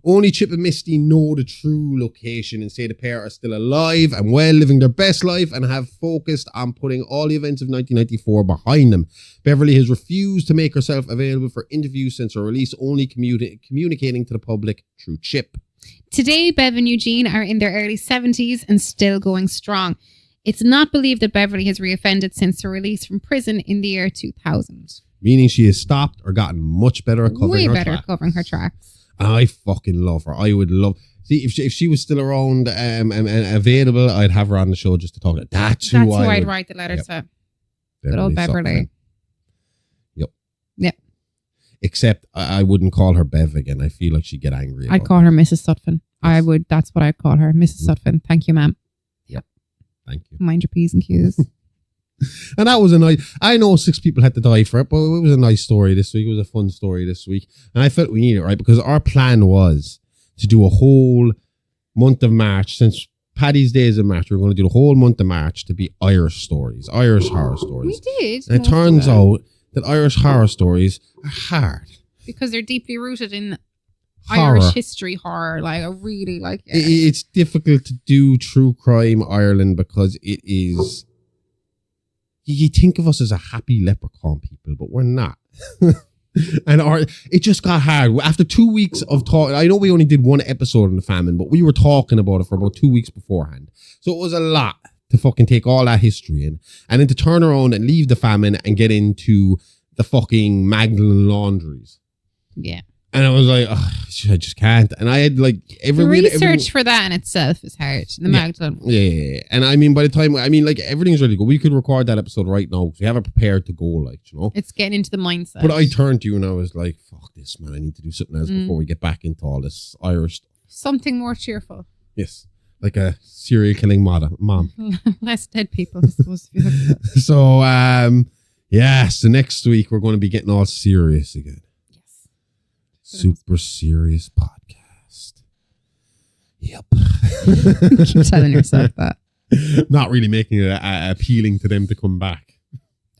Only Chip and Misty know the true location and say the pair are still alive and well, living their best life, and have focused on putting all the events of 1994 behind them. Beverly has refused to make herself available for interviews since her release, only communicating to the public through Chip. Today, Bev and Eugene are in their early 70s and still going strong. It's not believed that Beverly has reoffended since her release from prison in the year 2000. Meaning she has stopped or gotten much better at covering her tracks. Covering her tracks. I fucking love her. I would love... See, if she was still around and available, I'd have her on the show just to talk about. That's who I'd write the letter to. Good old Beverly. Yep. Yep. Except I wouldn't call her Bev again. I feel like she'd get angry. I'd call her Mrs. Sutphin. I would. That's what I'd call her. Mrs. Sutphin. Thank you, ma'am. Yep. Thank you. Mind your P's and Q's. And that was a nice... I know 6 people had to die for it, but it was a nice story this week. It was a fun story this week. And I felt we needed it, right? Because our plan was to do a whole month of March. Since Paddy's Day is in March, we're going to do the whole month of March to be Irish stories, Irish horror stories. We did. And it turns out that Irish horror stories are hard. Because they're deeply rooted in Horror. Irish history horror. Like, I really like it. It's difficult to do true crime Ireland because it is... You think of us as a happy leprechaun people, but we're not. It just got hard. After 2 weeks of talk, I know we only did one episode on the famine, but we were talking about it for about 2 weeks beforehand. So it was a lot to fucking take all that history in. And then to turn around and leave the famine and get into the fucking Magdalen laundries. Yeah. And I was like, oh, I just can't. And I had like The research for that in itself is hard. The Magdalen. Yeah. And I mean, by the time, like everything's ready to go. We could record that episode right now because we have it prepared to go, like, you know. It's getting into the mindset. But I turned to you and I was like, fuck this, man. I need to do something else before we get back into all this Irish stuff. Something more cheerful. Yes. Like a serial killing mom. Less dead people, I suppose. So, so next week we're going to be getting all serious again. Super serious podcast. Yep. Keep telling yourself that. Not really making it appealing to them to come back.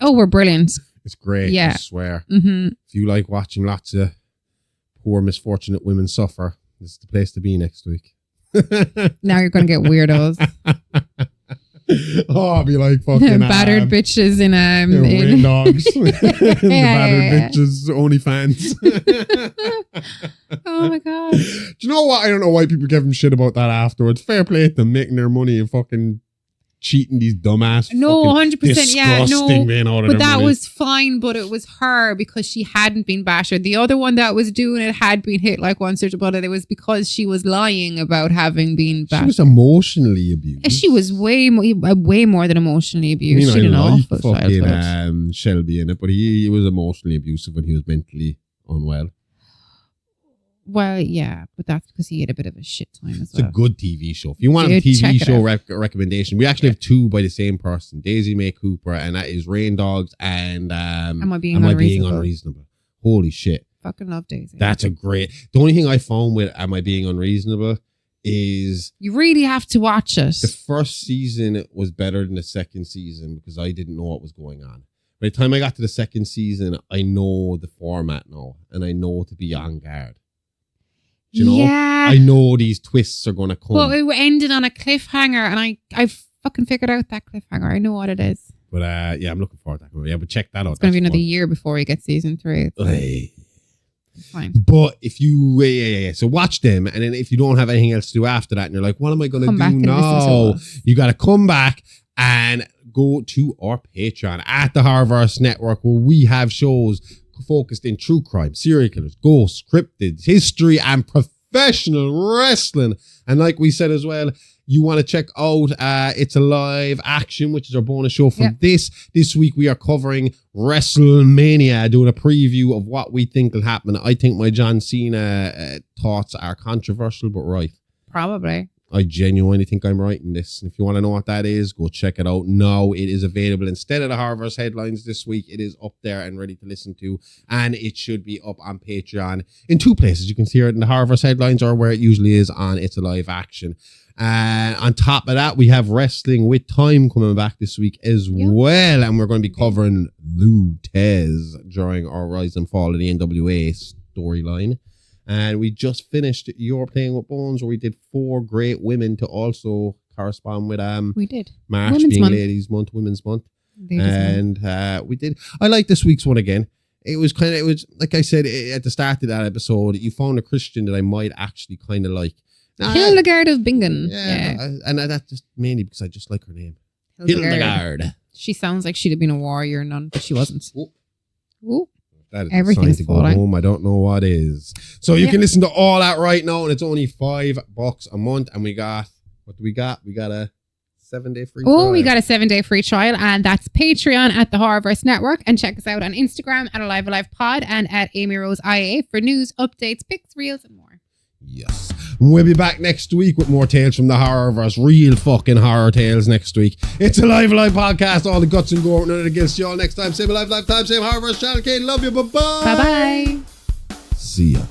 Oh, we're brilliant. It's great. Yeah. I swear. Mm-hmm. If you like watching lots of poor, misfortunate women suffer, this is the place to be next week. Now you're going to get weirdos. Oh, I'll be like fucking battered bitches in rain dogs. The battered bitches OnlyFans. Oh my God. Do you know what? I don't know why people give them shit about that afterwards. Fair play to them making their money and fucking cheating these dumbass. No, 100%. Yeah, no. But that money. was fine. But it was her because she hadn't been battered. The other one that was doing it had been hit like once or twice, but it was because she was lying about having been battered. She was emotionally abused. She was way more than emotionally abused. I mean, she didn't know. Fucking Shelby in it, but he was emotionally abusive when he was mentally unwell. Well, yeah, but that's because he had a bit of a shit time as well. It's a good TV show. If you want a TV show recommendation, we actually have 2 by the same person, Daisy Mae Cooper, and that is Rain Dogs and Am I Being Unreasonable? Holy shit. Fucking love Daisy. That's a great... The only thing I found with Am I Being Unreasonable is... You really have to watch it. The first season was better than the second season because I didn't know what was going on. By the time I got to the second season, I know the format now, and I know to be on guard. Do you know? Yeah. I know these twists are going to come. But it ended on a cliffhanger, and I fucking figured out that cliffhanger. I know what it is. But yeah, I'm looking forward to that. Yeah, but check that out. It's going to be another year before we get season 3. It's fine. But if you, so watch them, and then if you don't have anything else to do after that, and you're like, what am I going to do now? You got to come back and go to our Patreon at the Horrorverse Network, where we have shows focused in true crime, serial killers, ghosts, cryptids, history, and professional wrestling. And like we said as well, you want to check out It's Alive Action, which is our bonus show from this week. We are covering WrestleMania, doing a preview of what we think will happen. I think my John Cena thoughts are controversial, but right. Probably. I genuinely think I'm right in this. And if you want to know what that is, go check it out. Now it is available instead of the Horrorverse headlines this week. It is up there and ready to listen to. And it should be up on Patreon in 2 places. You can see it in the Horrorverse headlines or where it usually is on It's Alive Action. And on top of that, we have Wrestling with Time coming back this week as well. And we're going to be covering Lou Tez during our Rise and Fall of the NWA storyline. And we just finished You're Playing with Bones, where we did 4 great women to also correspond with we did March Women's being Month. Ladies Month, Women's Month. And we did. I like this week's one again. It was like I said at the start of that episode, you found a Christian that I might actually kind of like. Hildegard of Bingen. Yeah. And that's just mainly because I just like her name. Hildegard. She sounds like she'd have been a warrior nun, but she wasn't. Ooh. That is Everything's to go home. I don't know what is. So you can listen to all that right now, and it's only $5 a month. And we got, what do we got? We got a 7-day free trial. Oh, we got a 7-day free trial, and that's Patreon at the Horrorverse Network. And check us out on Instagram at Alive Pod and at Amy Rose IA for news, updates, pics, reels, and more. Yes. We'll be back next week with more tales from the Horrorverse. Real fucking horror tales next week. It's a live podcast. All the guts and gore. None of the guilts. Y'all next time. Same alive time. Same Horrorverse channel. Kate, love you. Bye-bye. Bye-bye. See ya.